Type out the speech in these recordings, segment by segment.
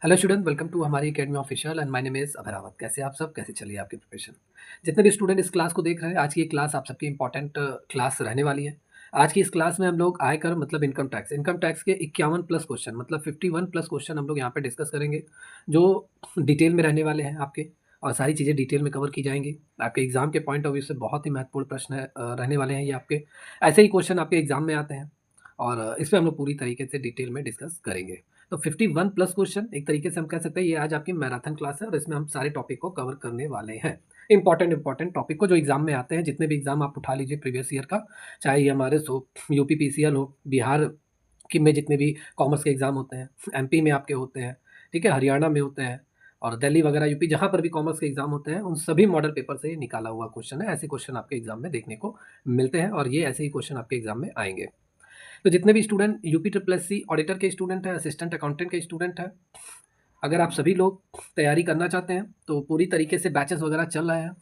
Hello student, welcome to हमारी academy official and my name is Abhrawat. कैसे आप सब, कैसे चलिए आपकी प्रिपरेशन। जितने भी स्टूडेंट इस क्लास को देख रहे हैं, आज की ये क्लास आप सबकी इंपॉर्टेंट क्लास रहने वाली है। आज की इस क्लास में हम लोग आयकर मतलब इनकम टैक्स के 51 प्लस क्वेश्चन मतलब 51 प्लस क्वेश्चन हम लोग यहाँ पे डिस्कस करेंगे, जो डिटेल में रहने वाले हैं आपके, और सारी चीज़ें डिटेल में कवर की जाएंगी। आपके एग्जाम के पॉइंट ऑफ व्यू से बहुत ही महत्वपूर्ण प्रश्न रहने वाले हैं ये आपके। ऐसे ही क्वेश्चन आपके एग्जाम में आते हैं, और इस पे हम लोग पूरी तरीके से डिटेल में डिस्कस करेंगे। तो 51 प्लस क्वेश्चन एक तरीके से हम कह सकते हैं ये आज आपकी मैराथन क्लास है, और इसमें हम सारे टॉपिक को कवर करने वाले हैं। इंपॉर्टेंट टॉपिक को जो एग्जाम में आते हैं, जितने भी एग्जाम आप उठा लीजिए प्रीवियस ईयर का, चाहे ये हमारे यूपी पीसीएल हो, बिहार की में जितने भी कॉमर्स के एग्जाम होते हैं, एमपी में आपके होते हैं, ठीक है, हरियाणा में होते हैं, और दिल्ली वगैरह यूपी जहाँ पर भी कॉमर्स के एग्जाम होते हैं, उन सभी मॉडल पेपर से ये निकाला हुआ क्वेश्चन है। ऐसे क्वेश्चन आपके एग्जाम में देखने को मिलते हैं, और ये ऐसे ही क्वेश्चन आपके एग्जाम में आएंगे। तो जितने भी student UP triple S C auditor के स्टूडेंट हैं, असिस्टेंट अकाउंटेंट के स्टूडेंट हैं, अगर आप सभी लोग तैयारी करना चाहते हैं तो पूरी तरीके से बैचेस वगैरह चल रहे हैं,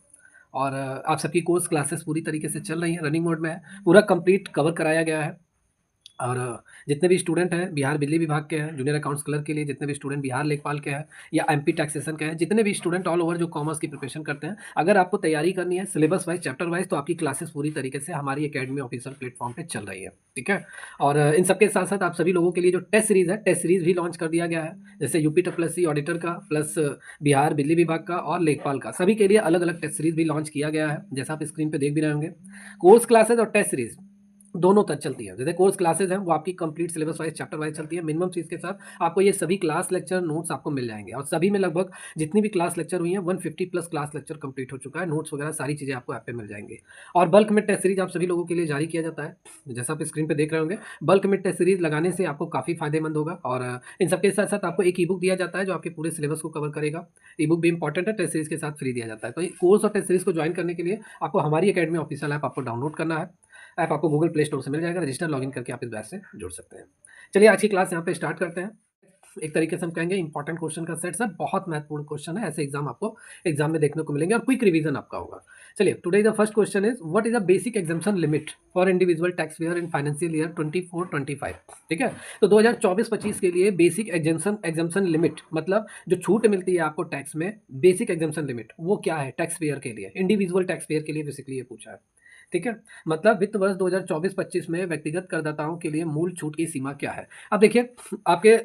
और आप सबकी कोर्स क्लासेस पूरी तरीके से चल रही हैं, रनिंग मोड में है, पूरा कंप्लीट कवर कराया गया है। और जितने भी स्टूडेंट हैं बिहार बिजली विभाग के हैं, जूनियर अकाउंट्स क्लर्क के लिए जितने भी स्टूडेंट बिहार लेखपाल के हैं, या एमपी टैक्सेशन के हैं, जितने भी स्टूडेंट ऑल ओवर जो कॉमर्स की प्रिपरेशन करते हैं, अगर आपको तैयारी करनी है सिलेबस वाइज, चैप्टर वाइज, तो आपकी क्लासेस पूरी तरीके से हमारी एकेडमी ऑफिशियल प्लेटफॉर्म पे चल रही है, ठीक है। और इन सबके साथ साथ आप सभी लोगों के लिए जो टेस्ट सीरीज है, टेस्ट सीरीज भी लॉन्च कर दिया गया है, जैसे UP triple S C auditor का, प्लस बिहार बिजली विभाग का और लेखपाल का, सभी के लिए अलग अलग टेस्ट सीरीज भी लॉन्च किया गया है, जैसा आप स्क्रीन पे देख भी रहे होंगे। कोर्स क्लासेज और टेस्ट सीरीज दोनों तक चलती है। जैसे कोर्स क्लासेस हैं वो आपकी complete syllabus wise, chapter wise चलती है, मिनिमम फीस के साथ आपको ये सभी क्लास लेक्चर नोट्स आपको मिल जाएंगे, और सभी में लगभग जितनी भी क्लास लेक्चर हुई हैं 150 प्लस क्लास लेक्चर कंप्लीट हो चुका है, नोट्स वगैरह सारी चीज़ें आपको ऐप पे मिल जाएंगी। और बल्क में टेस्ट सीरीज आप सभी लोगों के लिए जारी किया जाता है, जैसा आप स्क्रीन पे देख रहे होंगे। बल्क में टेस्ट सीरीज लगाने से आपको काफ़ी फायदेमंद होगा, और इन सबके साथ साथ आपको एक ई बुक दिया जाता है जो आपके पूरे सिलेबस को कवर करेगा। ई बुक भी इंपॉर्टेंट है, टेस्ट सीरीज के साथ फ्री दिया जाता है। तो कोर्स और टेस्ट सीरीज को ज्वाइन करने के लिए आपको हमारी अकेडमी ऑफिशियल ऐप आपको डाउनलोड करना है। ऐप आपको गूगल प्ले स्टोर से मिल जाएगा, रजिस्टर लॉगिन करके आप इस बैच से जुड़ सकते हैं। चलिए आज की क्लास यहाँ पे स्टार्ट करते हैं। एक तरीके से हम कहेंगे इंपॉर्टेंट क्वेश्चन का सेट है, बहुत महत्वपूर्ण क्वेश्चन है, ऐसे एग्जाम आपको एग्जाम में देखने को मिलेंगे, और क्विक रिवीजन आपका होगा। चलिए, today the first question is what is the basic exemption limit for individual tax payer in financial year 24-25। ठीक है, तो 2024-25 के लिए बेसिक एग्जाम्पशन लिमिट मतलब जो छूट मिलती है आपको टैक्स में, बेसिक एग्जाम्पशन लिमिट वो क्या है टैक्स पेयर के लिए, इंडिविजुअल टैक्स पेयर के लिए बेसिकली ये पूछा है। ठीक है, मतलब वित्त वर्ष 2024-25 में व्यक्तिगत करदाताओं के लिए मूल छूट की सीमा क्या है। अब देखिए आपके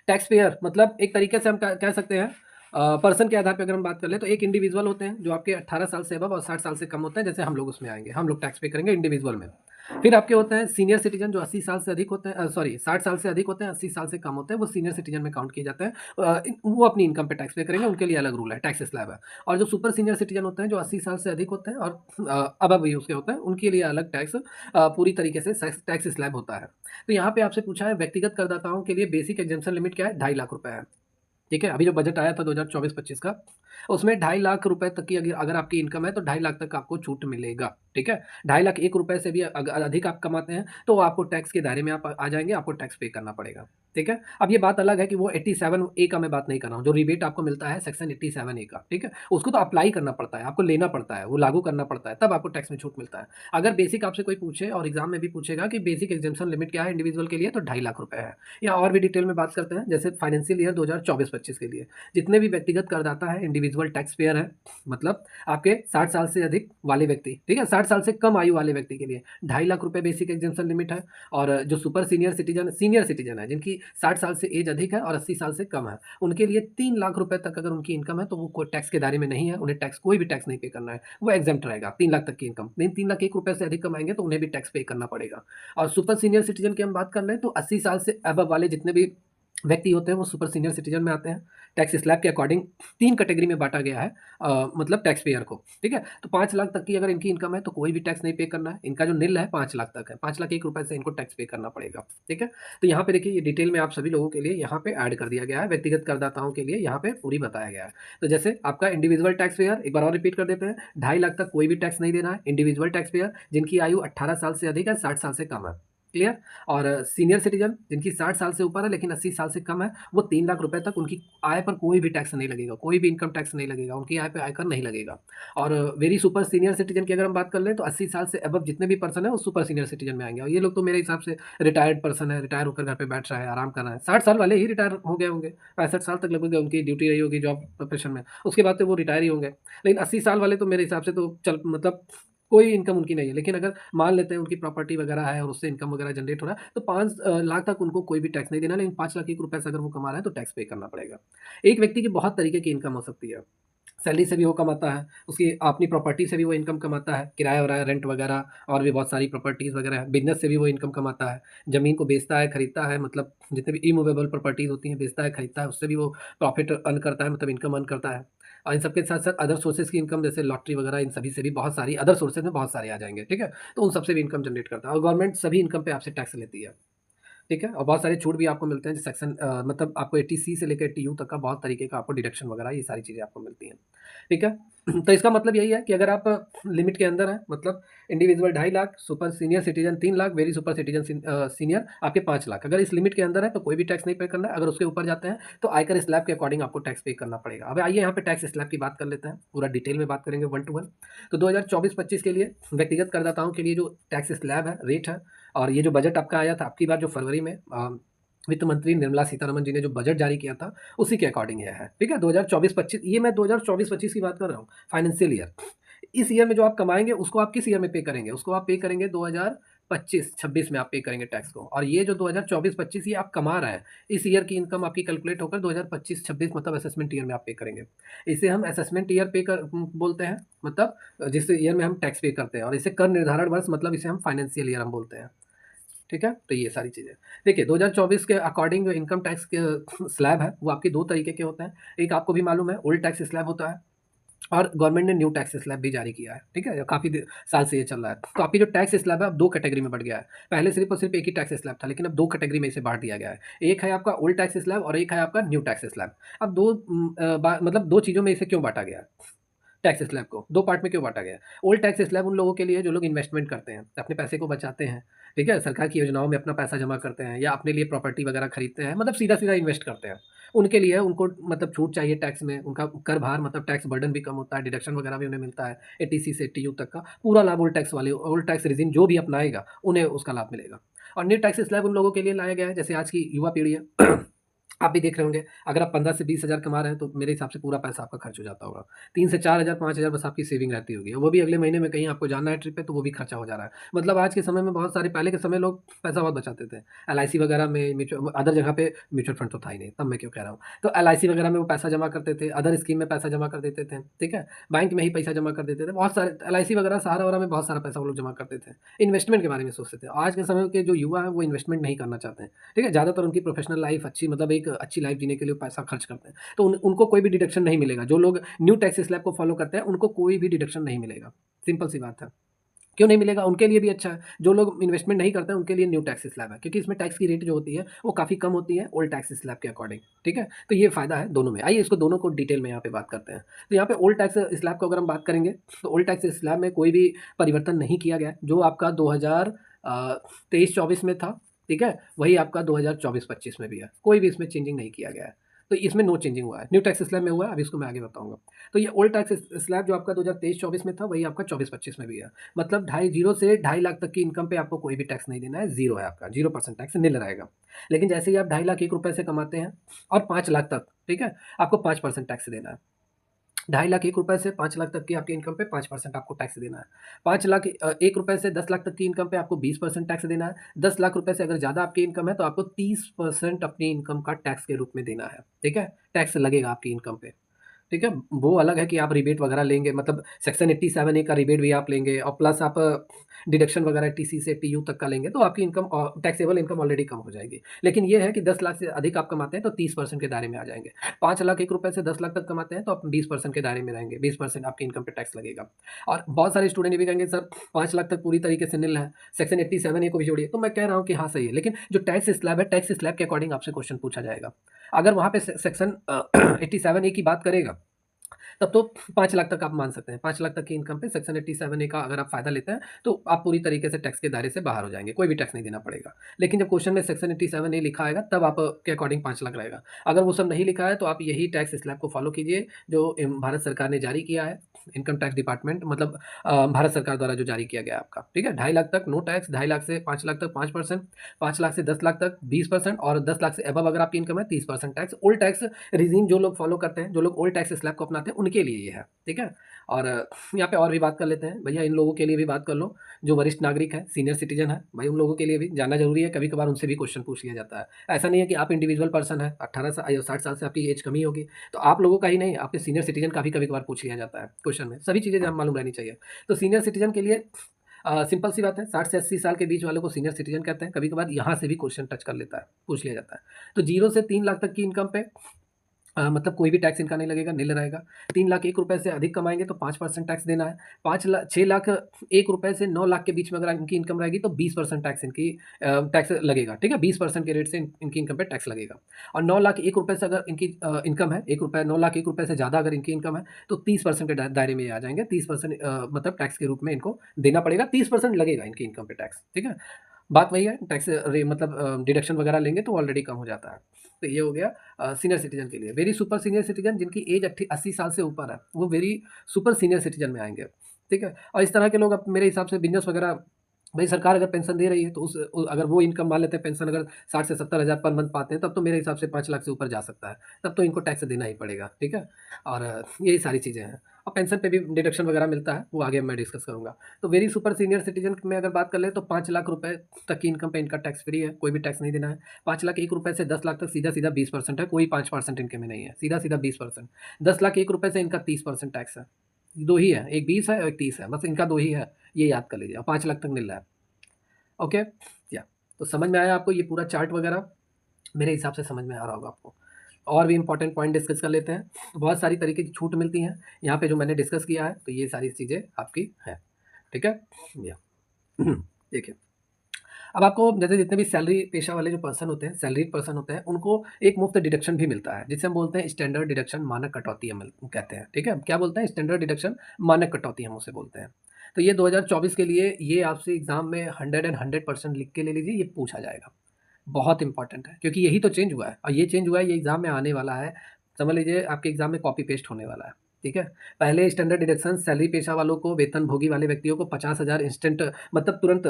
टैक्स पेयर मतलब एक तरीके से हम कह सकते हैं, पर्सन के आधार पर अगर हम बात कर ले तो एक इंडिविजुअल होते हैं जो आपके 18 साल से अबव और 60 साल से कम होते हैं, जैसे हम लोग उसमें आएंगे, हम लोग टैक्स पे करेंगे इंडिविजुअल में। फिर आपके होते हैं सीनियर सिटीजन जो 80 साल से अधिक होते हैं, सॉरी 60 साल से अधिक होते हैं, 80 साल से कम होते हैं, वो सीनियर सिटीजन में काउंट किए जाते हैं। वो अपनी इनकम पे टैक्स पे करेंगे, उनके लिए अलग रूल है, टैक्स स्लैब है। और जो सुपर सीनियर सिटीजन होते हैं जो 80 साल से अधिक होते हैं और अबव भी उसके होते हैं, उनके लिए अलग टैक्स पूरी तरीके से टैक्स स्लैब होता है। तो यहाँ पे आपसे पूछा है व्यक्तिगत करदाताओं के लिए बेसिक एग्जेम्पशन लिमिट क्या है, 2.5 लाख रुपए है। ठीक है, अभी जो बजट आया था 2024-25 का, उसमें 2.5 लाख रुपए तक की अगर आपकी इनकम है तो 2.5 लाख तक आपको छूट मिलेगा। ठीक है, 2.5 लाख एक रुपए से भी अधिक आप कमाते हैं तो आपको टैक्स के दायरे में आप आ जाएंगे, आपको टैक्स पे करना पड़ेगा। ठीक है, अब ये बात अलग है कि वो 87A का मैं बात नहीं कर रहा हूँ, जो रिबेट आपको मिलता है सेक्शन 87A का, ठीक है, उसको तो अप्लाई करना पड़ता है, आपको लेना पड़ता है, वो लागू करना पड़ता है, तब आपको टैक्स में छूट मिलता है। अगर बेसिक आपसे कोई पूछे और एग्जाम में भी पूछेगा कि बेसिक एग्जाम्पशन लिमिट क्या है इंडिविजुअल के लिए, तो 2.5 लाख रुपए है। या और भी डिटेल में बात करते हैं, जैसे फाइनेंशियल ईयर 2024-25 के लिए जितने भी व्यक्तिगत करदाता है, इंडिविजुअल टैक्स पेयर है, मतलब आपके 60 साल से अधिक वाले व्यक्ति, ठीक है, 60 साल से कम आयु वाले व्यक्ति के लिए 2.5 लाख रुपए बेसिक एग्जेम्पशन लिमिट है। और जो सुपर सीनियर सिटीजन है जिनकी 60 साल से एज अधिक है और 80 साल से कम है, उनके लिए 3 लाख रुपए तक अगर उनकी इनकम है तो वो कोई टैक्स के दायरे में नहीं है, उन्हें टैक्स कोई भी टैक्स नहीं पे करना है, वो एग्जाम्प्ट रहेगा 3 लाख तक की इनकम। लेकिन 3 लाख एक रुपए से अधिक कमाएंगे तो उन्हें भी टैक्स पे करना पड़ेगा। और सुपर सीनियर सिटीजन की हम बात कर रहे हैं तो 80 साल से अबव वाले जितने भी व्यक्ति होते हैं वो सुपर सीनियर सिटीजन में आते हैं। टैक्स स्लैब के अकॉर्डिंग 3 कैटेगरी में बांटा गया है, मतलब टैक्स पेयर को। ठीक है, तो 5 लाख तक की अगर इनकी इनकम है तो कोई भी टैक्स नहीं पे करना है, इनका जो निल है 5 लाख तक है, 5 लाख एक रुपए से इनको टैक्स पे करना पड़ेगा। ठीक है, तो यहाँ पे देखिए ये डिटेल में आप सभी लोगों के लिए यहाँ पे ऐड कर दिया गया है, व्यक्तिगत करदाताओं के लिए यहाँ पे पूरी बताया गया है। तो जैसे आपका इंडिविजुअल टैक्स पेयर, एक बार और रिपीट कर देते हैं, 2.5 लाख तक कोई भी टैक्स नहीं देना है, इंडिविजुअल टैक्स पेयर जिनकी आयु 18 साल से अधिक है, 60 साल से कम है। क्लियर? और सीनियर सिटीज़न जिनकी 60 साल से ऊपर है लेकिन 80 साल से कम है, वो 3 लाख रुपए तक उनकी आय पर कोई भी टैक्स नहीं लगेगा, कोई भी इनकम टैक्स नहीं लगेगा, उनकी आय पे आयकर नहीं लगेगा। और वेरी सुपर सीनियर सिटीज़न की अगर हम बात कर लें तो 80 साल से अबव जितने भी पर्सन हैं वो सुपर सीनियर सिटीज़न में आएँगे और ये लोग तो मेरे हिसाब से रिटायर्ड पर्सन है, रिटायर होकर घर पे बैठ रहा है, आराम कर रहा है। 60 साल वाले ही रिटायर हो गए होंगे, 65 साल तक लगभग उनकी ड्यूटी रही होगी जॉब प्रोफ़ेशन में, उसके बाद तो वो रिटायर ही होंगे। लेकिन 80 साल वाले तो मेरे हिसाब से तो चल मतलब कोई इनकम उनकी नहीं है। लेकिन अगर मान लेते हैं उनकी प्रॉपर्टी वगैरह है और उससे इनकम वगैरह जनरेट हो रहा है, तो 5 लाख तक उनको कोई भी टैक्स नहीं देना, लेकिन 5 लाख एक रुपए से अगर वो कमा रहा है, तो टैक्स पे करना पड़ेगा। एक व्यक्ति की बहुत तरीके की इनकम हो सकती है। सैलरी से भी वो कमाता है, उसकी अपनी प्रॉपर्टी से भी वो इनकम कमाता है, किराया-वराया, रेंट वगैरह और भी बहुत सारी प्रॉपर्टीज़ वगैरह है। बिज़नेस से भी वो इनकम कमाता है, ज़मीन को बेचता है, खरीदता है मतलब जितने भी इमूवेबल प्रॉपर्टीज़ होती हैं, बेचता है, खरीदता है, उससे भी वो प्रॉफ़िट अर्न करता है मतलब इनकम अर्न करता है। और इन सब के साथ-साथ अदर सोर्सेज़ की इनकम जैसे लॉटरी वगैरह इन सभी से भी बहुत सारी अदर सोर्सेज़ में बहुत सारे आ जाएँगे, ठीक है? तो उन सब से भी इनकम जनरेट करता है और गवर्नमेंट सभी इनकम पे आपसे टैक्स लेती है। ठीक है? और बहुत सारे छूट भी आपको मिलते हैं जो सेक्शन मतलब आपको 80C से लेकर 80U तक का बहुत तरीके का आपको डिडक्शन वगैरह ये सारी चीज़ें आपको मिलती हैं। ठीक है? तो इसका मतलब यही है कि अगर आप लिमिट के अंदर हैं मतलब individual 2.5 lakh, super senior citizen 3 lakh, very super citizen senior आपके 5 लाख। अगर इस लिमिट के अंदर है तो कोई भी टैक्स नहीं पे करना है। अगर उसके ऊपर जाते हैं तो आयकर स्लैब के अकॉर्डिंग आपको टैक्स पे करना पड़ेगा। अब आइए यहाँ पे टैक्स स्लैब की बात कर लेते हैं। पूरा डिटेल में बात करेंगे वन टू वन। तो 2024-25 के लिए व्यक्तिगत करदाताओं के लिए जो टैक्स स्लैब है, रेट है और ये जो बजट आपका आया था आपकी बार जो फरवरी में वित्त मंत्री निर्मला सीतारमण जी ने जो बजट जारी किया था, उसी के अकॉर्डिंग ये है, ठीक है? 2024-25 ये मैं 2024-25 की बात कर रहा हूँ, फाइनेंशियल ईयर। इस ईयर में जो आप कमाएँगे, उसको आप किस ईयर में पे करेंगे? उसको आप पे करेंगे 2025-26 में आप पे करेंगे टैक्स को और ये जो 2024-25 ये आप कमा रहे हैं, इस ईयर की इनकम आपकी कैलकुलेट होकर 2025-26 मतलब असेसमेंट ईयर में आप पे करेंगे। इसे हम असेसमेंट ईयर बोलते हैं, मतलब जिस ईयर में हम टैक्स पे करते हैं और इसे कर निर्धारण वर्ष मतलब इसे हम फाइनेंशियल ईयर हम बोलते हैं। ठीक है? तो ये सारी चीज़ें। देखिए 2024 के अकॉर्डिंग जो इनकम टैक्स के स्लैब है, वो आपके 2 तरीके के होते हैं। एक आपको भी मालूम है ओल्ड टैक्स स्लैब होता है और गवर्नमेंट ने न्यू टैक्स स्लैब भी जारी किया है, ठीक है? काफ़ी साल से ये चल रहा है। तो आपकी जो टैक्स स्लैब है अब 2 कैटेगरी में बढ़ गया है। पहले सिर्फ़ और सिर्फ़ एक ही टैक्स स्लैब था, लेकिन अब 2 कैटेगरी में इसे बाँट दिया गया है। एक है आपका ओल्ड टैक्स स्लैब और एक है आपका न्यू टैक्स स्लैब। अब 2 मतलब 2 चीज़ों में इसे क्यों बाँटा गया है? टैक्स स्लैब को 2 पार्ट में क्यों बाँटा गया है? ओल्ड टैक्स स्लैब उन लोगों के लिए है जो लोग इन्वेस्टमेंट करते हैं, अपने पैसे को बचाते हैं, ठीक है? सरकार की योजनाओं में अपना पैसा जमा करते हैं या अपने लिए प्रॉपर्टी वगैरह खरीदते हैं, मतलब सीधा-सीधा इन्वेस्ट करते हैं। उनके लिए उनको मतलब छूट चाहिए टैक्स में, उनका कर भार मतलब टैक्स बर्डन भी कम होता है, डिडक्शन वगैरह भी उन्हें मिलता है, 80C से 80U तक का पूरा लाभ ओल्ड टैक्स रेज़िम जो भी अपनाएगा, उन्हें उसका लाभ मिलेगा। और न्यू टैक्स स्लैब उन लोगों के लिए लाया गया है, जैसे आज की युवा पीढ़ी है। आप भी देख रहे होंगे, अगर आप 15 से 20 हज़ार कमा रहे हैं, तो मेरे हिसाब से पूरा पैसा आपका खर्च हो जाता होगा। 3 से 4 हज़ार, 5 हज़ार बस आपकी सेविंग रहती होगी। वो भी अगले महीने में कहीं आपको जाना है ट्रिप पे, तो वो भी खर्चा हो जा रहा है। मतलब आज के समय में बहुत सारे पहले के समय लोग पैसा बहुत बचाते थे। एलआईसी वगैरह में अदर जगह पे म्यूचुअल फंड तो था ही नहीं, तब मैं क्यों कह रहा हूँ। तो एलआईसी वगैरह में वो पैसा जमा करते थे, अदर स्कीम में पैसा जमा कर देते थे, ठीक है? बैंक में ही पैसा जमा कर देते थे। बहुत सारे एलआईसी वगैरह, सहारा-वहारा में बहुत सारा पैसा वो लोग जमा करते थे। इन्वेस्टमेंट के बारे में सोचते थे। आज के समय के जो युवा हैं, वो इन्वेस्टमेंट नहीं करना चाहते हैं। ठीक है? ज़्यादातर उनकी प्रोफ़ेशनल लाइफ़ अच्छी मतलब एक अच्छी लाइफ़ जीने के लिए पैसा खर्च करते हैं। तो उनको कोई भी डिडक्शन नहीं मिलेगा। जो लोग न्यू टैक्स स्लैब को फ़ॉलो करते हैं, उनको कोई भी डिडक्शन नहीं मिलेगा। सिंपल सी बात है। क्यों नहीं मिलेगा? उनके लिए भी अच्छा है। जो लोग इन्वेस्टमेंट नहीं करते हैं, उनके लिए न्यू टैक्स स्लैब है, क्योंकि इसमें टैक्स की रेट जो होती है, वो काफ़ी कम होती है ओल्ड टैक्स स्लैब के अकॉर्डिंग। ठीक है? तो ये फ़ायदा है दोनों में। आइए इसको दोनों को डिटेल में यहाँ पे बात करते हैं। तो यहाँ पे ओल्ड टैक्स स्लैब को अगर हम बात करेंगे, तो ओल्ड टैक्स स्लैब में कोई भी परिवर्तन नहीं किया गया है। जो आपका 23-24 में था, ठीक है? वही आपका 2024-25 में भी है। कोई भी इसमें चेंजिंग नहीं किया गया है। तो इसमें नो चेंजिंग हुआ है। न्यू टैक्स स्लैब में हुआ है, अभी इसको मैं आगे बताऊँगा। तो ये ओल्ड टैक्स स्लैब जो आपका 2023-24 में था, वही आपका 24-25 में भी है। मतलब ढाई 0 से 2.5 लाख तक की इनकम पे आपको कोई भी टैक्स नहीं देना है, ज़ीरो है आपका, 0% टैक्स निल रहेगा। लेकिन जैसे ही आप 2.5 लाख ₹1 से कमाते हैं और 5 लाख तक, ठीक है? आपको 5% टैक्स देना है। 2.5 लाख ₹1 से 5 लाख तक की आपकी इनकम पे 5% आपको टैक्स देना है। 5 लाख ₹1 से 10 लाख तक की इनकम पे आपको 20% टैक्स देना है। 10 लाख रुपए से अगर ज़्यादा आपकी इनकम है, तो आपको 30% अपनी इनकम का टैक्स के रूप में देना है, ठीक है? टैक्स लगेगा आपकी इनकम पे। ठीक है? वो अलग है कि आप रिबेट वगैरह लेंगे मतलब सेक्शन 87A का रिबेट भी आप लेंगे और प्लस आप डिडक्शन वगैरह टीसी से टीयू तक का लेंगे तो आपकी इनकम टैक्सेबल इनकम ऑलरेडी कम हो जाएगी। लेकिन ये है कि 10 लाख से अधिक आप कमाते हैं तो 30% के दायरे में आ जाएँगे। 5 लाख ₹1 से 10 लाख तक कमाते हैं तो आप 20% के दायरे में रहेंगे। 20% आपकी इनकम पे टैक्स लगेगा। और बहुत सारे स्टूडेंट ये भी कहेंगे सर 5 लाख तक पूरी तरीके से निल है, सेक्शन 87A को भी जोड़िए। तो मैं कह रहा हूँ कि हाँ, सही है। लेकिन जो टैक्स स्लैब है, टैक्स स्लैब के अकॉर्डिंग आपसे क्वेश्चन पूछा जाएगा। अगर वहाँ पे सेक्शन 87A की बात करेगा तब तो 5 लाख तक आप मान सकते हैं। 5 लाख तक की इनकम पे सेक्शन 87 ए का अगर आप फ़ायदा लेते हैं, तो आप पूरी तरीके से टैक्स के दायरे से बाहर हो जाएँगे, कोई भी टैक्स नहीं देना पड़ेगा। लेकिन जब क्वेश्चन में सेक्शन 87 ए लिखा आएगा, तब आपके अकॉर्डिंग 5 लाख रहेगा। अगर वो सब नहीं लिखा है, तो आप यही टैक्स स्लैब को फ़ॉलो कीजिए, जो भारत सरकार ने जारी किया है, इनकम टैक्स डिपार्टमेंट मतलब भारत सरकार द्वारा जो जारी किया गया है आपका, ठीक है? 2.5 लाख तक नो टैक्स, 2.5 लाख से 5 लाख तक 5%, 5 लाख से 10 लाख तक 20% और 10 लाख से अबव अगर आपकी इनकम है 30% टैक्स। ओल्ड टैक्स रिजीम जो लोग फॉलो करते हैं, जो लोग ओल्ड टैक्स स्लैब को अपनाते हैं, उनके लिए ये है, ठीक है? और यहाँ पे और भी बात कर लेते हैं। भैया इन लोगों के लिए भी बात कर लो, जो वरिष्ठ नागरिक हैं, सीनियर सिटीज़न है, भाई उन लोगों के लिए भी जानना ज़रूरी है, कभी-कभार उनसे भी क्वेश्चन पूछ लिया जाता है। ऐसा नहीं है कि आप इंडिविजुअल पर्सन हैं, 18 सा 60 साल से आपकी एज कम ही होगी, तो आप लोगों का ही नहीं, आपके सीनियर सिटीज़न का भी कभी-कभार पूछ लिया जाता है क्वेश्चन में। सभी चीज़ें जान मालूम रहनी चाहिए। तो सीनियर सिटीज़न के लिए सिंपल सी बात है, 60 से 80 साल के बीच वालों को सीनियर सिटीज़न कहते हैं। कभी-कभार यहाँ से भी क्वेश्चन टच कर लेता है, पूछ लिया जाता है। तो 0 से 3 लाख तक की इनकम पे मतलब कोई भी टैक्स इनका नहीं लगेगा, निल रहेगा। 3 लाख ₹1 से अधिक कमाएँगे तो 5% टैक्स देना है। 6 लाख ₹1 से 9 लाख के बीच में अगर इनकी इनकम रहेगी तो 20% टैक्स इनकी टैक्स लगेगा, ठीक है? 20% के रेट से इनकी इनकम पे टैक्स लगेगा। और 9 लाख ₹1 से अगर इनकी इनकम है, ₹1 9 लाख ₹1 से ज़्यादा अगर इनकी इनकम है, तो 30% के दायरे में ये आ जाएँगे। 30% मतलब टैक्स के रूप में इनको देना पड़ेगा, 30% लगेगा इनकी इनकम पे टैक्स, ठीक है? बात वही है, टैक्स रे मतलब डिडक्शन वगैरह लेंगे तो ऑलरेडी कम हो जाता है। तो ये हो गया सीनियर सिटीज़न के लिए। वेरी सुपर सीनियर सिटीज़न जिनकी एज 80 साल से ऊपर है, वो वेरी सुपर सीनियर सिटीज़न में आएँगे, ठीक है? और इस तरह के लोग अब मेरे हिसाब से बिज़नेस वगैरह भई सरकार अगर पेंशन दे रही है तो अगर वो इनकम मान लेते हैं पेंशन अगर 60 से 70 हज़ार पर मंथ पाते हैं तब तो मेरे हिसाब से 5 लाख से ऊपर जा सकता है। तब तो इनको टैक्स देना ही पड़ेगा, ठीक है? और यही सारी चीज़ें हैं। और पेंशन पे भी डिडक्शन वगैरह मिलता है, वो आगे मैं डिस्कस करूँगा। तो वेरी सुपर सीनियर सिटीज़न में अगर बात कर लें तो 5 लाख रुपए तक की इनकम पे इनका टैक्स फ्री है, कोई भी टैक्स नहीं देना है। 5 लाख ₹1 से 10 लाख तक सीधा-सीधा 20% है, कोई 5% इनके में नहीं है, सीधा-सीधा 20%। 10 लाख ₹1 से इनका 30% टैक्स है। 2 ही है, एक 20 है और एक 30 है, बस इनका 2 ही है, ये याद कर लीजिए और 5 लाख तक मिल रहा है। ओके? या तो समझ में आया आपको ये पूरा चार्ट वगैरह? मेरे हिसाब से समझ में आ रहा होगा आपको। और भी इम्पोर्टेंट पॉइंट डिस्कस कर लेते हैं। तो बहुत सारी तरीके की छूट मिलती हैं, यहाँ पे जो मैंने डिस्कस किया है, तो ये सारी चीज़ें आपकी हैं, ठीक है? या देखिए, अब आपको जैसे जितने भी सैलरी पेशा वाले जो पर्सन होते हैं, सैलरीड पर्सन होते हैं, उनको एक मुफ्त डिडक्शन भी मिलता है, जिसे हम बोलते हैं स्टैंडर्ड डिडक्शन मानक कटौती हम कहते हैं, ठीक है? क्या बोलते हैं? स्टैंडर्ड डिडक्शन मानक कटौती हम उसे बोलते हैं। तो ये 2024 के लिए ये आपसे एग्ज़ाम में 100% लिख के ले लीजिए, ये पूछा जाएगा। बहुत इम्पोर्टेंट है क्योंकि यही तो चेंज हुआ है और ये चेंज हुआ है, ये एग्ज़ाम में आने वाला है। समझ लीजिए आपके एग्ज़ाम में कॉपी पेस्ट होने वाला है, ठीक है? पहले स्टैंडर्ड डिडक्शन सैलरी पेशा वालों को, वेतनभोगी वाले व्यक्तियों को 50,000 इंस्टेंट मतलब तुरंत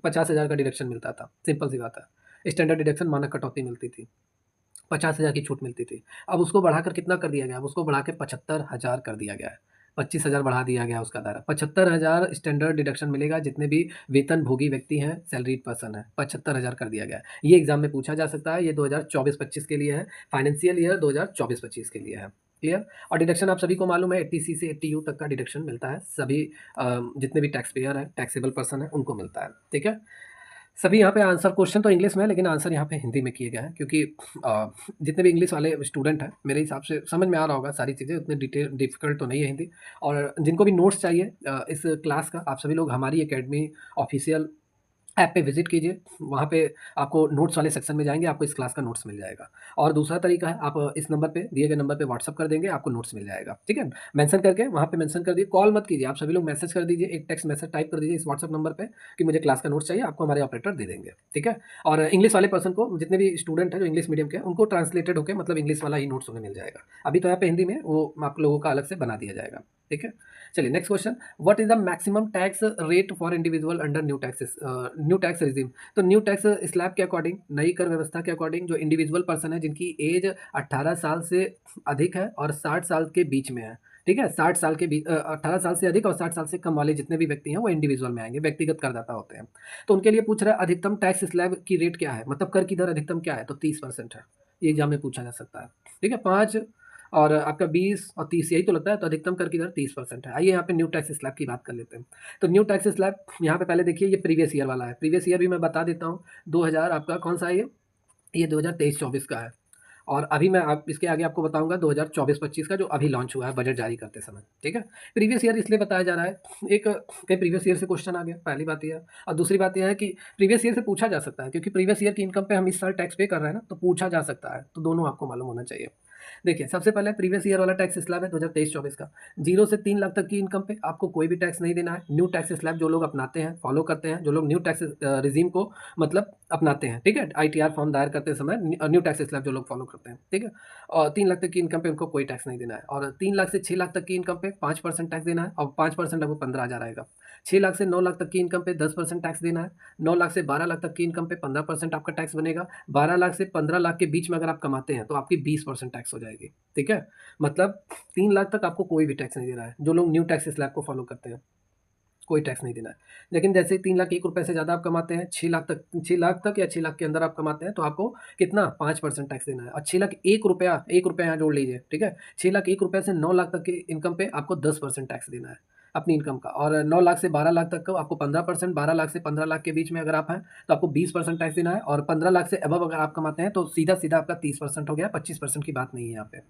50,000 का डिडक्शन मिलता था, सिंपल सी बात है। स्टैंडर्ड डिडक्शन मानक कटौती मिलती थी, 50,000 की छूट मिलती थी। अब उसको बढ़ाकर कितना कर दिया गया? अब उसको बढ़ा के 75,000 कर दिया गया है। 25,000 बढ़ा दिया गया उसका दायरा। 75,000 स्टैंडर्ड डिडक्शन मिलेगा जितने भी वेतनभोगी व्यक्ति हैं, सैलरीड पर्सन हैं, 75,000 कर दिया गया है। ये एग्ज़ाम में पूछा जा सकता है, ये 2024-25 के लिए है, फाइनेंशियल ईयर 2024-25 के लिए है। क्लियर? और डिडक्शन आप सभी को मालूम है 80C से 80U तक का डिडक्शन मिलता है। सभी जितने भी टैक्स पेयर हैं, टैक्सेबल पर्सन हैं, उनको मिलता है। ठीक है? सभी यहाँ पे आंसर क्वेश्चन तो इंग्लिश में है लेकिन आंसर यहाँ पे हिंदी में किए गए हैं क्योंकि जितने भी इंग्लिश वाले स्टूडेंट हैं मेरे हिसाब से समझ में आ रहा होगा सारी चीज़ें उतनी डिटेल डिफ़िकल्ट तो नहीं है हिंदी और जिनको भी नोट्स चाहिए इस क्लास का आप सभी लोग हमारी एकेडमी ऑफिशियल ऐप पे विज़िट कीजिए, वहाँ पे आपको नोट्स वाले सेक्शन में जाएँगे, आपको इस क्लास का नोट्स मिल जाएगा। और दूसरा तरीका है, आप इस नंबर पे दिए गए नंबर पे व्हाट्सएप कर देंगे, आपको नोट्स मिल जाएगा, ठीक है? मेंशन करके वहाँ पे मेंशन कर दिए, कॉल मत कीजिए, आप सभी लोग मैसेज कर दीजिए, एक टेक्स्ट मैसेज टाइप कर दीजिए इस व्हाट्सएप नंबर पे कि मुझे क्लास का नोट्स चाहिए, आपको हमारे ऑपरेटर दे देंगे, ठीक है? और इंग्लिश वाले पर्सन को जितने भी स्टूडेंट हैं जो इंग्लिश मीडियम के हैं, उनको ट्रांसलेटेड होके मतलब इंग्लिश वाला ही नोट्स उन्हें मिल जाएगा। अभी तो यहाँ पे हिंदी में वो आप लोगों का अलग से बना दिया जाएगा, ठीक है? चलिए next question, what is the maximum tax rate for individual under new tax regime? तो न्यू टैक्स स्लैब के अकॉर्डिंग नई कर व्यवस्था के अकॉर्डिंग जो इंडिविजुअल पर्सन है जिनकी एज 18 साल से अधिक है और 60 साल के बीच में है, ठीक है? 60 साल के बीच 18 साल से अधिक और 60 साल से कम वाले जितने भी व्यक्ति हैं वो इंडिविजुअल में आएँगे, व्यक्तिगत करदाता होते हैं। तो उनके लिए पूछ रहा है अधिकतम टैक्स स्लैब की रेट क्या है? मतलब कर की दर अधिकतम क्या है? तो 30% है। ये एग्ज़ाम में पूछा जा सकता है, ठीक है? 5 और आपका 20 और 30 यही तो लगता है, तो अधिकतम कर की दर 30% है। आइए यहाँ पे न्यू टैक्स स्लैब की बात कर लेते हैं। तो न्यू टैक्स स्लैब यहाँ पे पहले देखिए ये प्रीवियस ईयर वाला है। प्रीवियस ईयर भी मैं बता देता हूँ, 2000 आपका कौन-सा है ये? ये 2023-24 का है। और अभी मैं आप इसके आगे आपको बताऊँगा 2024-25 का जो अभी लॉन्च हुआ है बजट जारी करते समय, ठीक है? प्रीवियस ईयर इसलिए बताया जा रहा है, एक कहीं प्रीवियस ईयर से क्वेश्चन आ गया, पहली बात ये है। और दूसरी बात ये है कि प्रीवियस ईयर से पूछा जा सकता है क्योंकि प्रीवियस ईयर की इनकम पे हम इस साल टैक्स पे कर रहे हैं ना, तो पूछा जा सकता है। तो दोनों आपको मालूम होना चाहिए। देखिए, सबसे पहले प्रीवियस ईयर वाला टैक्स स्लैब है 2023-24 का। 0 से 3 लाख तक की इनकम पे आपको कोई भी टैक्स नहीं देना है। न्यू टैक्स स्लैब जो लोग अपनाते हैं, फॉलो करते हैं, जो लोग न्यू टैक्स रिजीम को मतलब अपनाते हैं, ठीक है? आईटीआर फॉर्म दायर करते समय न्यू टैक्स स्लैब जो लोग फॉलो करते हैं, ठीक है? और 3 लाख तक की इनकम पे उनको कोई टैक्स नहीं देना है और 3 लाख से 6 लाख तक की इनकम पे 5% टैक्स देना है और 5% आपको 15,000 आएगा। 6 लाख से 9 लाख तक की इनकम पे 10% टैक्स देना है। 9 लाख से 12 लाख तक की इनकम पे 15% आपका टैक्स बनेगा। 12 लाख से 15 लाख के बीच में अगर आप कमाते हैं तो आपकी 20% टैक्स हो जाएगी, ठीक है? मतलब 3 लाख तक आपको कोई भी टैक्स नहीं देना है, जो लोग न्यू टैक्स स्लैब को फॉलो करते हैं, कोई टैक्स नहीं देना है। लेकिन जैसे ही 3 लाख 1 रुपए से ज़्यादा आप कमाते हैं, 6 लाख तक या 6 लाख के अंदर आप कमाते हैं, तो आपको कितना 5% टैक्स देना है और 6 लाख 1 रुपया यहाँ जोड़ लीजिए, ठीक है? 6 लाख 1 रुपये से 9 लाख तक की इनकम पे आपको 10% टैक्स देना है अपनी इनकम का और 9 लाख से 12 लाख तक का आपको 15%, 12 लाख से 15 लाख के बीच में अगर आप हैं, तो आपको 20% टैक्स देना है और 15 लाख से अबव अगर आप कमाते हैं, तो सीधा-सीधा आपका 30% हो गया, 25% की बात नहीं है यहाँ पे।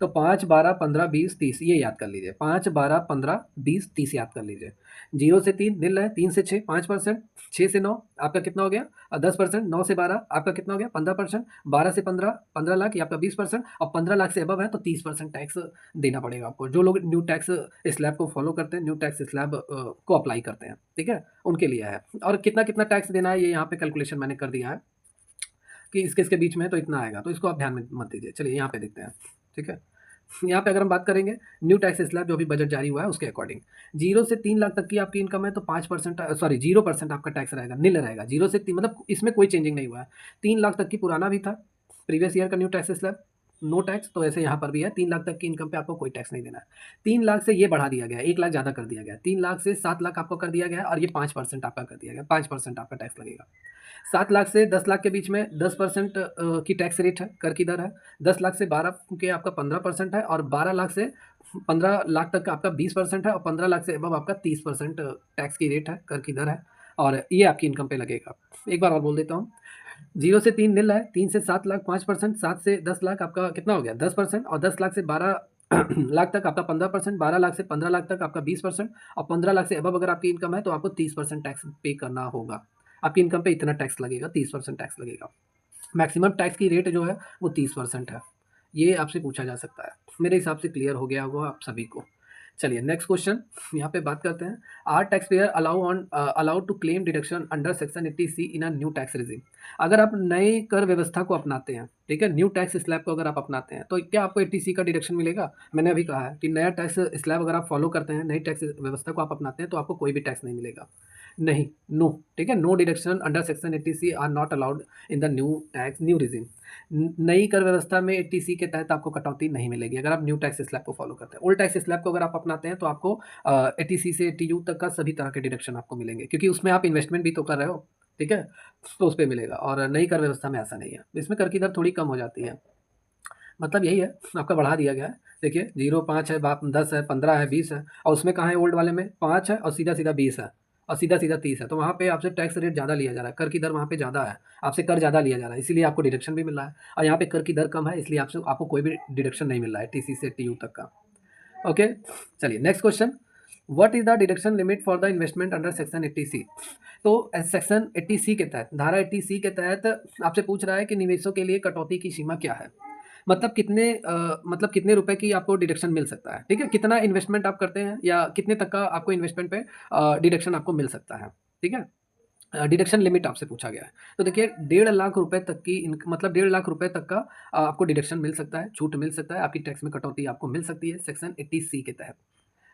तो 5, 12, 15, 20, 30 ये याद कर लीजिए। 5, 12, 15, 20, 30 याद कर लीजिए। 0 से 3 निल है, 3 से 6 5%, 6 से 9 आपका कितना हो गया 10%, 9 से 12 आपका कितना हो गया 15%, 12 से 15 15 लाख ये आपका 20% और 15 लाख से अबव है तो 30% टैक्स देना पड़ेगा आपको। जो लोग न्यू टैक्स स्लैब को फॉलो करते हैं, न्यू टैक्स स्लैब को अप्लाई करते हैं, ठीक है? उनके लिए है और कितना-कितना टैक्स देना है ये यहाँ पे कैलकुलेशन मैंने कर दिया है कि इसके बीच में है तो इतना आएगा, तो इसको आप ध्यान में मत दीजिए। चलिए यहाँ पे देखते हैं, ठीक है? यहाँ पे अगर हम बात करेंगे न्यू टैक्स स्लैब जो भी बजट जारी हुआ है उसके अकॉर्डिंग 0 से 3 लाख तक की आपकी इनकम है तो 5% सॉरी 0% आपका टैक्स रहेगा, निल रहेगा। 0 से 3 मतलब इसमें कोई चेंजिंग नहीं हुआ है। 3 लाख तक की पुराना भी था, प्रीवियस ईयर का new tax slab, no tax, तो ऐसे यहाँ पर भी है। 3 लाख तक की इनकम पे आपको कोई टैक्स नहीं देना है। 3 लाख से ये बढ़ा दिया गया है, 1 लाख ज़्यादा कर दिया गया है। 3 लाख से 7 लाख आपको कर दिया गया है और ये 5% आपका कर दिया गया है, 5% आपका टैक्स लगेगा। 7 लाख से 10 लाख के बीच में 10% की टैक्स रेट है, कर की दर है। 10 लाख से 12 के आपका 15% है और 12 लाख से 15 लाख तक का आपका 20% है और 15 लाख से अबव आपका 30% टैक्स की रेट है, कर की दर है और ये आपकी इनकम पे लगेगा। एक बार और बोल देता हूँ, 0 से 3 निल है, 3 से 7 लाख 5%, 7 से 10 लाख आपका कितना हो गया 10% और 10 लाख से 12 लाख तक आपका 15%, 12 लाख से 15 लाख तक आपका 20% और 15 लाख से अबव अगर आपकी इनकम है तो आपको 30% टैक्स पे करना होगा। आपकी इनकम पे इतना टैक्स लगेगा, 30% टैक्स लगेगा। मैक्सिमम टैक्स की रेट जो है वो 30% है। ये आपसे पूछा जा सकता है। मेरे हिसाब से क्लियर हो गया होगा आप सभी को। चलिए नेक्स्ट क्वेश्चन यहाँ पे बात करते हैं। Are tax payer allowed to claim deduction under section 80C in a new tax regime. अगर आप नए कर व्यवस्था को अपनाते हैं, ठीक है, न्यू टैक्स स्लैब को अगर आप अपनाते हैं तो क्या आपको 80C का डिडक्शन मिलेगा? मैंने अभी कहा है कि नया टैक्स स्लैब अगर आप फॉलो करते हैं, नई टैक्स व्यवस्था को आप अपनाते हैं तो आपको कोई भी टैक्स नहीं मिलेगा। नहीं, नो, ठीक है, no deduction under section 80C are not allowed in the new regime. नई कर व्यवस्था में 80C के तहत आपको कटौती नहीं मिलेगी अगर आप न्यू टैक्स स्लैब को फॉलो करते हैं। ओल्ड टैक्स स्लैब को अगर आप अपनाते हैं तो आपको 80C से 80U तक का सभी तरह के डिडक्शन आपको मिलेंगे क्योंकि उसमें आप इन्वेस्टमेंट भी तो कर रहे हो, ठीक है? तो उस पे मिलेगा और नई कर व्यवस्था में ऐसा नहीं है। इसमें कर की दर थोड़ी कम हो जाती है। मतलब यही है, आपका बढ़ा दिया गया है। देखिए 0, 5 है, 10 है, 15 है, 20 है और उसमें कहाँ है ओल्ड वाले में 5 है और सीधा-सीधा 20 है और सीधा-सीधा 30 है। तो वहाँ पे आपसे टैक्स रेट ज़्यादा लिया जा रहा है, कर की दर वहाँ पे ज़्यादा है, आपसे कर ज़्यादा लिया जा रहा है, इसीलिए आपको डिडक्शन भी मिल रहा है और यहाँ पे कर की दर कम है इसलिए आपको कोई भी डिडक्शन नहीं मिल रहा है टीसी से टीयू तक का। ओके, चलिए next question. What is the deduction limit for the investment under section 80C? तो सेक्शन 80C के तहत, धारा 80C के तहत आपसे पूछ रहा है कि निवेशों के लिए कटौती की सीमा क्या है? मतलब कितने रुपए की आपको डिडक्शन मिल सकता है, ठीक है? कितना इन्वेस्टमेंट आप करते हैं या कितने तक का आपको इन्वेस्टमेंट पे डिडक्शन आपको मिल सकता है, ठीक है? डिडक्शन लिमिट आपसे पूछा गया है। तो देखिए 1.5 लाख रुपए तक की मतलब 1.5 लाख रुपए तक का आपको डिडक्शन मिल सकता है, छूट मिल सकता है, आपकी टैक्स में कटौती आपको मिल सकती है सेक्शन 80C के तहत।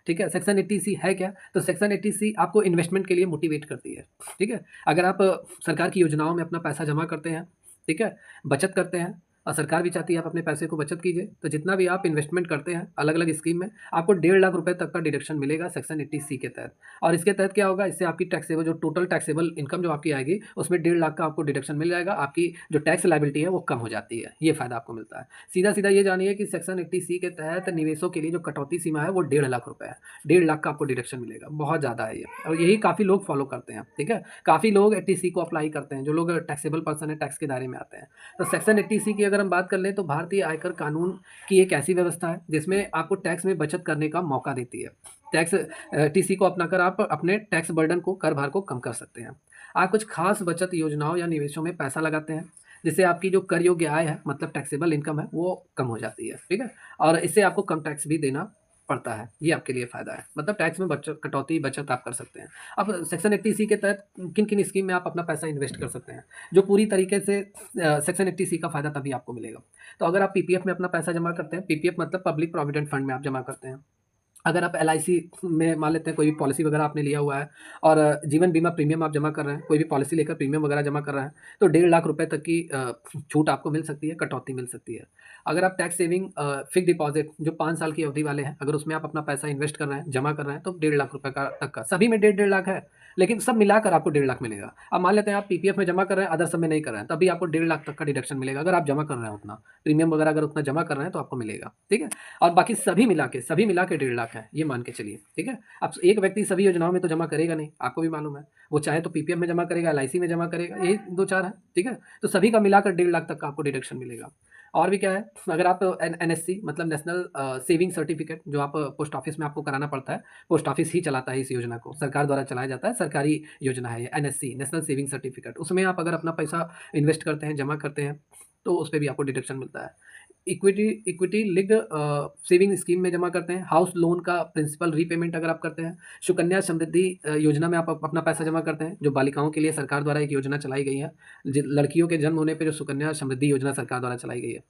ठीक है, सेक्शन 80C है क्या? तो सेक्शन 80C आपको इन्वेस्टमेंट के लिए मोटिवेट करती है, ठीक है? अगर आप सरकार की योजनाओं में अपना पैसा जमा करते हैं, ठीक है, बचत करते हैं और सरकार भी चाहती है आप अपने पैसे को बचत कीजिए, तो जितना भी आप इन्वेस्टमेंट करते हैं अलग-अलग स्कीम में, आपको 1.5 लाख रुपए तक का डिडक्शन मिलेगा सेक्शन 80C के तहत। और इसके तहत क्या होगा, इससे आपकी टैक्सेबल जो टोटल टैक्सेबल इनकम जो आपकी आएगी, उसमें 1.5 लाख का आपको डिडक्शन मिल जाएगा, आपकी जो टैक्स लायबिलिटी है वो कम हो जाती है, ये फ़ायदा आपको मिलता है। सीधा-सीधा ये जानिए कि सेक्शन 80C के तहत निवेशों के लिए जो कटौती सीमा है वो 1.5 लाख रुपए है। 1.5 लाख का आपको डिडक्शन मिलेगा, बहुत ज़्यादा है ये और यही काफ़ी लोग फॉलो करते हैं, ठीक है? काफ़ी लोग 80C को अप्लाई करते हैं, जो लोग टैक्सेबल पर्सन है, टैक्स के दायरे में आते हैं। तो सेक्शन 80C की अगर हम बात कर लें तो भारतीय आयकर कानून की एक ऐसी व्यवस्था है जिसमें आपको टैक्स में बचत करने का मौका देती है। टैक्स 80C को अपनाकर आप अपने टैक्स बर्डन को, कर भार को कम कर सकते हैं। आप कुछ खास बचत योजनाओं या निवेशों में पैसा लगाते हैं, जिससे आपकी जो कर योग्य आय है मतलब टैक्सेबल इनकम है वो कम हो जाती है, ठीक है? और इससे आपको कम टैक्स भी देना पड़ता है, ये आपके लिए फ़ायदा है। मतलब टैक्स में बचत कटौती बचत आप कर सकते हैं। अब सेक्शन 80 सी के तहत किन-किन स्कीम में आप अपना पैसा इन्वेस्ट कर सकते हैं, जो पूरी तरीके से सेक्शन 80 सी का फ़ायदा तभी आपको मिलेगा। तो अगर आप पीपीएफ में अपना पैसा जमा करते हैं, पीपीएफ मतलब पब्लिक प्रोविडेंट फंड में आप जमा करते हैं। अगर आप एलआईसी में मान लेते हैं कोई भी पॉलिसी वगैरह आपने लिया हुआ है और जीवन बीमा प्रीमियम आप जमा कर रहे हैं, कोई भी पॉलिसी लेकर प्रीमियम वगैरह जमा कर रहे हैं, तो 1.5 लाख रुपए तक की छूट आपको मिल सकती है, कटौती मिल सकती है। अगर आप टैक्स सेविंग फिक्स्ड डिपॉज़िट जो 5 साल की अवधि वाले हैं, अगर उसमें आप अपना पैसा इन्वेस्ट कर रहे हैं, जमा कर रहे हैं, तो 1.5 लाख रुपए का तक का सभी में डेढ़ डेढ़ लाख है, लेकिन सब मिलाकर आपको 1.5 लाख मिलेगा। अब मान लेते हैं आप पीपीएफ में जमा कर रहे हैं, अदर सब में नहीं कर रहे हैं, तब भी आपको 1.5 लाख तक का डिडक्शन मिलेगा, अगर आप जमा कर रहे हैं उतना। प्रीमियम वगैरह अगर उतना जमा कर रहे हैं, तो आपको मिलेगा, ठीक है? और बाकी सभी मिला के 1.5 लाख है, ये मान के चलिए, ठीक है? अब एक व्यक्ति सभी योजनाओं में तो जमा करेगा नहीं, आपको भी मालूम है। वो चाहे तो पीपीएफ में जमा करेगा, एलआईसी में जमा करेगा, यही 2-4 है, ठीक है? तो सभी का मिलाकर 1.5 लाख तक का आपको डिडक्शन मिलेगा। और भी क्या है, अगर आप एनएससी मतलब नेशनल सेविंग सर्टिफिकेट जो आप पोस्ट ऑफिस में आपको कराना पड़ता है, पोस्ट ऑफिस ही चलाता है इस योजना को, सरकार द्वारा चलाया जाता है, सरकारी योजना है ये एनएससी नेशनल सेविंग सर्टिफिकेट। उसमें आप अगर अपना पैसा इन्वेस्ट करते हैं, जमा करते हैं, तो उसपे भी आपको डिडक्शन मिलता है। Equity equity linked saving scheme में जमा करते हैं, हाउस लोन का प्रिंसिपल रीपेमेंट अगर आप करते हैं, सुकन्या समृद्धि योजना में आप अपना पैसा जमा करते हैं, जो बालिकाओं के लिए सरकार द्वारा एक योजना चलाई गई है। लड़कियों के जन्म होने पे जो सुकन्या समृद्धि योजना सरकार द्वारा चलाई गई है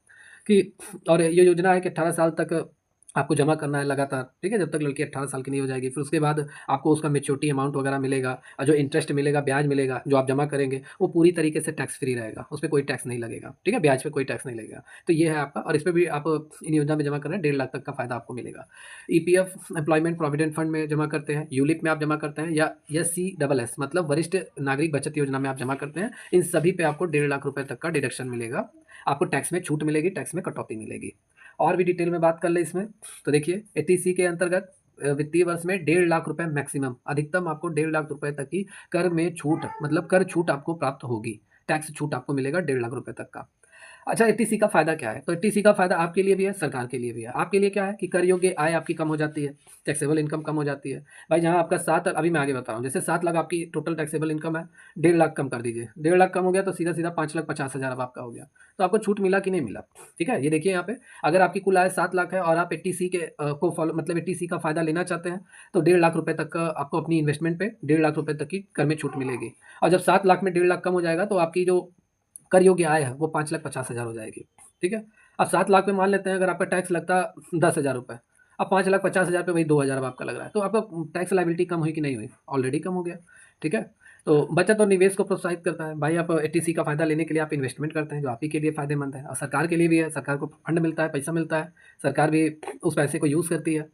कि और ये योजना है कि 18 साल तक आपको जमा करना है लगातार, ठीक है? जब तक लड़की 18 साल की नहीं हो जाएगी, फिर उसके बाद आपको उसका मैच्योरिटी अमाउंट वगैरह मिलेगा और जो इंटरेस्ट मिलेगा, ब्याज मिलेगा, जो आप जमा करेंगे, वो पूरी तरीके से टैक्स फ्री रहेगा, उसपे कोई टैक्स नहीं लगेगा, ठीक है? ब्याज पे कोई टैक्स नहीं लगेगा। तो ये है आपका और इसपे भी आप इन योजना में जमा कर रहे हैं, 1.5 लाख तक का फ़ायदा आपको मिलेगा। ईपीएफ एम्प्लॉयमेंट प्रोविडेंट फंड में जमा करते हैं, यूलिप में आप जमा करते हैं या एससीएस मतलब वरिष्ठ नागरिक बचत योजना में आप जमा करते हैं, इन सभी पे आपको 1.5 लाख रुपए तक का डिडक्शन मिलेगा। आपको टैक्स में छूट मिलेगी, टैक्स में कटौती मिलेगी। और भी डिटेल में बात कर लें इसमें, तो देखिए 80C के अंतर्गत वित्तीय वर्ष में 1.5 लाख रुपए मैक्सिमम अधिकतम आपको 1.5 लाख रुपए तक की कर में छूट मतलब कर छूट आपको प्राप्त होगी। टैक्स छूट आपको मिलेगा 1.5 लाख रुपए तक का। अच्छा 80C का फ़ायदा क्या है? तो 80C का फ़ायदा आपके लिए भी है, सरकार के लिए भी है। आपके लिए क्या है कि कर योग्य आय आपकी कम हो जाती है, टैक्सेबल इनकम कम हो जाती है। भाई जहाँ आपका 7 अभी मैं आगे बता रहा हूँ, जैसे 7 लाख आपकी टोटल टैक्सेबल इनकम है, 1.5 लाख कम कर दीजिए। 1.5 लाख कम हो गया तो सीधा-सीधा 5,50,000 अब आपका हो गया। तो आपको छूट मिला कि नहीं मिला? ठीक है? ये देखिए यहाँ पे अगर आपकी कुल आय 7 लाख है और आप 80C के को फॉलो मतलब 80C का फ़ायदा लेना चाहते हैं, तो 1.5 लाख रुपए तक का आपको अपनी इन्वेस्टमेंट पे 1.5 लाख रुपए तक की कर में छूट मिलेगी। और जब 7 लाख में 1.5 लाख कम हो जाएगा तो आपकी जो कर योग्य आय है वो 5,50,000 हो जाएगी, ठीक है? अब 7 लाख में मान लेते हैं अगर आपका टैक्स लगता 10,000 रुपए, अब 5,50,000 पे वही 2,000 अब आपका लग रहा है, तो आपका टैक्स लायबिलिटी कम हुई कि नहीं हुई? ऑलरेडी कम हो गया, ठीक है? तो बचत और निवेश को प्रोत्साहित करता है। भाई आप 80C का फ़ायदा लेने के लिए आप इन्वेस्टमेंट करते हैं, जो आप ही के लिए फ़ायदेमंद है और सरकार के लिए भी है, सरकार को फंड मिलता है, पैसा मिलता है, सरकार भी उस पैसे को यूज़ करती है।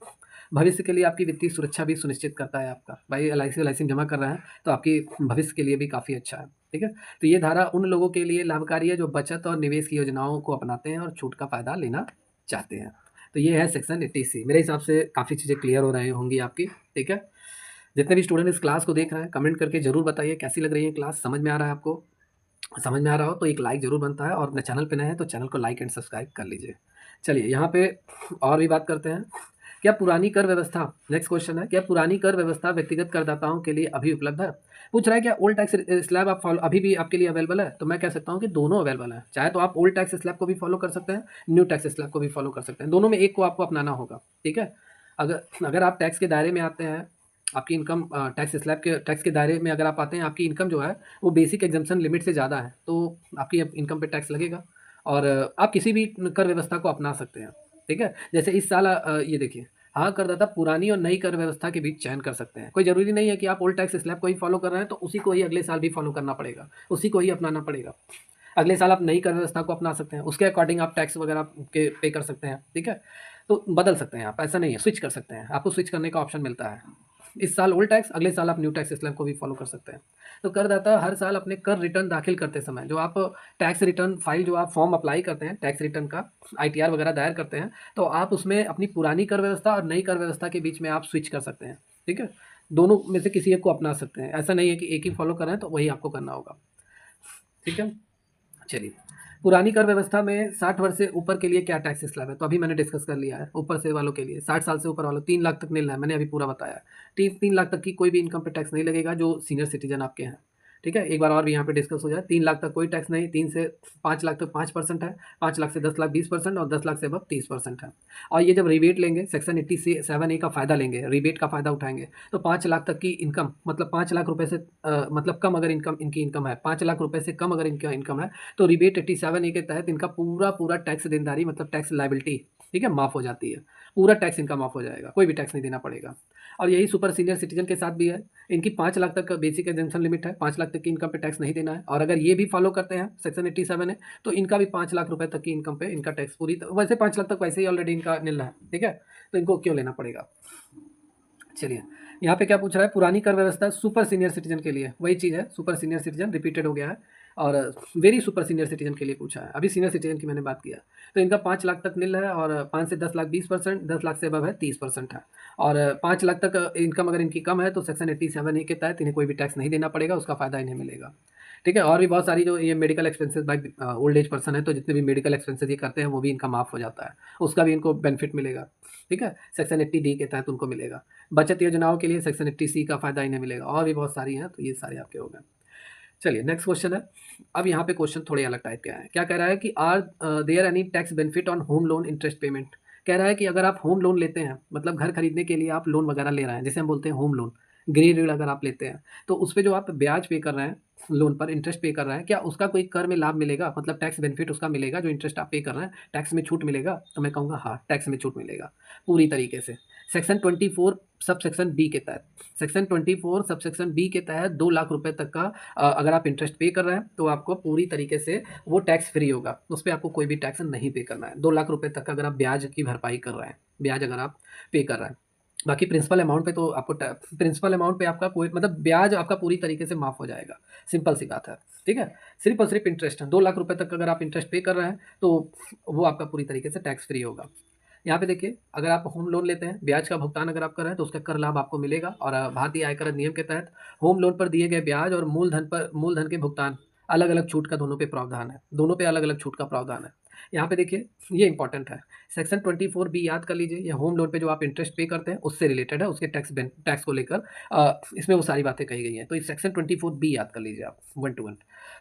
भविष्य के लिए आपकी वित्तीय सुरक्षा भी सुनिश्चित करता है आपका। भाई एलआईसी में जमा कर रहे हैं, तो आपकी भविष्य के लिए भी काफ़ी अच्छा है, ठीक है? तो ये धारा उन लोगों के लिए लाभकारी है जो बचत और निवेश की योजनाओं को अपनाते हैं और छूट का फ़ायदा लेना चाहते हैं। तो ये है सेक्शन 80C। मेरे हिसाब से काफ़ी चीज़ें क्लियर हो रही होंगी आपकी, ठीक है? जितने भी स्टूडेंट इस क्लास को देख रहे हैं, कमेंट करके ज़रूर बताइए कैसी लग रही है क्लास, समझ में आ रहा है आपको? समझ में आ रहा हो तो एक लाइक ज़रूर बनता है और अपने चैनल पे नए हैं तो चैनल को लाइक एंड सब्सक्राइब कर लीजिए। चलिए यहाँ पे और भी बात करते हैं। क्या पुरानी कर व्यवस्था नेक्स्ट क्वेश्चन है, क्या पुरानी कर व्यवस्था व्यक्तिगत करदाताओं के लिए अभी उपलब्ध है? पूछ रहा है क्या ओल्ड टैक्स स्लैब आप फॉलो अभी भी आपके लिए अवेलेबल है? तो मैं कह सकता हूँ कि दोनों अवेलेबल है। चाहे तो आप ओल्ड टैक्स स्लैब को भी फॉलो कर सकते हैं, न्यू टैक्स स्लैब को भी फॉलो कर सकते हैं। दोनों में एक को आपको अपनाना होगा, ठीक है? अगर आप टैक्स के दायरे में आते हैं, आपकी इनकम टैक्स स्लैब के टैक्स के दायरे में अगर आप आते हैं, आपकी इनकम जो है वो बेसिक एग्जम्पशन लिमिट से ज़्यादा है, तो आपकी इनकम पे टैक्स लगेगा और आप किसी भी कर व्यवस्था को अपना सकते हैं, ठीक है? जैसे इस साल ये देखिए हाँ करदाता पुरानी और नई कर व्यवस्था के बीच चयन कर सकते हैं। कोई ज़रूरी नहीं है कि आप ओल्ड टैक्स स्लैब को ही फॉलो कर रहे हैं तो उसी को ही अगले साल भी फॉलो करना पड़ेगा, उसी को ही अपनाना पड़ेगा। अगले साल आप नई कर व्यवस्था को अपना सकते हैं, उसके अकॉर्डिंग आप टैक्स वगैरह के पे कर सकते हैं, ठीक है? तो बदल सकते हैं आप, ऐसा नहीं है, स्विच कर सकते हैं, आपको स्विच करने का ऑप्शन मिलता है। इस साल ओल्ड टैक्स, अगले साल आप न्यू टैक्स स्लैब को भी फॉलो कर सकते हैं। तो करदाता हर साल अपने कर रिटर्न दाखिल करते समय जो आप टैक्स रिटर्न फाइल जो आप फॉर्म अप्लाई करते हैं टैक्स रिटर्न का आईटीआर वगैरह दायर करते हैं, तो आप उसमें अपनी पुरानी कर व्यवस्था और नई कर व्यवस्था के बीच में आप स्विच कर सकते हैं, ठीक है? दोनों में से किसी एक को अपना सकते हैं, ऐसा नहीं है कि एक ही फॉलो कर रहे हैं तो वही आपको करना होगा, ठीक है? चलिए, पुरानी कर व्यवस्था में 60 वर्ष से ऊपर के लिए क्या टैक्स स्लैब है? तो अभी मैंने डिस्कस कर लिया है। ऊपर से वालों के लिए 60 साल से ऊपर वालों 3 लाख तक मिलना है, मैंने अभी पूरा बताया है। 3 लाख तक की कोई भी इनकम पे टैक्स नहीं लगेगा जो सीनियर सिटीजन आपके हैं, ठीक है, एक बार और भी यहाँ पे डिस्कस हो जाए। 3 लाख तक कोई टैक्स नहीं, 3 से 5 लाख तक 5% है, 5 लाख से 10 लाख 20% और 10 लाख से अबव 30% है। और ये जब रिबेट लेंगे, सेक्शन 87A का फ़ायदा लेंगे, रिबेट का फ़ायदा उठाएंगे, तो 5 लाख तक की इनकम, मतलब 5 लाख रुपए से मतलब कम अगर इनकी इनकम है, 5 लाख रुपए से कम अगर इनका इनकम है, तो रिबेट 87A के तहत इनका पूरा पूरा टैक्स देनदारी, मतलब टैक्स लायबिलिटी, ठीक है, माफ़ हो जाती है। पूरा टैक्स इनका माफ़ हो जाएगा, कोई भी टैक्स नहीं देना पड़ेगा। और यही सुपर सीनियर सिटीजन के साथ भी है। इनकी 5 लाख तक का बेसिक एग्जेम्पशन लिमिट है, 5 लाख तक की इनकम पे टैक्स नहीं देना है। और अगर ये भी फॉलो करते हैं सेक्शन 87 है, तो इनका भी 5 लाख रुपए तक की इनकम पे इनका टैक्स वैसे 5 लाख तक वैसे ही ऑलरेडी इनका मिल रहा है, ठीक है, तो इनको क्यों लेना पड़ेगा। चलिए, यहाँ पे क्या पूछ रहा है, पुरानी कर व्यवस्था सुपर सीनियर सिटीजन के लिए, वही चीज़ है, सुपर सीनियर सिटीजन रिपीटेड हो गया है, और वेरी सुपर सीनियर सिटीजन के लिए पूछा है। अभी सीनियर सिटीजन की मैंने बात किया, तो इनका 5 लाख तक नील है, और 5 से 10 लाख 20%, 10 लाख से अबव है 30% है। और 5 लाख तक इनकम अगर इनकी कम है, तो सेक्शन 87A के तहत इन्हें कोई भी टैक्स नहीं देना पड़ेगा, उसका फ़ायदा इन्हें मिलेगा, ठीक है। और भी बहुत सारी जो ये medical expenses by old age person है, तो जितने भी मेडिकल एक्सपेंसेस ये करते हैं वो भी इनका माफ़ हो जाता है, उसका भी इनको बेनिफिट मिलेगा, ठीक है, सेक्शन 80D के तहत उनको मिलेगा। बचत योजनाओं के लिए सेक्शन 80C का फ़ायदा इन्हें मिलेगा, और भी बहुत सारी हैं, तो ये सारे आपके हो गए। चलिए, नेक्स्ट क्वेश्चन है। अब यहाँ पे क्वेश्चन थोड़े अलग टाइप के हैं। क्या कह रहा है कि are there any tax benefit on home loan interest payment. कह रहा है कि अगर आप होम लोन लेते हैं, मतलब घर खरीदने के लिए आप लोन वगैरह ले रहे हैं, जैसे हम बोलते हैं होम लोन, गृह ऋण अगर आप लेते हैं, तो उस पे जो आप ब्याज पे कर रहे हैं, लोन पर इंटरेस्ट पे कर रहे हैं, क्या उसका कोई कर में लाभ मिलेगा, मतलब टैक्स बेनिफिट उसका मिलेगा, जो इंटरेस्ट आप पे कर रहे हैं टैक्स में छूट मिलेगा। तो मैं कहूँगा हाँ, टैक्स में छूट मिलेगा पूरी तरीके से। सेक्शन 24 सब सेक्शन बी के तहत, सेक्शन 24 सब सेक्शन बी के तहत 2 लाख रुपए तक का अगर आप इंटरेस्ट पे कर रहे हैं, तो आपको पूरी तरीके से वो टैक्स फ्री होगा, उस पर आपको कोई भी टैक्स नहीं पे करना है। 2 लाख रुपए तक का अगर आप ब्याज की भरपाई कर रहे हैं, ब्याज अगर आप पे कर रहे हैं, बाकी प्रिंसिपल अमाउंट पे तो आपको प्रिंसिपल अमाउंट पे आपका कोई, मतलब ब्याज आपका पूरी तरीके से माफ़ हो जाएगा, सिंपल सी बात है, ठीक है। सिर्फ और सिर्फ इंटरेस्ट है, 2 लाख रुपए तक अगर आप इंटरेस्ट पे कर रहे हैं, तो वो आपका पूरी तरीके से टैक्स फ्री होगा। यहाँ पे देखिए, अगर आप होम लोन लेते हैं, ब्याज का भुगतान अगर आप कर रहे हैं, तो उसका कर लाभ आपको मिलेगा। और भारतीय आयकर अधिनियम के तहत होम लोन पर दिए गए ब्याज और मूलधन के भुगतान अलग अलग छूट का दोनों पे प्रावधान है, दोनों पे अलग अलग छूट का प्रावधान है। यहाँ पे देखिए, ये इंपॉर्टेंट है, सेक्शन 24B याद कर लीजिए, ये होम लोन पे जो आप इंटरेस्ट पे करते हैं उससे रिलेटेड है, उसके टैक्स को लेकर इसमें वो सारी बातें कही गई हैं। तो इस सेक्शन 24B याद कर लीजिए आप, 1 to 1।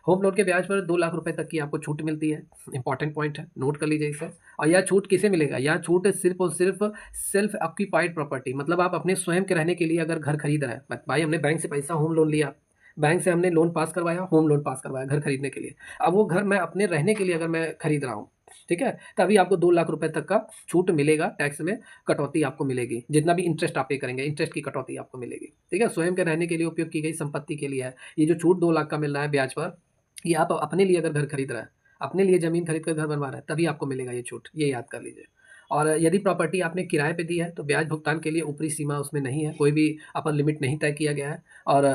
होम लोन के ब्याज पर 2 लाख रुपए तक की आपको छूट मिलती है, इंपॉर्टेंट पॉइंट है, नोट कर लीजिए इसे। और यह छूट किसे मिलेगा, यह छूट सिर्फ और सिर्फ सेल्फ ऑक्यूपाइड प्रॉपर्टी, मतलब आप अपने स्वयं के रहने के लिए अगर घर खरीद रहे हैं, भाई हमने बैंक से पैसा होम लोन लिया, बैंक से हमने लोन पास करवाया, होम लोन पास करवाया घर खरीदने के लिए, अब वो घर मैं अपने रहने के लिए अगर मैं खरीद रहा हूँ, ठीक है, तभी आपको 2 लाख रुपए तक का छूट मिलेगा, टैक्स में कटौती आपको मिलेगी, जितना भी इंटरेस्ट आप पे करेंगे इंटरेस्ट की कटौती आपको मिलेगी, ठीक है। स्वयं के रहने के लिए उपयोग की गई संपत्ति के लिए है ये जो छूट 2 लाख का मिल रहा है ब्याज पर, ये आप अपने लिए अगर घर खरीद रहे हैं, अपने लिए ज़मीन खरीद कर घर बनवा रहे हैं, तभी आपको मिलेगा ये छूट, ये याद कर लीजिए। और यदि प्रॉपर्टी आपने किराए पे दी है, तो ब्याज भुगतान के लिए ऊपरी सीमा उसमें नहीं है, कोई भी अपर लिमिट नहीं तय किया गया है। और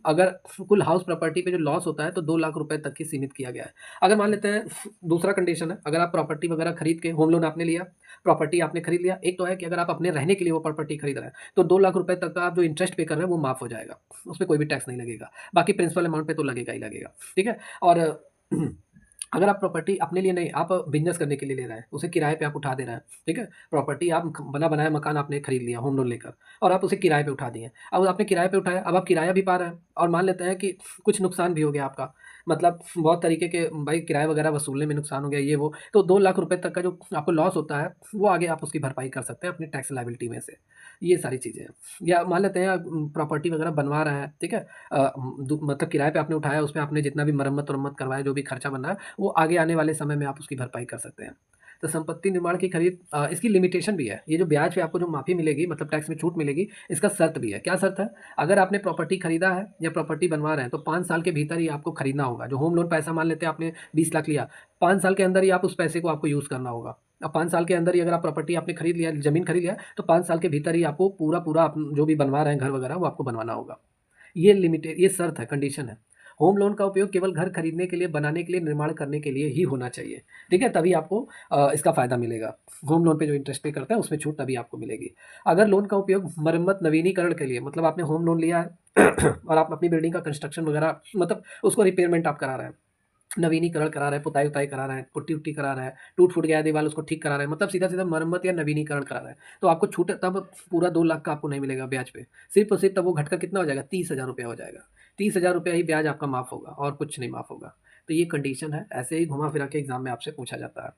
अगर कुल हाउस प्रॉपर्टी पे जो लॉस होता है, तो 2 लाख रुपए तक ही सीमित किया गया है। अगर मान लेते हैं, दूसरा कंडीशन है, अगर आप प्रॉपर्टी वगैरह खरीद के, होम लोन आपने लिया, प्रॉपर्टी आपने खरीद लिया, एक तो है कि अगर आप अपने रहने के लिए वो प्रॉपर्टी खरीद रहे हैं, तो 2 लाख रुपए तक का आप जो इंटरेस्ट पे कर रहे हैं वो माफ़ हो जाएगा, उसपे कोई भी टैक्स नहीं लगेगा, बाकी प्रिंसिपल अमाउंट पे तो लगेगा ही लगेगा, ठीक है। और अगर आप प्रॉपर्टी अपने लिए नहीं, आप बिज़नेस करने के लिए ले रहे हैं, उसे किराए पे आप उठा दे रहे हैं, ठीक है। प्रॉपर्टी आप बना बनाया मकान आपने खरीद लिया होम लोन लेकर, और आप उसे किराए पे उठा दिए। अब आपने किराए पे उठाया, अब आप किराया भी पा रहे हैं, और मान लेते हैं कि कुछ नुकसान भी हो गया आपका, मतलब बहुत तरीके के भाई किराया वगैरह वसूलने में नुकसान हो गया ये वो, तो 2 लाख रुपए तक का जो आपको लॉस होता है, वो आगे आप उसकी भरपाई कर सकते हैं अपनी टैक्स लायबिलिटी में से। ये सारी चीज़ें हैं। या मान लेते हैं प्रॉपर्टी वगैरह बनवा रहे हैं, ठीक है, मतलब किराए पे आपने उठाया, उसमें आपने जितना भी मरम्मत करवाया, जो भी खर्चा बन रहा है, वो आगे आने वाले समय में आप उसकी भरपाई कर सकते हैं। तो संपत्ति निर्माण की खरीद, इसकी लिमिटेशन भी है, ये जो ब्याज पे आपको जो माफ़ी मिलेगी, मतलब टैक्स में छूट मिलेगी, इसका शर्त भी है। क्या शर्त है, अगर आपने प्रॉपर्टी खरीदा है या प्रॉपर्टी बनवा रहे हैं, तो 5 साल के भीतर ही आपको खरीदना होगा। जो होम लोन पैसा मान लेते हैं आपने 20 लाख लिया, 5 साल के अंदर ही आप उस पैसे को आपको यूज़ करना होगा। अब 5 साल के अंदर ही अगर आप प्रॉपर्टी आपने खरीद लिया, ज़मीन खरीद लिया, तो 5 साल के भीतर ही आपको पूरा आप जो भी बनवा रहे हैं घर वगैरह, वो आपको बनवाना होगा। ये शर्त है, कंडीशन है। होम लोन का उपयोग केवल घर खरीदने के लिए, बनाने के लिए, निर्माण करने के लिए ही होना चाहिए, ठीक है, तभी आपको इसका फ़ायदा मिलेगा। होम लोन पे जो इंटरेस्ट पे करता है उसमें छूट तभी आपको मिलेगी। अगर लोन का उपयोग मरम्मत नवीनीकरण के लिए, मतलब आपने होम लोन लिया है और आप अपनी बिल्डिंग का कंस्ट्रक्शन वगैरह, मतलब उसको रिपेयरमेंट आप करा रहे हैं, नवीनीकरण करा रहा है, पुताई-वुताई करा रहा है, पुट्टी-वुट्टी करा रहा है, टूट-फूट गया है दीवार उसको ठीक करा रहा है, मतलब सीधा-सीधा मरम्मत या नवीनीकरण करा रहा है। तो आपको छूट तब पूरा 2 लाख का आपको नहीं मिलेगा ब्याज पे। सिर्फ़ और सिर्फ़ तब वो घटकर कितना हो जाएगा, 30,000 रुपया हो जाएगा। 30,000 रुपया ही ब्याज आपका माफ़ होगा और कुछ नहीं माफ़ होगा। तो ये कंडीशन है, ऐसे ही घुमा-फिरा के एग्ज़ाम में आपसे पूछा जाता है।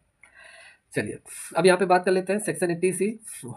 चलिए, अब यहाँ पे बात कर लेते हैं सेक्शन 80 सी,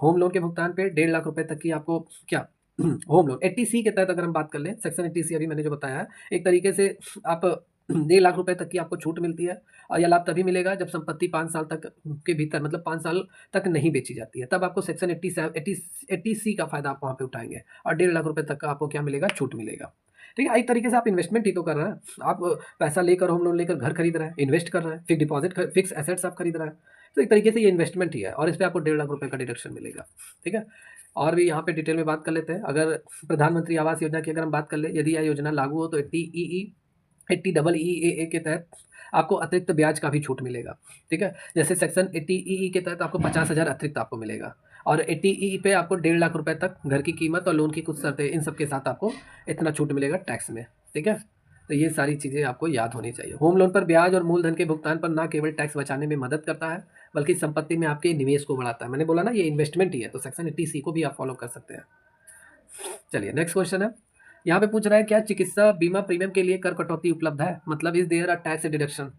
होम लोन के भुगतान पे 1.5 लाख रुपए तक की आपको क्या होम लोन 80 सी के तहत अगर हम बात कर लें, सेक्शन 80 सी अभी मैंने जो बताया है, एक तरीके से आप 1.5 लाख रुपए तक की आपको छूट मिलती है और यह लाभ तभी मिलेगा जब संपत्ति 5 साल तक के भीतर मतलब 5 साल तक नहीं बेची जाती है। तब आपको सेक्शन 80 सी का फ़ायदा आप वहाँ पे उठाएँगे और 1.5 लाख रुपए तक का आपको क्या मिलेगा, छूट मिलेगा। ठीक है, एक तरीके से आप इन्वेस्टमेंट ही तो कर रहे हैं। आप पैसा लेकर होम लोन लेकर घर खरीद रहे हैं, इन्वेस्ट कर रहे हैं, फिक्स डिपॉज़िट फिक्स एसेट्स आप खरीद रहे हैं। तो एक तरीके से ये इन्वेस्टमेंट ही है और इस पे आपको 1.5 लाख रुपए का डिडक्शन मिलेगा, ठीक है? और भी यहाँ पे डिटेल में बात कर लेते हैं। अगर प्रधानमंत्री आवास योजना की अगर हम बात कर लें, यदि यह योजना लागू हो तो 80 डबल EAA के तहत आपको अतिरिक्त ब्याज का भी छूट मिलेगा, ठीक है? जैसे सेक्शन 80 EE के तहत आपको 50,000 अतिरिक्त आपको मिलेगा और 80 EE पे आपको 1.5 लाख रुपए तक घर की कीमत और लोन की कुछ शर्तें इन सब के साथ आपको इतना छूट मिलेगा टैक्स में, ठीक है? तो ये सारी चीज़ें आपको याद होनी चाहिए। होम लोन पर ब्याज और मूलधन के भुगतान पर ना केवल टैक्स बचाने में मदद करता है, बल्कि संपत्ति में आपके निवेश को बढ़ाता है। मैंने बोला ना ये इन्वेस्टमेंट ही है, तो सेक्शन 80 सी को भी आप फॉलो कर सकते हैं। चलिए नेक्स्ट क्वेश्चन है। यहाँ पे पूछ रहा है क्या चिकित्सा बीमा प्रीमियम के लिए कर कटौती उपलब्ध है? मतलब is there a tax deduction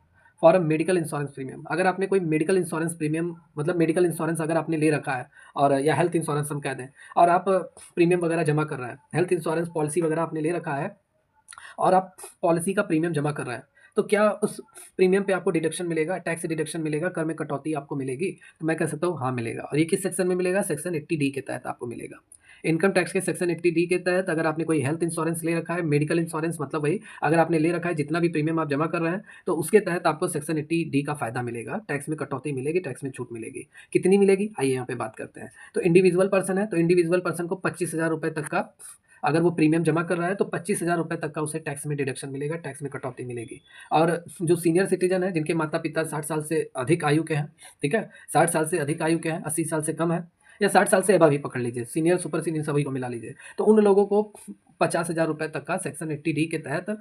for a medical insurance premium? अगर आपने कोई मेडिकल इंश्योरेंस प्रीमियम मतलब मेडिकल इंश्योरेंस अगर आपने ले रखा है और या हेल्थ इंश्योरेंस हम कह दें और आप प्रीमियम वगैरह जमा कर रहे हैं, हेल्थ इंश्योरेंस पॉलिसी वगैरह आपने ले रखा है और आप पॉलिसी का प्रीमियम जमा कर रहे हैं, तो क्या उस प्रीमियम पे आपको डिडक्शन मिलेगा, टैक्स डिडक्शन मिलेगा, कर में कटौती आपको मिलेगी? तो मैं कह सकता हूँ हाँ मिलेगा और ये किस सेक्शन में मिलेगा? सेक्शन 80 डी के तहत आपको मिलेगा। इनकम टैक्स के सेक्शन 80 डी के तहत अगर आपने कोई हेल्थ इंश्योरेंस ले रखा है, मेडिकल इंश्योरेंस मतलब वही अगर आपने ले रखा है जितना भी प्रीमियम आप जमा कर रहे हैं, तो उसके तहत आपको सेक्शन 80 डी का फ़ायदा मिलेगा, टैक्स में कटौती मिलेगी, टैक्स में छूट मिलेगी। कितनी मिलेगी? आइए यहाँ पे बात करते हैं। तो इंडिविजुअल पर्सन है, तो इंडिविजुअल पर्सन को 25,000 रुपए तक का अगर वो प्रीमियम जमा कर रहा है तो 25,000 रुपए तक का उसे टैक्स में डिडक्शन मिलेगा, टैक्स में कटौती मिलेगी। और जो सीनियर सिटीज़न है, जिनके माता-पिता 60 साल से अधिक आयु के हैं, ठीक है? 60 साल से अधिक आयु के हैं, 80 साल से कम है या 60 साल से अबव ही पकड़ लीजिए, सीनियर, सुपर सीनियर सभी को मिला लीजिए। तो उन लोगों को 50,000 रुपए तक का सेक्शन 80 डी के तहत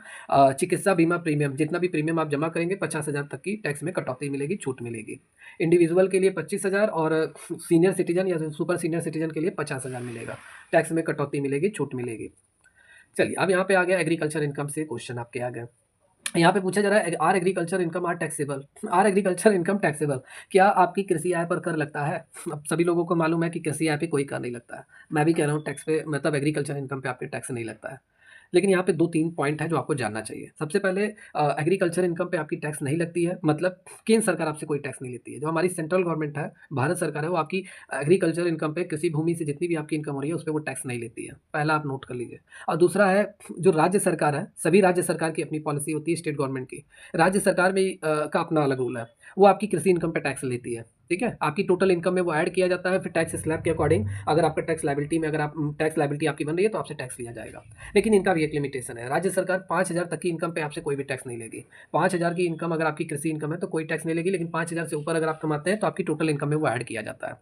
चिकित्सा बीमा प्रीमियम जितना भी प्रीमियम आप जमा करेंगे 50,000 तक की टैक्स में कटौती मिलेगी, छूट मिलेगी। इंडिविजुअल के लिए 25,000 और सीनियर सिटीज़न या सुपर सीनियर सिटीज़न के लिए 50,000 मिलेगा। टैक्स में कटौती मिलेगी, छूट मिलेगी। चलिए, अब यहाँ पे आ गया एग्रीकल्चर इनकम से क्वेश्चन आपके आ गए। यहाँ पे पूछा जा रहा है are agriculture income are taxable? Are agriculture income taxable? क्या आपकी कृषि आय पर कर लगता है? अब सभी लोगों को मालूम है कि कृषि आय पे कोई कर नहीं लगता है। मैं भी कह रहा हूँ टैक्स पे मतलब एग्रीकल्चर इनकम पे आपके टैक्स नहीं लगता है। लेकिन यहाँ पे 2-3 पॉइंट हैं जो आपको जानना चाहिए। सबसे पहले एग्रीकल्चर इनकम पे आपकी टैक्स नहीं लगती है, मतलब केंद्र सरकार आपसे कोई टैक्स नहीं लेती है। जो हमारी सेंट्रल गवर्नमेंट है, भारत सरकार है, वो आपकी एग्रीकल्चर इनकम पे कृषि भूमि से जितनी भी आपकी इनकम हो रही है, उस पे वो टैक्स नहीं लेती है। पहला आप नोट कर लीजिए। और दूसरा है जो राज्य सरकार है, सभी राज्य सरकार की अपनी पॉलिसी होती है स्टेट गवर्नमेंट की। राज्य सरकार में का अपना अलग रूल है। वो आपकी कृषि इनकम पे टैक्स लेती है, ठीक है? आपकी टोटल इनकम में वो ऐड किया जाता है, फिर टैक्स स्लैब के अकॉर्डिंग अगर आपका टैक्स लायबिलिटी में अगर आप टैक्स लायबिलिटी आपकी बन रही है, तो आपसे टैक्स लिया जाएगा। लेकिन इनका भी एक लिमिटेशन है। राज्य सरकार 5,000 तक की इनकम पे आपसे कोई भी टैक्स नहीं लेगी। 5,000 की इनकम अगर आपकी कृषि इनकम है तो कोई टैक्स नहीं लेगी, लेकिन 5,000 से ऊपर अगर आप कमाते हैं तो आपकी टोटल इनकम में वो ऐड किया जाता है।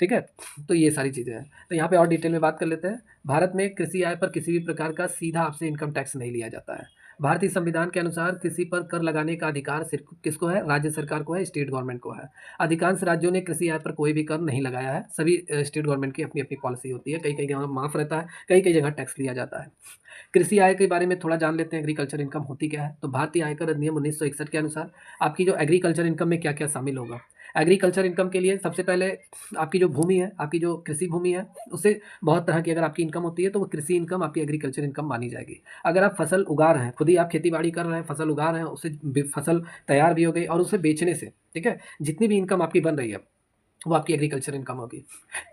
ठीक है? तो ये सारी चीज़ें हैं। तो यहाँ पे और डिटेल में बात कर लेते हैं। भारत में कृषि आय पर किसी भी प्रकार का सीधा आपसे इनकम टैक्स नहीं लिया जाता है। भारतीय संविधान के अनुसार कृषि पर कर लगाने का अधिकार सिर्फ किसको है? राज्य सरकार को है, स्टेट गवर्नमेंट को है। अधिकांश राज्यों ने कृषि आय पर कोई भी कर नहीं लगाया है। सभी स्टेट गवर्नमेंट की अपनी-अपनी पॉलिसी होती है। कई-कई जगह माफ़ रहता है, कई-कई जगह टैक्स लिया जाता है। कृषि आय के बारे में थोड़ा जान लेते हैं, एग्रीकल्चर इनकम होती क्या है? तो भारतीय आयकर अधिनियम 1961 के अनुसार आपकी जो एग्रीकल्चर इनकम में क्या-क्या शामिल होगा? एग्रीकल्चर इनकम के लिए सबसे पहले आपकी जो भूमि है, आपकी जो कृषि भूमि है, उससे बहुत तरह की अगर आपकी इनकम होती है, तो वो कृषि इनकम आपकी एग्रीकल्चर इनकम मानी जाएगी। अगर आप फसल उगा रहे हैं, खुद ही आप खेती-बाड़ी कर रहे हैं, फसल उगा रहे हैं, उससे फसल तैयार भी हो गई और उसे बेचने से, ठीक है? जितनी भी इनकम आपकी बन रही है, वो आपकी एग्रीकल्चर इनकम होगी।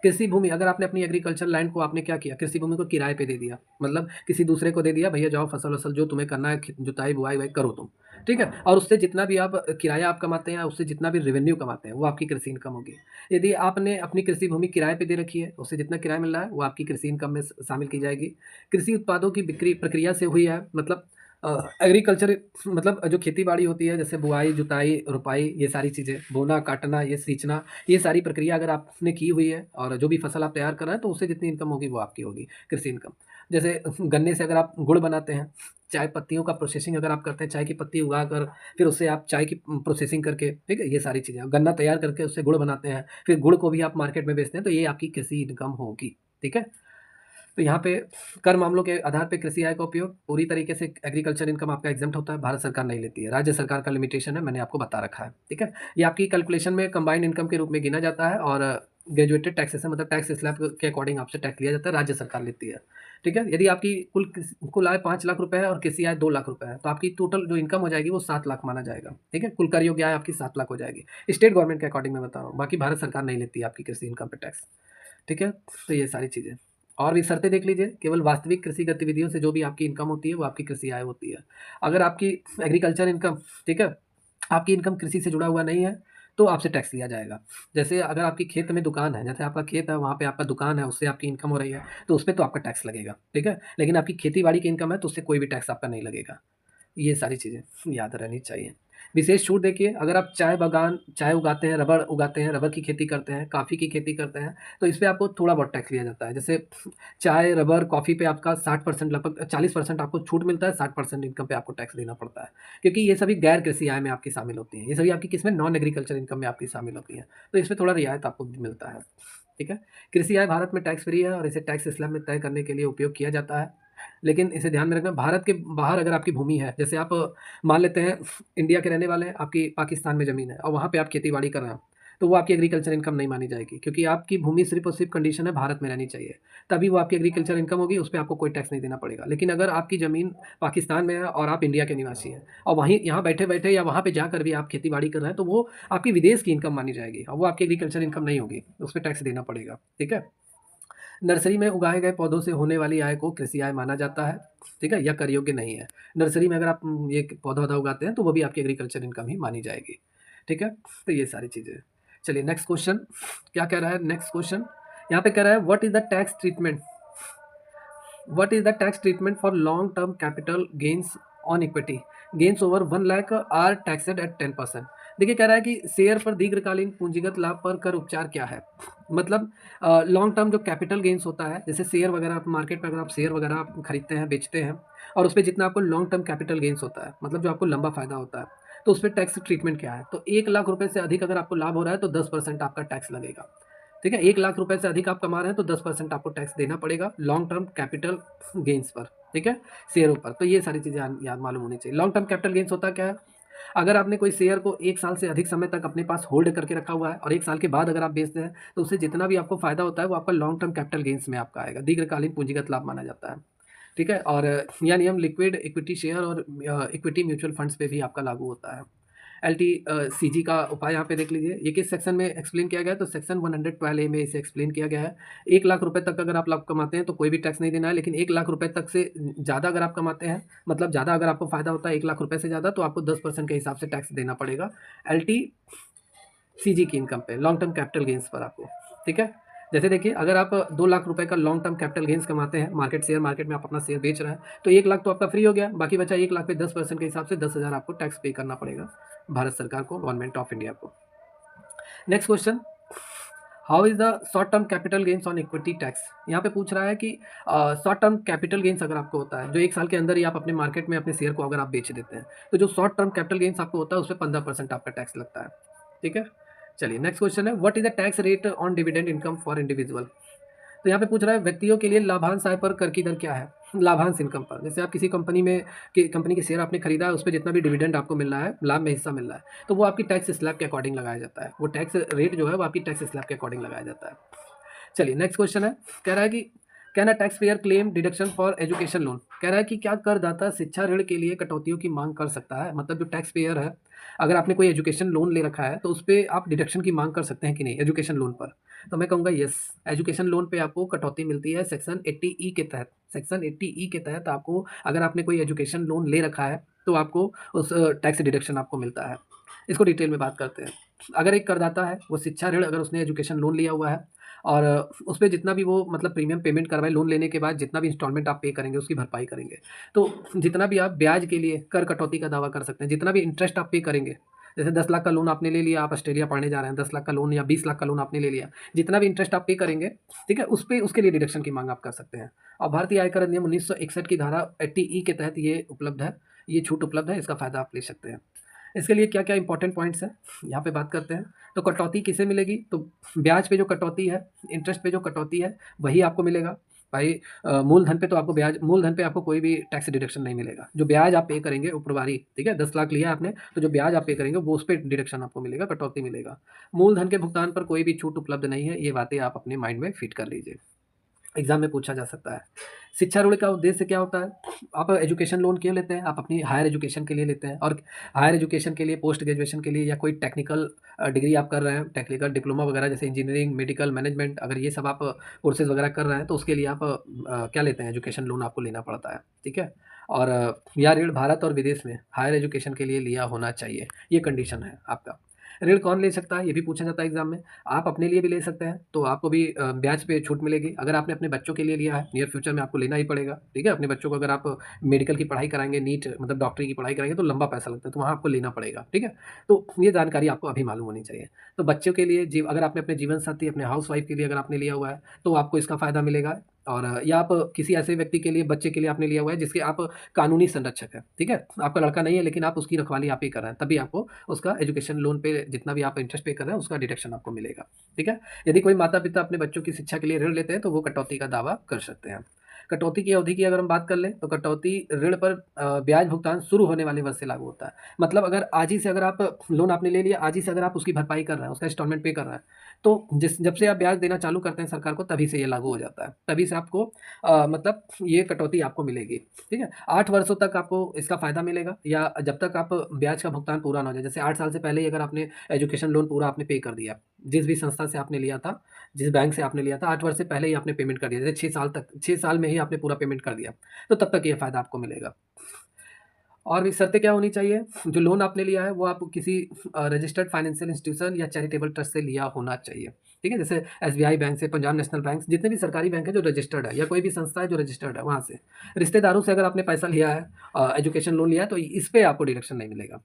कृषि भूमि अगर आपने अपनी एग्रीकल्चर लैंड को आपने क्या किया, कृषि भूमि को किराए पे दे दिया, मतलब किसी दूसरे को दे दिया, भैया जाओ फसल-वसल जो तुम्हें करना है जुताई, बुआई-वुआई करो तुम, ठीक है? और उससे जितना भी आप किराया आप कमाते हैं, उससे जितना भी रेवेन्यू कमाते हैं, वो आपकी कृषि इनकम होगी। यदि आपने अपनी कृषि भूमि किराए पे दे रखी है, उससे जितना किराया मिल रहा है, वो आपकी कृषि इनकम में शामिल की जाएगी। कृषि उत्पादों की बिक्री प्रक्रिया से हुई है, मतलब एग्रीकल्चर मतलब जो खेती-बाड़ी होती है, जैसे बुआई, जुताई, रुपाई, ये सारी चीज़ें, बोना, काटना, ये सींचना, ये सारी प्रक्रिया अगर आपने की हुई है और जो भी फसल आप तैयार कर रहे हैं, तो उससे जितनी इनकम होगी वो आपकी होगी, कृषि इनकम। जैसे गन्ने से अगर आप गुड़ बनाते हैं, चाय पत्तियों का प्रोसेसिंग अगर आप करते हैं, चाय की पत्ती उगाकर फिर उससे आप चाय की प्रोसेसिंग करके, ठीक है? ये सारी चीज़ें। गन्ना तैयार करके उससे गुड़ बनाते हैं, फिर गुड़ को भी आप मार्केट में बेचते हैं, तो ये आपकी कृषि इनकम होगी, ठीक है? तो यहाँ पे कर मामलों के आधार पे कृषि आय का उपयोग पूरी तरीके से एग्रीकल्चर इनकम आपका एग्जम्प्ट होता है, भारत सरकार नहीं लेती है, राज्य सरकार का लिमिटेशन है, मैंने आपको बता रखा है, ठीक है? ये आपकी कैलकुलेशन में कंबाइंड इनकम के रूप में गिना जाता है और ग्रेजुएटेड टैक्सेस है, मतलब टैक्स स्लैब के अकॉर्डिंग आपसे टैक्स लिया जाता है, राज्य सरकार लेती है, ठीक है? यदि आपकी कुल आय 5 लाख रुपए है और कृषि आय 2 लाख रुपए है, तो आपकी टोटल जो इनकम हो जाएगी वो 7 लाख माना जाएगा, ठीक है? कुल कर योग्य आय आपकी 7 लाख हो जाएगी, स्टेट गवर्नमेंट के अकॉर्डिंग मैं बता रहा हूँ, बाकी भारत सरकार नहीं लेती है आपकी कृषि इनकम पे टैक्स, ठीक है? तो ये सारी चीज़ें और भी शर्तें देख लीजिए, केवल वास्तविक कृषि गतिविधियों से जो भी आपकी इनकम होती है, वो आपकी कृषि आय होती है। अगर आपकी एग्रीकल्चर इनकम, ठीक है, आपकी इनकम कृषि से जुड़ा हुआ नहीं है, तो आपसे टैक्स लिया जाएगा। जैसे अगर आपकी खेत में दुकान है, जैसे आपका खेत है, वहाँ पे आपका दुकान है, उससे आपकी इनकम हो रही है, तो उसपे तो आपका टैक्स लगेगा, ठीक है? लेकिन आपकी खेती-बाड़ी की इनकम है, तो उससे कोई भी टैक्स आपका नहीं लगेगा। ये सारी चीज़ें याद रहनी चाहिए। विशेष छूट देखिए, अगर आप चाय उगाते हैं, रबड़ उगाते हैं, रबर की खेती करते हैं, कॉफ़ी की खेती करते हैं, तो इस पे आपको थोड़ा बहुत टैक्स लिया जाता है। जैसे चाय, रबर, कॉफ़ी पे आपका 60% लगभग 40% आपको छूट मिलता है, 60% इनकम पे आपको टैक्स देना पड़ता है। क्योंकि ये सभी गैर कृषि आय में आपकी शामिल होती हैं। ये सभी आपकी किसमें नॉन एग्रीकल्चर इनकम में आपकी शामिल होती हैं। तो इसमें थोड़ा रियायत आपको मिलता है। ठीक है? कृषि आय भारत में टैक्स फ्री है और इसे टैक्स स्लैब में तय करने के लिए उपयोग किया जाता है। लेकिन इसे ध्यान में रखना, भारत के बाहर अगर आपकी भूमि है, जैसे आप मान लेते हैं इंडिया के रहने वाले हैं, आपकी पाकिस्तान में ज़मीन है और वहाँ पे आप खेती-बाड़ी कर रहे हैं, तो वो आपकी एग्रीकल्चर इनकम नहीं मानी जाएगी, क्योंकि आपकी भूमि सिर्फ़ और सिर्फ़ कंडीशन है भारत में रहनी चाहिए, तभी वो आपकी एग्रीकल्चर इनकम होगी, उस पे आपको कोई टैक्स नहीं देना पड़ेगा। लेकिन अगर आपकी ज़मीन पाकिस्तान में है और आप इंडिया के निवासी हैं और वहीं यहाँ बैठे-बैठे या वहाँ पे जाकर भी आप खेती-बाड़ी कर रहे हैं, तो वो आपकी विदेश की इनकम मानी जाएगी और वो आपकी एग्रीकल्चर इनकम नहीं होगी, उस पे टैक्स देना पड़ेगा, ठीक है? नर्सरी में उगाए गए पौधों से होने वाली आय को कृषि आय माना जाता है, ठीक है? यह कर योग्य नहीं है। नर्सरी में अगर आप ये पौधा-वौधा उगाते हैं, तो वो भी आपकी एग्रीकल्चर इनकम ही मानी जाएगी, ठीक है? तो ये सारी चीज़ें। चलिए नेक्स्ट क्वेश्चन, क्या कह रहा है नेक्स्ट क्वेश्चन? यहाँ पे कह रहा है what is the tax treatment for long term capital gains on equity? Gains over 1 lakh are taxed at 10%। देखिए कह रहा है कि शेयर पर दीर्घकालीन पूंजीगत लाभ पर कर उपचार क्या है? मतलब लॉन्ग टर्म जो कैपिटल गेन्स होता है, जैसे शेयर वगैरह आप मार्केट में अगर आप शेयर वगैरह आप खरीदते हैं, बेचते हैं और उसपे जितना आपको लॉन्ग टर्म कैपिटल गेन्स होता है, मतलब जो आपको लंबा फ़ायदा होता है, तो उसपे टैक्स ट्रीटमेंट क्या है? तो 1 लाख रुपए से अधिक अगर आपको लाभ हो रहा है, तो 10% आपका टैक्स लगेगा। ठीक है? 1 लाख रुपए से अधिक आप कमा रहे हैं, तो 10% आपको टैक्स देना पड़ेगा लॉन्ग टर्म कैपिटल गेन्स पर, ठीक है? शेयरों पर। तो ये सारी चीज़ें याद मालूम होनी चाहिए। लॉन्ग टर्म कैपिटल गेन्स होता क्या है? अगर आपने कोई शेयर को 1 साल से अधिक समय तक अपने पास होल्ड करके रखा हुआ है और 1 साल के बाद अगर आप बेचते हैं, तो उससे जितना भी आपको फ़ायदा होता है, वो आपका लॉन्ग टर्म कैपिटल गेन्स में आपका आएगा। दीर्घकालीन पूंजीगत लाभ माना जाता है, ठीक है? और यह नियम लिक्विड इक्विटी शेयर और इक्विटी म्यूचुअल फंड्स पे भी आपका लागू होता है। सीजी का उपाय यहाँ पे देख लीजिए। ये किस सेक्शन में एक्सप्लेन किया गया है? तो सेक्शन 112 ए में इसे एक्सप्लेन किया गया है। 1 लाख रुपए तक अगर आप लाभ कमाते हैं, तो कोई भी टैक्स नहीं देना है, लेकिन 1 लाख रुपए तक से ज़्यादा अगर आप कमाते हैं, मतलब ज़्यादा अगर आपको फ़ायदा होता है 1 लाख रुपए से ज़्यादा, तो आपको 10% के हिसाब से टैक्स देना पड़ेगा एलटीसीजी की इनकम पे, लॉन्ग टर्म कैपिटल गेन्स पर आपको, ठीक है? जैसे देखिए, अगर आप 2 लाख रुपए का लॉन्ग टर्म कैपिटल गेन्स कमाते हैं, शेयर मार्केट में आप अपना शेयर बेच रहे हैं, तो 1 लाख तो आपका फ्री हो गया, बाकी बचा 1 लाख पे 10% के हिसाब से 10,000 आपको टैक्स पे करना पड़ेगा भारत सरकार को, गवर्नमेंट ऑफ इंडिया को। Next question, how is the short term capital gains on equity tax? यहाँ पे पूछ रहा है कि शॉर्ट टर्म कैपिटल गेन्स अगर आपको होता है, जो 1 साल के अंदर ही आप अपने मार्केट में अपने शेयर को अगर आप बेच देते हैं, तो जो शॉर्ट टर्म कैपिटल गेन्स आपको होता है, उसपे 15% आपका टैक्स लगता है, ठीक है? चलिए नेक्स्ट क्वेश्चन है, what is the tax rate on dividend income for individual? तो यहाँ पे पूछ रहा है व्यक्तियों के लिए लाभांश आय पर कर की दर क्या है? लाभांश इनकम पर, जैसे आप किसी कंपनी के शेयर आपने खरीदा है, उस पे जितना भी डिविडेंड आपको मिल रहा है, लाभ में हिस्सा मिल रहा है, तो वो आपकी टैक्स स्लैब के अकॉर्डिंग लगाया जाता है। वो टैक्स रेट जो है वो आपकी टैक्स स्लैब के अकॉर्डिंग लगाया जाता है। चलिए नेक्स्ट क्वेश्चन है, कह रहा है कि can a tax payer claim deduction for education loan? कह रहा है कि क्या करदाता शिक्षा ऋण के लिए कटौतियों की मांग कर सकता है? मतलब जो टैक्स पेयर है, अगर आपने कोई एजुकेशन लोन ले रखा है, तो उस पे आप डिडक्शन की मांग कर सकते हैं कि नहीं एजुकेशन लोन पर? तो मैं कहूँगा यस, एजुकेशन लोन पे आपको कटौती मिलती है सेक्शन 80 ई के तहत। सेक्शन 80 ई के तहत आपको, अगर आपने कोई एजुकेशन लोन ले रखा है, तो आपको उस टैक्स डिडक्शन आपको मिलता है। इसको डिटेल में बात करते हैं। अगर एक करदाता है, वो शिक्षा ऋण अगर उसने एजुकेशन लोन लिया हुआ है और उस पे जितना भी वो मतलब प्रीमियम पेमेंट करवाए लोन लेने के बाद जितना भी इंस्टॉलमेंट आप पे करेंगे उसकी भरपाई करेंगे। तो जितना भी आप ब्याज के लिए कर कटौती का दावा कर सकते हैं, जितना भी इंटरेस्ट आप पे करेंगे, जैसे 10 लाख का लोन आपने ले लिया, आप ऑस्ट्रेलिया पढ़ने जा रहे हैं, 10 लाख का लोन या 20 लाख का लोन आपने ले लिया, जितना भी इंटरेस्ट आप पे करेंगे, ठीक है, उस पे उसके लिए डिडक्शन की माँग आप कर सकते हैं। और भारतीय आयकर अधिनियम 1961 की धारा 80E के तहत ये उपलब्ध है, ये छूट उपलब्ध है, इसका फ़ायदा आप ले सकते हैं। इसके लिए क्या-क्या इंपॉर्टेंट पॉइंट्स हैं, यहाँ पे बात करते हैं। तो कटौती किसे मिलेगी? तो ब्याज पे जो कटौती है, इंटरेस्ट पे जो कटौती है, वही आपको मिलेगा। भाई मूलधन पे तो आपको ब्याज मूलधन पे आपको कोई भी टैक्स डिडक्शन नहीं मिलेगा। जो ब्याज आप पे करेंगे ऊपरवारी, ठीक है? 10 लाख लिया आपने, तो जो ब्याज आप पे करेंगे वो उस पे डिडक्शन आपको मिलेगा, कटौती मिलेगा। मूलधन के भुगतान पर कोई भी छूट उपलब्ध नहीं है, ये बातें आप अपने माइंड में फिट कर लीजिए। एग्ज़ाम में पूछा जा सकता है। शिक्षा ऋण का उद्देश्य क्या होता है? आप एजुकेशन लोन क्यों लेते हैं? आप अपनी हायर एजुकेशन के लिए लेते हैं और हायर एजुकेशन के लिए, पोस्ट ग्रेजुएशन के लिए या कोई टेक्निकल डिग्री आप कर रहे हैं, टेक्निकल डिप्लोमा वगैरह जैसे इंजीनियरिंग, मेडिकल, मैनेजमेंट, अगर ये सब आप कोर्सेज़ वगैरह कर रहे हैं, तो उसके लिए आप क्या लेते हैं? एजुकेशन लोन आपको लेना पड़ता है, ठीक है? और यह ऋण भारत और विदेश में हायर एजुकेशन के लिए लिया होना चाहिए, ये कंडीशन है आपका। ऋण कौन ले सकता है? ये भी पूछा जाता है एग्ज़ाम में। आप अपने लिए भी ले सकते हैं, तो आपको भी ब्याज पे छूट मिलेगी। अगर आपने अपने बच्चों के लिए लिया है, नियर फ्यूचर में आपको लेना ही पड़ेगा, ठीक है? अपने बच्चों को अगर आप मेडिकल की पढ़ाई कराएँगे, नीट मतलब डॉक्टरी की पढ़ाई कराएँगे, तो लंबा पैसा लगता है, तो वहाँ आपको लेना पड़ेगा, ठीक है? तो ये जानकारी आपको अभी मालूम होनी चाहिए। तो बच्चों के लिए अगर आपने अपने जीवन साथी, अपने हाउसवाइफ़ के लिए अगर आपने लिया हुआ है, तो आपको इसका फ़ायदा मिलेगा और या आप किसी ऐसे व्यक्ति के लिए, बच्चे के लिए आपने लिया हुआ है, जिसके आप कानूनी संरक्षक हैं, ठीक है? आपका लड़का नहीं है, लेकिन आप उसकी रखवाली आप ही कर रहे हैं, तभी आपको उसका एजुकेशन लोन पे जितना भी आप इंटरेस्ट पे कर रहे हैं, उसका डिडक्शन आपको मिलेगा, ठीक है? यदि कोई माता-पिता अपने बच्चों की शिक्षा के लिए ऋण लेते हैं, तो वो कटौती का दावा कर सकते हैं। कटौती की अवधि की अगर हम बात कर लें, तो कटौती ऋण पर ब्याज भुगतान शुरू होने वाले वर्ष से लागू होता है। मतलब अगर आज ही से अगर आप लोन आपने ले लिया, आज ही से अगर आप उसकी भरपाई कर रहे हैं, उसका इंस्टॉलमेंट पे कर रहे हैं, तो जब से आप ब्याज देना चालू करते हैं सरकार को, तभी से ये लागू हो जाता है। तभी से आपको मतलब ये कटौती आपको मिलेगी, ठीक है? 8 वर्षों तक आपको इसका फ़ायदा मिलेगा या जब तक आप ब्याज का भुगतान पूरा ना हो जाए। जैसे 8 साल से पहले ही अगर आपने एजुकेशन लोन पूरा आपने पे कर दिया, जिस भी संस्था से आपने लिया था, जिस बैंक से आपने लिया था, 8 वर्ष से पहले ही आपने पेमेंट कर दिया। जैसे 6 साल में ही आपने पूरा पेमेंट कर दिया, तो तब तक ये फ़ायदा आपको मिलेगा। और भी शर्तें क्या होनी चाहिए? जो लोन आपने लिया है, वो आप किसी रजिस्टर्ड फाइनेंशियल इंस्टीट्यूशन या चैरिटेबल ट्रस्ट से लिया होना चाहिए, ठीक है? जैसे एसबीआई बैंक से, पंजाब नेशनल बैंक से, जितने भी सरकारी बैंक हैं जो रजिस्टर्ड है या कोई भी संस्था है जो रजिस्टर्ड है, वहाँ से। रिश्तेदारों से अगर आपने पैसा लिया है एजुकेशन लोन लिया है, तो इस पे आपको डिडक्शन नहीं मिलेगा।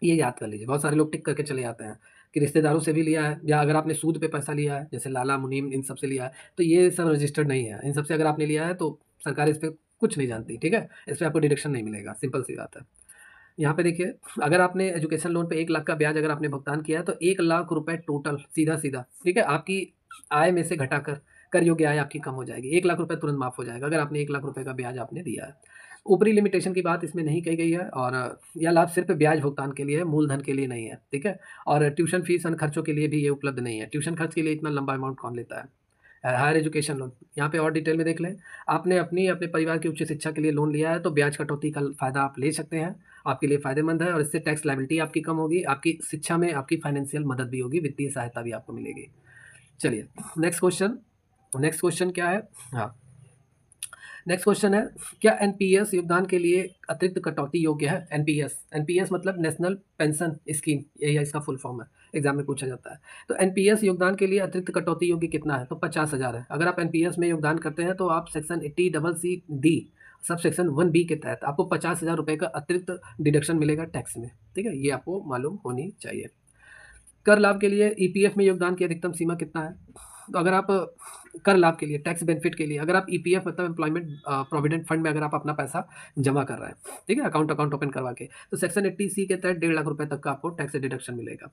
ये याद कर लीजिए। बहुत सारे लोग टिक करके चले जाते हैं कि रिश्तेदारों से भी लिया है या अगर आपने सूद पे पैसा लिया है, जैसे लाला, मुनीम, इन सब से लिया है, तो ये सब रजिस्टर्ड नहीं है। इन सब से अगर आपने लिया है, तो सरकार इस पे कुछ नहीं जानती, ठीक है? इस पे आपको डिडक्शन नहीं मिलेगा, सिंपल सी बात है। यहाँ पे देखिए, अगर आपने एजुकेशन लोन पे 1 लाख का ब्याज अगर आपने भुगतान किया है, तो 1 लाख रुपए टोटल सीधा-सीधा, ठीक है? आपकी आय में से घटाकर कर योग्य आय आपकी कम हो जाएगी। 1 लाख रुपए तुरंत माफ़ हो जाएगा, अगर आपने 1 लाख रुपए का ब्याज आपने दिया है। ऊपरी लिमिटेशन की बात इसमें नहीं कही गई है और यह लाभ सिर्फ़ ब्याज भुगतान के लिए है, मूलधन के लिए नहीं है, ठीक है? और ट्यूशन फ़ीस अन्य खर्चों के लिए भी ये उपलब्ध नहीं है। ट्यूशन खर्च के लिए इतना लंबा अमाउंट कौन लेता है? हायर एजुकेशन लोन, यहाँ पे और डिटेल में देख लें। आपने अपने परिवार की उच्च शिक्षा के लिए लोन लिया है, तो ब्याज कटौती का फ़ायदा आप ले सकते हैं। आपके लिए फ़ायदेमंद है और इससे टैक्स लायबिलिटी आपकी कम होगी, आपकी शिक्षा में आपकी फाइनेंशियल मदद भी होगी, वित्तीय सहायता भी आपको मिलेगी। चलिए, नेक्स्ट क्वेश्चन क्या है? हाँ, नेक्स्ट क्वेश्चन है, क्या एनपीएस योगदान के लिए अतिरिक्त कटौती योग्य है? एनपीएस मतलब नेशनल पेंशन स्कीम, यही इसका फुल फॉर्म है, एग्जाम में पूछा जाता है। तो एनपीएस योगदान के लिए अतिरिक्त कटौती योग्य कितना है? तो 50,000 है। अगर आप एनपीएस में योगदान करते हैं, तो आप section 80CC D sub section 1B के तहत आपको 50,000 रुपये का अतिरिक्त डिडक्शन मिलेगा टैक्स में, ठीक है? ये आपको मालूम होनी चाहिए। कर लाभ के लिए ईपीएफ में योगदान की अधिकतम सीमा कितना है? तो अगर आप कर लाभ के लिए, टैक्स बेनिफिट के लिए, अगर आप ईपीएफ मतलब एम्प्लॉयमेंट प्रोविडेंट फंड में अगर आप अपना पैसा जमा कर रहे हैं, ठीक है, अकाउंट ओपन करवा के, तो सेक्शन 80C के तहत 1.5 लाख रुपए तक का आपको टैक्स डिडक्शन मिलेगा।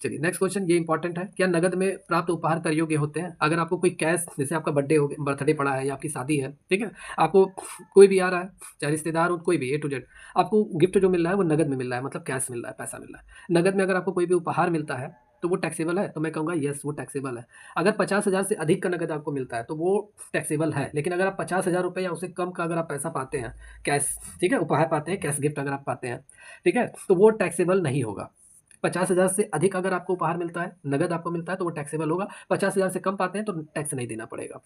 चलिए, नेक्स्ट क्वेश्चन ये इंपॉर्टेंट है, क्या नगद में प्राप्त उपहार कर योग्य होते हैं? अगर आपको कोई कैश, जैसे आपका बर्थडे पड़ा है या आपकी शादी है, ठीक है, आपको कोई भी आ रहा है, चाहे रिश्तेदार हो, कोई भी ए टू जेड, आपको गिफ्ट जो मिल रहा है वो नगद में मिल रहा है, मतलब कैश मिल रहा है, पैसा मिल रहा है। नगद में अगर आपको कोई भी उपहार मिलता है, तो वो टैक्सेबल है? तो मैं कहूँगा यस, वो टैक्सेबल है। अगर 50,000 से अधिक का नगद आपको मिलता है, तो वो टैक्सेबल है। लेकिन अगर आप 50,000 रुपये या उससे कम का अगर आप पैसा पाते हैं कैश, ठीक है, उपहार पाते हैं, कैश गिफ्ट अगर आप पाते हैं, ठीक है, तो वो टैक्सेबल नहीं होगा। 50,000 से अधिक अगर आपको उपहार मिलता है, नगद आपको मिलता है, तो वो टैक्सेबल होगा। 50,000 से कम पाते हैं, तो टैक्स नहीं देना पड़ेगा।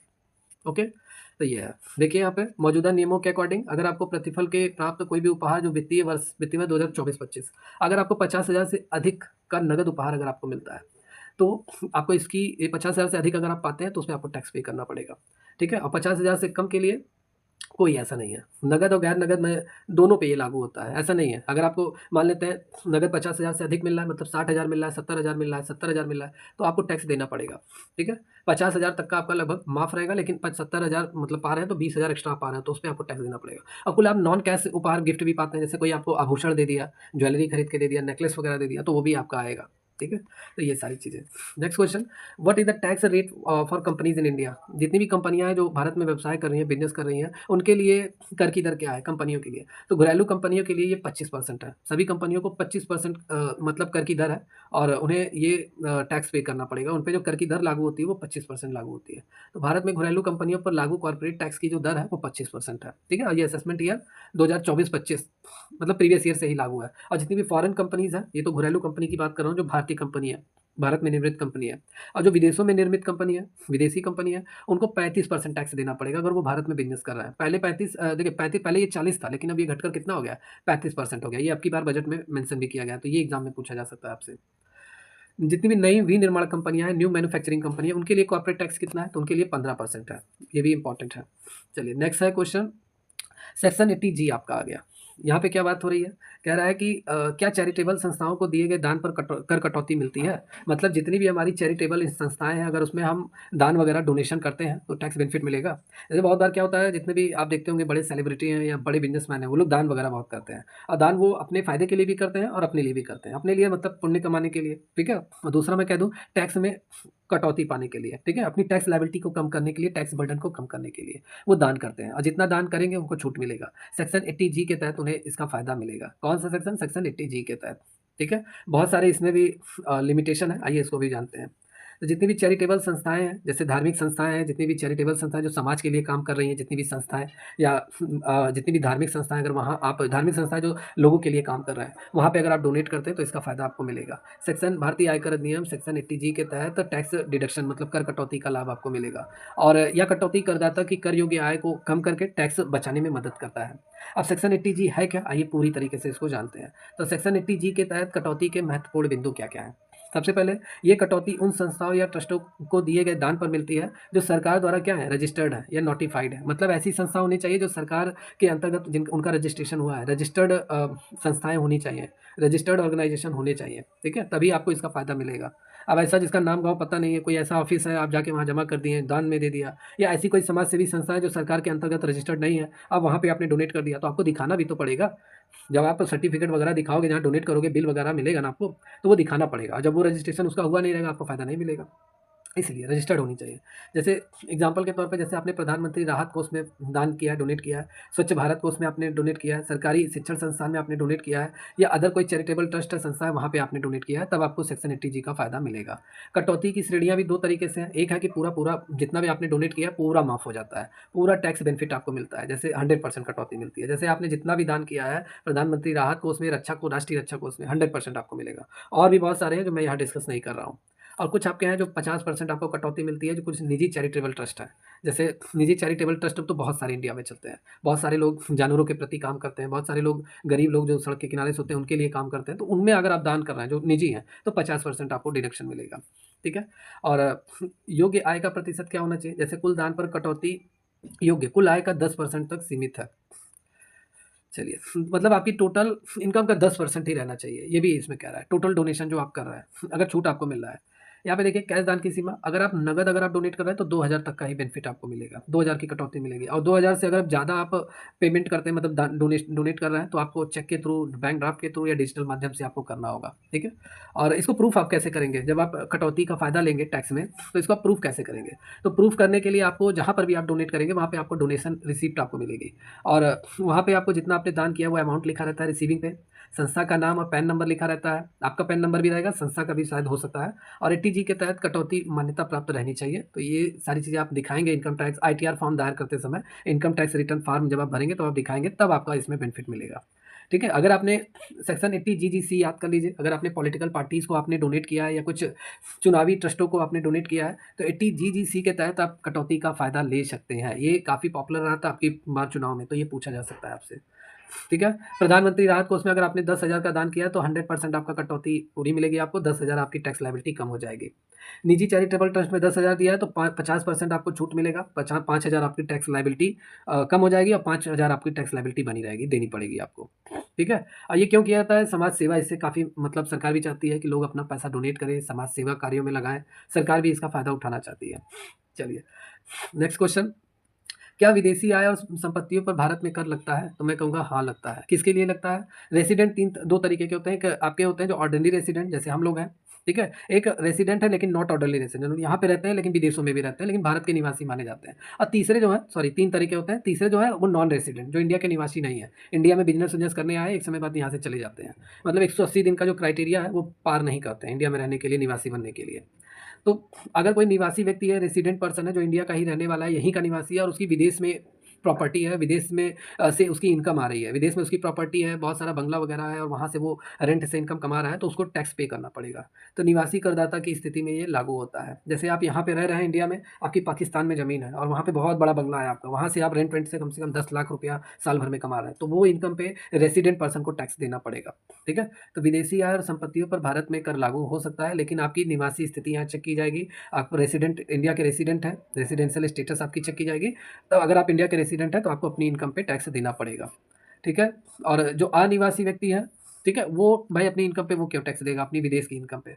ओके, तो ये है। देखिए यहाँ पे मौजूदा नियमों के अकॉर्डिंग अगर आपको प्रतिफल के प्राप्त कोई भी उपहार जो वित्तीय वर्ष 2024-25 अगर आपको 50,000 से अधिक का नगद उपहार अगर आपको मिलता है, तो आपको इसकी ये 50,000 से अधिक अगर आप पाते हैं तो उसमें आपको टैक्स पे करना पड़ेगा, ठीक है? और 50,000 से कम के लिए कोई ऐसा नहीं है। नगद और गैर नगद में दोनों पे ये लागू होता है, ऐसा नहीं है। अगर आपको मान लेते हैं नगद 50,000 से अधिक मिल रहा है मतलब 60,000 मिल रहा है, 70,000 मिल रहा है, 70,000 मिल रहा है, तो आपको टैक्स देना पड़ेगा, ठीक है? 50,000 तक का आपका लगभग माफ़ रहेगा लेकिन 70,000 मतलब पा रहे हैं तो 20,000 एक्स्ट्रा पा रहे हैं तो उसपे आपको टैक्स देना पड़ेगा। और कुल आप नॉन कैश उपहार गिफ्ट भी पाते हैं, जैसे कोई आपको आभूषण दे दिया, ज्वेलरी खरीद के दे दिया, नेकलेस वगैरह दे दिया, तो वो भी आपका आएगा, ठीक है? तो ये सारी चीज़ें। Next question, what is the tax rate for companies in India? जितनी भी कंपनियाँ हैं जो भारत में व्यवसाय कर रही हैं, बिज़नेस कर रही हैं, उनके लिए कर की दर क्या है कंपनियों के लिए? तो घरेलू कंपनियों के लिए ये 25% है। सभी कंपनियों को 25% मतलब कर की दर है और उन्हें ये टैक्स पे करना पड़ेगा। उन पे जो कर की दर लागू होती है वो 25% लागू होती है। तो भारत में घरेलू कंपनियों पर लागू कॉर्पोरेट टैक्स की जो दर है वो 25% है, ठीक है? और ये असेसमेंट ईयर 2024-25 मतलब प्रीवियस ईयर से ही लागू है। और जितनी भी फॉरेन कंपनीज़ हैं, ये तो घरेलू कंपनी की बात कर रहा हूँ जो भारतीय कंपनी है, भारत में निर्मित कंपनी है। और जो विदेशों में निर्मित कंपनी है, विदेशी कंपनी है, उनको 35% टैक्स देना पड़ेगा अगर वो भारत में बिज़नेस कर रहा है। पहले 35 देखिए 35 पहले ये 40 था लेकिन अब ये घटकर कितना हो गया? 35% हो गया। ये अब की बार बजट में मेंशन भी किया गया है, तो ये एग्ज़ाम में पूछा जा सकता है आपसे। जितनी भी नई विनिर्माण कंपनियाँ हैं, न्यू मैन्युफैक्चरिंग कंपनी है, उनके लिए कॉर्पोरेट टैक्स कितना है? तो उनके लिए 15% है। ये भी इम्पोर्टेंट है। चलिए नेक्स्ट है क्वेश्चन, सेक्शन 80 जी आपका आ गया। यहाँ पे क्या बात हो रही है? कह रहा है कि क्या चैरिटेबल संस्थाओं को दिए गए दान पर कर कटौती मिलती है? मतलब जितनी भी हमारी चैरिटेबल संस्थाएँ हैं, अगर उसमें हम दान वगैरह डोनेशन करते हैं, तो टैक्स बेनिफिट मिलेगा। जैसे बहुत बार क्या होता है, जितने भी आप देखते होंगे बड़े सेलिब्रिटी हैं या बड़े बिज़नेसमैन हैं, वो लोग दान वगैरह बहुत करते हैं। और दान वो अपने फ़ायदे के लिए भी करते हैं और अपने लिए भी करते हैं। अपने लिए मतलब पुण्य कमाने के लिए, ठीक है? और दूसरा मैं कह दूँ टैक्स में कटौती पाने के लिए, ठीक है? अपनी टैक्स लायबिलिटी को कम करने के लिए, टैक्स बर्डन को कम करने के लिए, वो दान करते हैं और जितना दान करेंगे उनको छूट मिलेगा। सेक्शन 80 जी के तहत उन्हें इसका फ़ायदा मिलेगा। कौन सा सेक्शन? सेक्शन 80 जी के तहत, ठीक है? बहुत सारे इसमें भी लिमिटेशन है, आइए इसको भी जानते हैं। तो जितनी भी चैरिटेबल संस्थाएँ हैं, जैसे धार्मिक संस्थाएँ हैं, जितनी भी चैरिटेबल संस्थाएँ जो समाज के लिए काम कर रही हैं, जितनी भी संस्थाएँ या जितनी भी धार्मिक संस्थाएँ अगर वहाँ आप धार्मिक संस्थाएँ जो लोगों के लिए काम कर रहे हैं, वहाँ पे अगर आप डोनेट करते हैं तो इसका फ़ायदा आपको मिलेगा। सेक्शन भारतीय आयकर अधिनियम सेक्शन 80 जी के तहत टैक्स डिडक्शन मतलब कर कटौती का लाभ आपको मिलेगा और यह कटौती करदाता की कर योग्य आय को कम करके टैक्स बचाने में मदद करता है। अब सेक्शन 80 जी है क्या? आइए पूरी तरीके से इसको जानते हैं। तो सेक्शन 80 जी के तहत कटौती के महत्वपूर्ण बिंदु क्या-क्या हैं? सबसे पहले ये कटौती उन संस्थाओं या ट्रस्टों को दिए गए दान पर मिलती है जो सरकार द्वारा क्या है? रजिस्टर्ड है या नोटिफाइड है। मतलब ऐसी संस्था होनी चाहिए जो सरकार के अंतर्गत जिन उनका रजिस्ट्रेशन हुआ है, रजिस्टर्ड संस्थाएँ होनी चाहिए, रजिस्टर्ड ऑर्गेनाइजेशन होने चाहिए, ठीक है? तभी आपको इसका फ़ायदा मिलेगा। अब ऐसा जिसका नाम-गाँव पता नहीं है, कोई ऐसा ऑफ़िस है, आप जाके वहाँ जमा कर दिए, दान में दे दिया या ऐसी कोई समाज सेवी संस्था है जो सरकार के अंतर्गत रजिस्टर्ड नहीं है, अब वहाँ पे आपने डोनेट कर दिया, तो आपको दिखाना भी तो पड़ेगा। जब आप सर्टिफ़िकेट वगैरह दिखाओगे, जहाँ डोनेट करोगे, बिल वगैरह मिलेगा ना आपको, तो वो दिखाना पड़ेगा। जब वो रजिस्ट्रेशन उसका हुआ नहीं रहेगा, आपको फ़ायदा नहीं मिलेगा। इसलिए रजिस्टर्ड होनी चाहिए। जैसे एग्ज़ाम्पल के तौर पे जैसे आपने प्रधानमंत्री राहत कोष में दान किया है, डोनेट किया है, स्वच्छ भारत कोष में आपने डोनेट किया है, सरकारी शिक्षण संस्थान में आपने डोनेट किया है या अदर कोई चैरिटेबल ट्रस्ट है, संस्था है, वहाँ पे आपने डोनेट किया है, तब आपको सेक्शन 80 जी का फ़ायदा मिलेगा। कटौती की श्रेणियाँ भी 2 तरीके से हैं। एक है कि पूरा-पूरा जितना भी आपने डोनेट किया है, पूरा माफ़ हो जाता है। पूरा टैक्स बेनिफिट आपको मिलता है, जैसे 100% कटौती मिलती है। जैसे आपने जितना भी दान किया है, प्रधानमंत्री राहत कोष में, रक्षा को राष्ट्रीय रक्षा कोष में 100% आपको मिलेगा। और भी बहुत सारे हैं जो मैं यहाँ डिस्कस नहीं कर रहा हूँ। और कुछ आपके हैं जो 50% आपको कटौती मिलती है, जो कुछ निजी चैरिटेबल ट्रस्ट हैं। जैसे निजी चैरिटेबल ट्रस्ट अब तो बहुत सारे इंडिया में चलते हैं। बहुत सारे लोग जानवरों के प्रति काम करते हैं, बहुत सारे लोग गरीब लोग जो सड़क के किनारे सोते हैं, उनके लिए काम करते हैं। तो उनमें अगर आप दान कर रहे हैं, जो निजी हैं, तो 50% आपको डिडक्शन मिलेगा, ठीक है? और योग्य आय का प्रतिशत क्या होना चाहिए? जैसे कुल दान पर कटौती योग्य कुल आय का 10% तक सीमित है। चलिए, मतलब आपकी टोटल इनकम का 10% ही रहना चाहिए, ये भी इसमें कह रहा है। टोटल डोनेशन जो आप कर रहे हैं, अगर छूट आपको मिल रहा है। यहाँ पे देखिए कैश दान की सीमा, अगर आप नगद अगर आप डोनेट कर रहे हैं तो 2,000 तक का ही बेनिफिट आपको मिलेगा। 2,000 की कटौती मिलेगी और 2,000 से अगर ज़्यादा आप पेमेंट करते हैं मतलब दान डोनेट कर रहे हैं तो आपको चेक के थ्रू, बैंक ड्राफ्ट के थ्रू या डिजिटल माध्यम से आपको करना होगा, ठीक है? और इसको प्रूफ आप कैसे करेंगे? जब आप कटौती का फ़ायदा लेंगे टैक्स में, तो इसको आप प्रूफ कैसे करेंगे? तो प्रूफ करने के लिए आपको जहाँ पर भी आप डोनेट करेंगे, वहाँ पे आपको डोनेशन रिसिप्ट आपको मिलेगी और वहाँ पे आपको जितना आपने दान किया वो अमाउंट लिखा रहता है रिसीविंग पे, संस्था का नाम और पैन नंबर लिखा रहता है। आपका पैन नंबर भी रहेगा, संस्था का भी शायद हो सकता है और 80 जी के तहत कटौती मान्यता प्राप्त रहनी चाहिए। तो ये सारी चीज़ें आप दिखाएँगे इनकम टैक्स आईटीआर फॉर्म दायर करते समय, इनकम टैक्स रिटर्न फॉर्म जब आप भरेंगे तो आप दिखाएँगे, तब आपका इसमें बेनिफिट मिलेगा। ठीक है? अगर आपने सेक्शन 80 जीजीसी याद कर लीजिए, अगर आपने पॉलिटिकल पार्टीज़ को आपने डोनेट किया है या कुछ चुनावी ट्रस्टों को आपने डोनेट किया है, तो 80 जीजीसी के तहत आप कटौती का फ़ायदा ले सकते हैं। ये काफ़ी पॉपुलर रहा था आपकी बार चुनाव में, तो ये पूछा जा सकता है आपसे। ठीक है? प्रधानमंत्री राहत कोष में अगर आपने 10,000 का दान किया है, तो 100% आपका कटौती पूरी मिलेगी आपको, 10,000 आपकी टैक्स लायबिलिटी कम हो जाएगी। निजी चैरिटेबल ट्रस्ट में 10,000 दिया है, तो 50% आपको छूट मिलेगा, 5,000 आपकी टैक्स लायबिलिटी कम हो जाएगी और 5,000 आपकी टैक्स लायबिलिटी बनी रहेगी, देनी पड़ेगी आपको। ठीक है? और ये क्यों किया जाता है? समाज सेवा इससे काफ़ी मतलब सरकार भी चाहती है कि लोग अपना पैसा डोनेट करें, समाज सेवा कार्यों में लगाएँ, सरकार भी इसका फ़ायदा उठाना चाहती है। चलिए, नेक्स्ट क्वेश्चन। क्या विदेशी आय और संपत्तियों पर भारत में कर लगता है? तो मैं कहूँगा हाँ लगता है। किसके लिए लगता है? रेसिडेंट 2 तरीके के होते हैं। एक आपके होते हैं जो ऑर्डिनरी रेसिडेंट जैसे हम लोग हैं, ठीक है? एक रेसिडेंट है लेकिन नॉट ऑर्डिनरी रेसिडेंट, यहाँ पे रहते हैं लेकिन विदेशों में भी रहते हैं, लेकिन भारत के निवासी माने जाते हैं। और तीसरे जो हैं, सॉरी 3 तरीके होते हैं। तीसरे जो है वो नॉन रेसिडेंट, जो इंडिया के निवासी नहीं है। इंडिया में बिज़नेस-विज़नेस करने आए, एक समय बाद यहाँ से चले जाते हैं। मतलब 180 दिन का जो क्राइटेरिया है वो पार नहीं करते हैं इंडिया में रहने के लिए, निवासी बनने के लिए। तो अगर कोई निवासी व्यक्ति है, रेसिडेंट पर्सन है जो इंडिया का ही रहने वाला है, यहीं का निवासी है और उसकी विदेश में प्रॉपर्टी है, विदेश में से उसकी इनकम आ रही है, विदेश में उसकी प्रॉपर्टी है, बहुत सारा बंगला वगैरह है और वहाँ से वो रेंट से इनकम कमा रहा है, तो उसको टैक्स पे करना पड़ेगा। तो निवासी करदाता की स्थिति में ये लागू होता है। जैसे आप यहाँ पे रह रहे हैं इंडिया में, आपकी पाकिस्तान में ज़मीन है और वहाँ पे बहुत बड़ा बंगला है आपका, वहाँ से आप रेंट वेंट से कम 10 लाख रुपया साल भर में कमा रहे हैं, तो वो इनकम पे रेसिडेंट पर्सन को टैक्स देना पड़ेगा। ठीक है? तो विदेशी आय और संपत्तियों पर भारत में कर लागू हो सकता है, लेकिन आपकी निवासी स्थिति यहाँ चेक की जाएगी। आप रेसिडेंट इंडिया के रेसिडेंट हैं, रेसिडेंशियल स्टेटस आपकी चेक की जाएगी। तो अगर आप इंडिया के रेसिडेंट हैं तो आपको अपनी इनकम पे टैक्स देना पड़ेगा। ठीक है? और जो अनिवासी व्यक्ति है, ठीक है, वो भाई अपनी इनकम पे वो क्यों टैक्स देगा, अपनी विदेश की इनकम पे।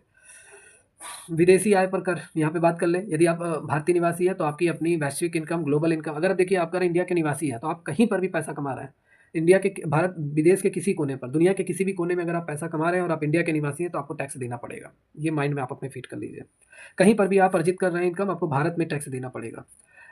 विदेशी आय पर कर यहाँ पे बात कर लें। यदि आप भारतीय निवासी हैं तो आपकी अपनी वैश्विक इनकम, ग्लोबल इनकम, अगर आप देखिए आप अगर इंडिया के निवासी हैं तो आप कहीं पर भी पैसा कमा रहे हैं, इंडिया के भारत विदेश के किसी कोने पर, दुनिया के किसी भी कोने में अगर आप पैसा कमा रहे हैं और आप इंडिया के निवासी हैं तो आपको टैक्स देना पड़ेगा। ये माइंड में आप अपने फिट कर लीजिए। कहीं पर भी आप अर्जित कर रहे हैं इनकम, आपको भारत में टैक्स देना पड़ेगा।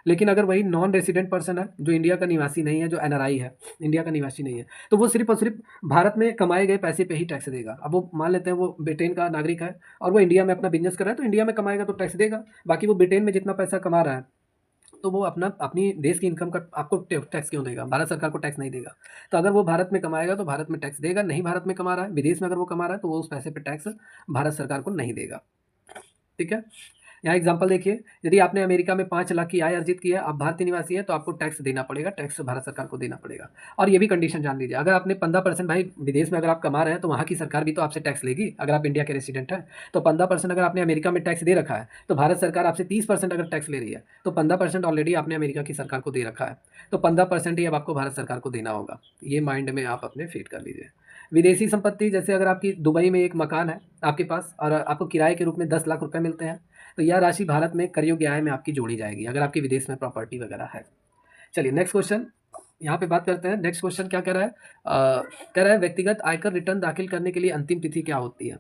लेकिन अगर वही नॉन रेसिडेंट पर्सन है, जो इंडिया का निवासी नहीं है, जो एनआरआई है, इंडिया का निवासी नहीं है, तो वो सिर्फ़ और सिर्फ़ भारत में कमाए गए पैसे पे ही टैक्स देगा। अब वो मान लेते हैं वो ब्रिटेन का नागरिक है और वो इंडिया में अपना बिज़नेस कर रहा है, तो इंडिया में कमाएगा तो टैक्स देगा। बाकी वो ब्रिटेन में जितना पैसा कमा रहा है, तो वो अपनी देश की इनकम का आपको टैक्स क्यों देगा? भारत सरकार को टैक्स नहीं देगा। तो अगर वो भारत में कमाएगा तो भारत में टैक्स देगा, नहीं भारत में कमा रहा है, विदेश में अगर वो कमा रहा है, तो वो उस पैसे पे टैक्स भारत सरकार को नहीं देगा। ठीक है? यहाँ एग्जांपल देखिए, यदि आपने अमेरिका में 5 लाख की आय अर्जित की है, आप भारतीय निवासी हैं, तो आपको टैक्स देना पड़ेगा, टैक्स भारत सरकार को देना पड़ेगा। और ये भी कंडीशन जान लीजिए, अगर आपने 15% भाई विदेश में अगर आप कमा रहे हैं, तो वहाँ की सरकार भी तो आपसे टैक्स लेगी, अगर आप इंडिया के रेसिडेंट हैं। तो 15% अगर आपने अमेरिका में टैक्स दे रखा है, तो भारत सरकार आपसे 30% अगर टैक्स ले रही है, तो 15% ऑलरेडी आपने अमेरिका की सरकार को दे रखा है। तो 15% ही अब आपको भारत सरकार को देना होगा। ये माइंड में आप अपने फिट कर लीजिए। विदेशी संपत्ति, जैसे अगर आपकी दुबई में एक मकान है आपके पास और आपको किराए के रूप में 10 लाख रुपए मिलते हैं, तो यह राशि भारत में कर योग्य आय में आपकी जोड़ी जाएगी, अगर आपकी विदेश में प्रॉपर्टी वगैरह है। चलिए नेक्स्ट क्वेश्चन यहाँ पे बात करते हैं। नेक्स्ट क्वेश्चन क्या कह रहा है? कह रहा है व्यक्तिगत आयकर रिटर्न दाखिल करने के लिए अंतिम तिथि क्या होती है?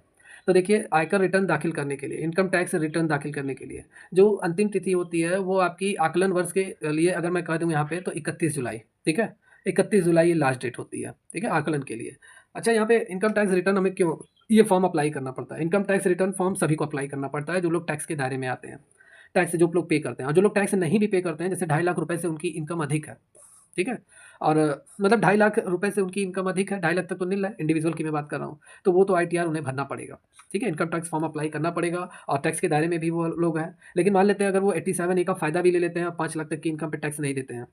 तो देखिए, आयकर रिटर्न दाखिल करने के लिए, इनकम टैक्स रिटर्न दाखिल करने के लिए जो अंतिम तिथि होती है, वो आपकी आकलन वर्ष के लिए अगर मैं कह दूँ यहाँ पे, तो 31 जुलाई। ठीक है? 31 जुलाई ये लास्ट डेट होती है, ठीक है, आकलन के लिए। अच्छा, यहाँ पे इनकम टैक्स रिटर्न हमें क्यों ये फॉर्म अप्लाई करना पड़ता है? इनकम टैक्स रिटर्न फॉर्म सभी को अप्लाई करना पड़ता है जो लोग टैक्स के दायरे में आते हैं, टैक्स जो लोग पे करते हैं। और जो लोग टैक्स नहीं भी पे करते हैं, जैसे 2.5 लाख रुपए से उनकी इनकम अधिक है, ठीक है? और मतलब 2.5 लाख रुपए से उनकी इनकम अधिक है, 2.5 लाख तक तो नील है, इंडिविजुअल की मैं बात कर रहा हूँ, तो वो तो आईटीआर उन्हें भरना पड़ेगा। ठीक है? इनकम टैक्स फॉर्म अप्लाई करना पड़ेगा और टैक्स के दायरे में भी वो लोग हैं। लेकिन मान लेते हैं अगर वो 87A का फ़ायदा भी ले लेते हैं और 5 लाख तक की इनकम पे टैक्स नहीं देते हैं,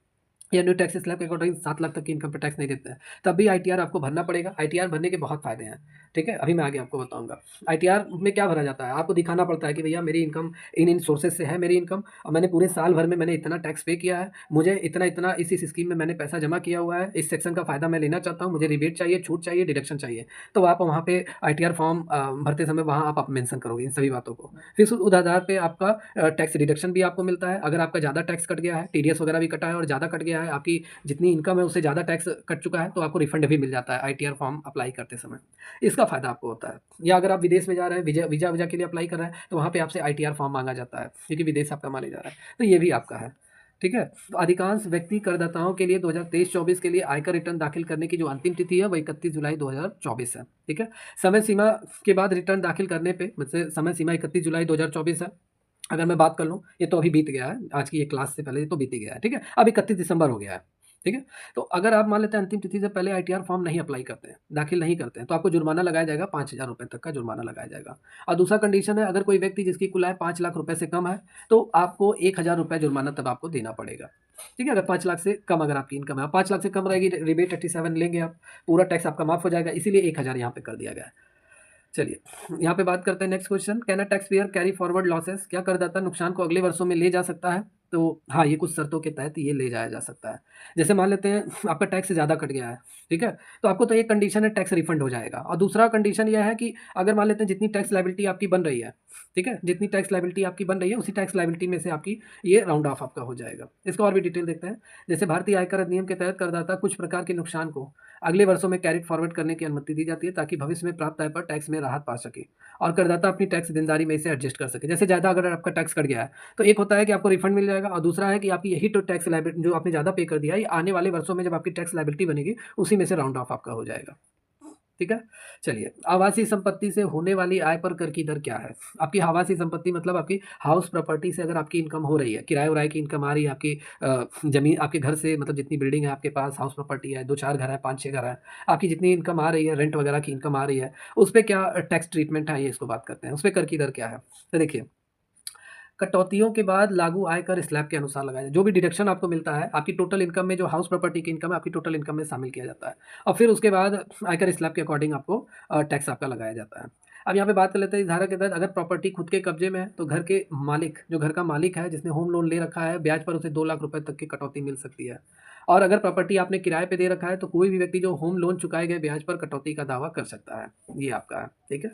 या न्यू टैक्स स्लैब के अकॉर्डिंग 7 लाख तक की इनकम पे टैक्स नहीं देते हैं, तब भी आईटीआर आपको भरना पड़ेगा। आईटीआर भरने के बहुत फ़ायदे हैं, ठीक है? अभी मैं आगे आपको बताऊँगा। आईटीआर में क्या भरा जाता है? आपको दिखाना पड़ता है कि भैया मेरी इनकम इन सोर्सेज़ से है मेरी इनकम, और मैंने पूरे साल भर में मैंने इतना टैक्स पे किया है, मुझे इतना-इतना इस स्कीम में मैंने पैसा जमा किया हुआ है, इस सेक्शन का फ़ायदा मैं लेना चाहता हूँ, मुझे रिबेट चाहिए, छूट चाहिए, डिडक्शन चाहिए। तो आप वहाँ पे आईटीआर फॉर्म भरते समय वहाँ आप मेंशन करोगे इन सभी बातों को। फिर उस आधार पे आपका टैक्स डिडक्शन भी आपको मिलता है। अगर आपका ज़्यादा टैक्स कट गया है, टीडीएस वगैरह भी कटा है और ज़्यादा कट गया है, आपकी जितनी इनकम है उससे ज़्यादा टैक्स कट चुका है, तो आपको रिफंड भी मिल जाता है आईटीआर फॉर्म अप्लाई करते समय। इसका फ़ायदा आपको होता है। या अगर आप विदेश में जा रहे हैं, वीज़ा के लिए अप्लाई कर रहे हैं, तो वहाँ पे आपसे आईटीआर फॉर्म माँगा जाता है, क्योंकि विदेश आपका माने जा रहा है, तो ये भी आपका है। ठीक है? तो अधिकांश व्यक्ति करदाताओं के लिए 2023-24 के लिए आयकर रिटर्न दाखिल करने की जो अंतिम तिथि है, वो 31 जुलाई 2024 है। ठीक है? समय सीमा के बाद रिटर्न दाखिल करने पे, मतलब समय सीमा 31 जुलाई 2024 है। अगर मैं बात कर लूँ, ये तो अभी बीत गया है, आज की ये क्लास से पहले ये तो बीत ही गया है, ठीक है? अब 31 दिसंबर हो गया है। ठीक है? तो अगर आप मान लेते हैं अंतिम तिथि से पहले आईटीआर फॉर्म नहीं अप्लाई करते हैं, दाखिल नहीं करते हैं, तो आपको जुर्माना लगाया जाएगा, 5,000 रुपए तक का जुर्माना लगाया जाएगा। और दूसरा कंडीशन है, अगर कोई व्यक्ति जिसकी कुल आय 5 लाख रुपए से कम है, तो आपको 1,000 रुपए जुर्माना तब आपको देना पड़ेगा। ठीक है? अगर 5 लाख से कम अगर आपकी इनकम है, 5 लाख से कम रहेगी, रिबेट 87 लेंगे आप, पूरा टैक्स आपका माफ़ हो जाएगा, इसीलिए 1,000 यहाँ पे कर दिया गया है। चलिए, यहाँ पे बात करते हैं next question, can a tax payer carry forward losses? क्या करदाता नुकसान को अगले वर्षों में ले जा सकता है? तो हाँ, ये कुछ शर्तों के तहत ये ले जाया जा सकता है। जैसे मान लेते हैं आपका टैक्स ज़्यादा कट गया है, ठीक है? तो आपको तो एक कंडीशन है, टैक्स रिफंड हो जाएगा, और दूसरा कंडीशन यह है कि अगर मान लेते हैं जितनी टैक्स लायबिलिटी आपकी बन रही है, ठीक है? जितनी टैक्स लायबिलिटी आपकी बन रही है, उसी टैक्स लायबिलिटी में से आपकी ये राउंड ऑफ आपका हो जाएगा। इसको और भी डिटेल देखते हैं। जैसे भारतीय आयकर अधिनियम के तहत करदाता कुछ प्रकार के नुकसान को अगले वर्षों में कैरिड फॉरवर्ड करने की अनुमति दी जाती है, ताकि भविष्य में प्राप्त आय पर टैक्स में राहत पा सके और करदाता अपनी टैक्स देनदारी में इसे एडजस्ट कर सके। जैसे ज़्यादा अगर आपका टैक्स कट गया है, तो एक होता है कि आपको रिफंड मिल जाएगा, और दूसरा है कि आपकी यही तो टैक्स लायबिलिटी जो आपने ज़्यादा पे कर दिया है, ये आने वाले वर्षों में जब आपकी टैक्स लायबिलिटी बनेगी, उसी में से राउंड ऑफ आपका हो जाएगा। ठीक है? चलिए, आवासीय संपत्ति से होने वाली आय पर कर की दर क्या है? आपकी आवासीय संपत्ति मतलब आपकी हाउस प्रॉपर्टी से अगर आपकी इनकम हो रही है, किराए-उराए की इनकम आ रही है, आपकी ज़मीन आपके घर से, मतलब जितनी बिल्डिंग है आपके पास, हाउस प्रॉपर्टी है, 2-4 घर है, 5-6 घर है, आपकी जितनी इनकम आ रही है, रेंट वगैरह की इनकम आ रही है, उस पे क्या टैक्स ट्रीटमेंट है, ये इसको बात करते हैं। उस पे कर की दर क्या है? तो देखिए, कटौतियों के बाद लागू आयकर स्लैब के अनुसार लगाया जाए। जो भी डिडक्शन आपको मिलता है, आपकी टोटल इनकम में जो हाउस प्रॉपर्टी की इनकम है, आपकी टोटल इनकम में शामिल किया जाता है, और फिर उसके बाद आयकर स्लैब के अकॉर्डिंग आपको टैक्स आपका लगाया जाता है। अब यहाँ पे बात कर लेते हैं, इस धारा के तहत अगर प्रॉपर्टी खुद के कब्जे में है, तो घर के मालिक, जो घर का मालिक है, जिसने होम लोन ले रखा है, ब्याज पर उसे 2 लाख रुपए तक की कटौती मिल सकती है। और अगर प्रॉपर्टी आपने किराए पे दे रखा है, तो कोई भी व्यक्ति जो होम लोन चुकाए गए ब्याज पर कटौती का दावा कर सकता है। ये आपका है, ठीक है?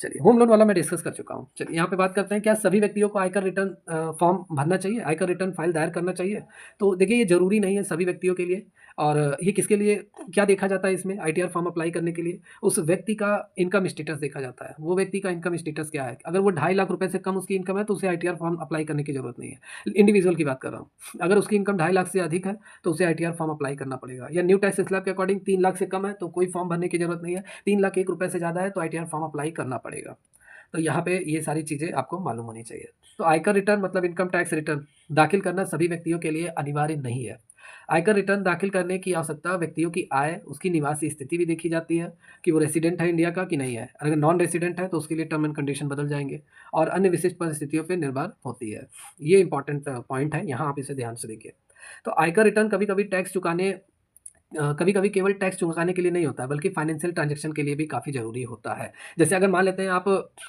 चलिए, होम लोन वाला मैं डिस्कस कर चुका हूँ। चलिए, यहाँ पे बात करते हैं, क्या सभी व्यक्तियों को आयकर रिटर्न फॉर्म भरना चाहिए, आयकर रिटर्न फाइल दायर करना चाहिए? तो देखिए, ये ज़रूरी नहीं है सभी व्यक्तियों के लिए, और ये किसके लिए क्या देखा जाता है इसमें आईटीआर फॉर्म अप्लाई करने के लिए? उस व्यक्ति का इनकम स्टेटस देखा जाता है। वो व्यक्ति का इनकम स्टेटस क्या है? अगर वो 2.5 लाख रुपए से कम उसकी इनकम है, तो उसे आईटीआर फॉर्म अप्लाई करने की ज़रूरत नहीं है। इंडिविजुअल की बात कर रहा हूँ। अगर उसकी इनकम 2.5 लाख से अधिक है, तो उसे आईटीआर फॉर्म अप्लाई करना पड़ेगा। या न्यू टैक्स स्लैब के अकॉर्डिंग 3 लाख से कम है, तो कोई फॉर्म भरने की ज़रूरत नहीं है। 3 लाख 1 रुपए से ज़्यादा है, तो आईटीआर फॉर्म अप्लाई करना पड़ेगा। तो यहाँ पे ये सारी चीज़ें आपको मालूम होनी चाहिए। तो आयकर रिटर्न मतलब इनकम टैक्स रिटर्न दाखिल करना सभी व्यक्तियों के लिए अनिवार्य नहीं है। आयकर रिटर्न दाखिल करने की आवश्यकता व्यक्तियों की आय, उसकी निवासी स्थिति भी देखी जाती है कि वो रेसिडेंट है इंडिया का कि नहीं है। अगर नॉन रेसिडेंट है, तो उसके लिए टर्म एंड कंडीशन बदल जाएंगे, और अन्य विशिष्ट परिस्थितियों पर निर्भर होती है। ये इंपॉर्टेंट पॉइंट है, यहाँ आप इसे ध्यान से देखिए। तो आयकर रिटर्न कभी-कभी टैक्स चुकाने कभी-कभी केवल टैक्स चुकाने के लिए नहीं होता है, बल्कि फाइनेंशियल ट्रांज़ैक्शन के लिए भी काफ़ी ज़रूरी होता है। जैसे अगर मान लेते हैं आप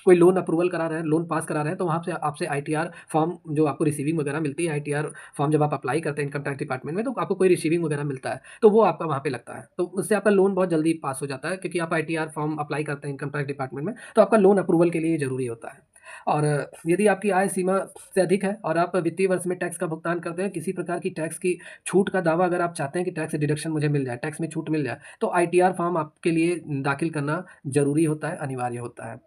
कोई लोन अप्रूवल करा रहे हैं, लोन पास करा रहे हैं, तो वहाँ से आपसे आईटीआर फॉर्म जो आपको रिसीविंग वगैरह मिलती है, आईटीआर फॉर्म जब आप अप्लाई करते हैं इनकम टैक्स डिपार्टमेंट में, तो आपको कोई रिसीविंग वगैरह मिलता है, तो वो आपका वहाँ पे लगता है। तो उससे आपका लोन बहुत जल्दी पास हो जाता है, क्योंकि आप आईटीआर फॉर्म अप्लाई करते हैं इनकम टैक्स डिपार्टमेंट में, तो आपका लोन अप्रूवल के लिए ज़रूरी होता है। और यदि आपकी आय सीमा से अधिक है और आप वित्तीय वर्ष में टैक्स का भुगतान करते हैं, किसी प्रकार की टैक्स की छूट का दावा अगर आप चाहते हैं कि टैक्स डिडक्शन मुझे मिल जाए, टैक्स में छूट मिल जाए, तो आईटीआर फॉर्म आपके लिए दाखिल करना ज़रूरी होता है, अनिवार्य होता है।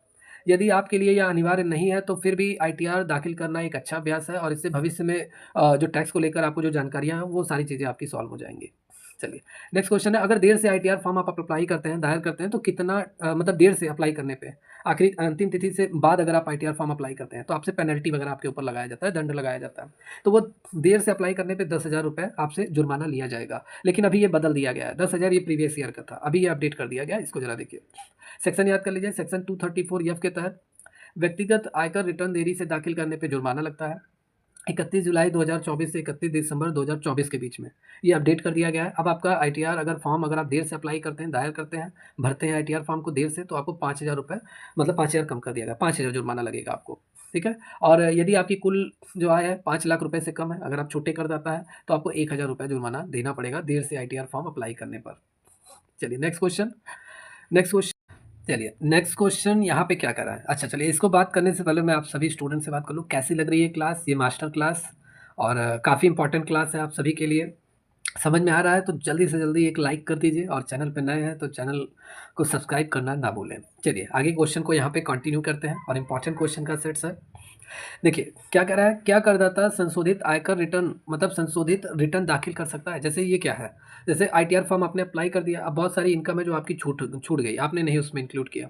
यदि आपके लिए यह अनिवार्य नहीं है, तो फिर भी आईटीआर दाखिल करना एक अच्छा अभ्यास है, और इससे भविष्य में जो टैक्स को लेकर आपको जो जानकारियाँ हैं, वो सारी चीज़ें आपकी सॉल्व हो जाएँगी। चलिए, नेक्स्ट क्वेश्चन है, अगर देर से आईटीआर फॉर्म आप अप्लाई करते हैं, दायर करते हैं, तो कितना मतलब देर से अप्लाई करने पे, आखिरी अंतिम तिथि से बाद अगर आप आईटीआर फॉर्म अप्लाई करते हैं, तो आपसे पेनल्टी वगैरह आपके ऊपर लगाया जाता है, दंड लगाया जाता है। तो वो देर से अप्लाई करने पे 10,000 रुपए आपसे जुर्माना लिया जाएगा। लेकिन अभी ये बदल दिया गया है, 10,000 ये प्रीवियस ईयर का था, अभी ये अपडेट कर दिया गया है, इसको ज़रा देखिए। सेक्शन याद कर लीजिए, सेक्शन 234 एफ के तहत व्यक्तिगत आयकर रिटर्न देरी से दाखिल करने पे जुर्माना लगता है। 31 जुलाई 2024 से 31 दिसंबर 2024 के बीच में ये अपडेट कर दिया गया है। अब आपका आईटीआर अगर फॉर्म अगर आप देर से अप्लाई करते हैं, दायर करते हैं, भरते हैं आईटीआर फॉर्म को देर से, तो आपको 5,000 रुपये मतलब 5,000 कम कर दिया गया, 5,000 जुर्माना लगेगा आपको, ठीक है? और यदि आपकी कुल जो आय है 5 लाख रुपए से कम है, अगर आप छूटे करदाता है, तो आपको 1,000 रुपये जुर्माना देना पड़ेगा देर से आईटीआर फॉर्म अप्लाई करने पर। चलिए, नेक्स्ट क्वेश्चन चलिए, नेक्स्ट क्वेश्चन यहाँ पे क्या करा है? अच्छा, चलिए, इसको बात करने से पहले मैं आप सभी स्टूडेंट से बात कर लूँ, कैसी लग रही है क्लास? ये मास्टर क्लास, और काफ़ी इंपॉर्टेंट क्लास है आप सभी के लिए। समझ में आ रहा है तो जल्दी से जल्दी एक लाइक कर दीजिए, और चैनल पे नए हैं तो चैनल को सब्सक्राइब करना ना भूलें। चलिए, आगे क्वेश्चन को यहाँ पे कंटिन्यू करते हैं, और इंपॉर्टेंट क्वेश्चन का सेट्स है। देखिए, क्या कह रहा है, क्या करदाता संशोधित आयकर रिटर्न मतलब संशोधित रिटर्न दाखिल कर सकता है? जैसे ये क्या है, जैसे आईटीआर फॉर्म आपने अप्लाई कर दिया, अब बहुत सारी इनकम है जो आपकी छूट छूट गई, आपने नहीं उसमें इंक्लूड किया,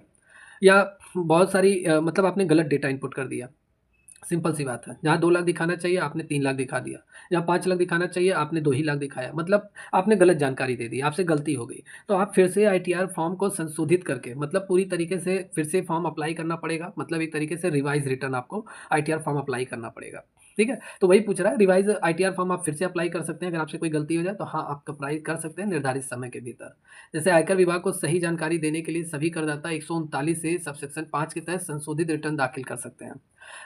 या बहुत सारी मतलब आपने गलत डेटा इनपुट कर दिया, सिंपल सी बात है। जहाँ 2 लाख दिखाना चाहिए आपने 3 लाख दिखा दिया, जहाँ 5 लाख दिखाना चाहिए आपने 2 ही लाख दिखाया, मतलब आपने गलत जानकारी दे दी, आपसे गलती हो गई। तो आप फिर से आईटीआर फॉर्म को संशोधित करके मतलब पूरी तरीके से फिर से फॉर्म अप्लाई करना पड़ेगा, मतलब एक तरीके से रिवाइज़ रिटर्न आपको आईटीआर फॉर्म अप्लाई करना पड़ेगा, ठीक है? तो वही पूछ रहा है, रिवाइज़ आईटीआर फॉर्म आप फिर से अप्लाई कर सकते हैं अगर आपसे कोई गलती हो जाए तो हाँ, आप अप्लाई कर सकते हैं निर्धारित समय के भीतर। जैसे आयकर विभाग को सही जानकारी देने के लिए सभी करदाता 139 से सबसेक्शन 5 के तहत संशोधित रिटर्न दाखिल कर सकते हैं।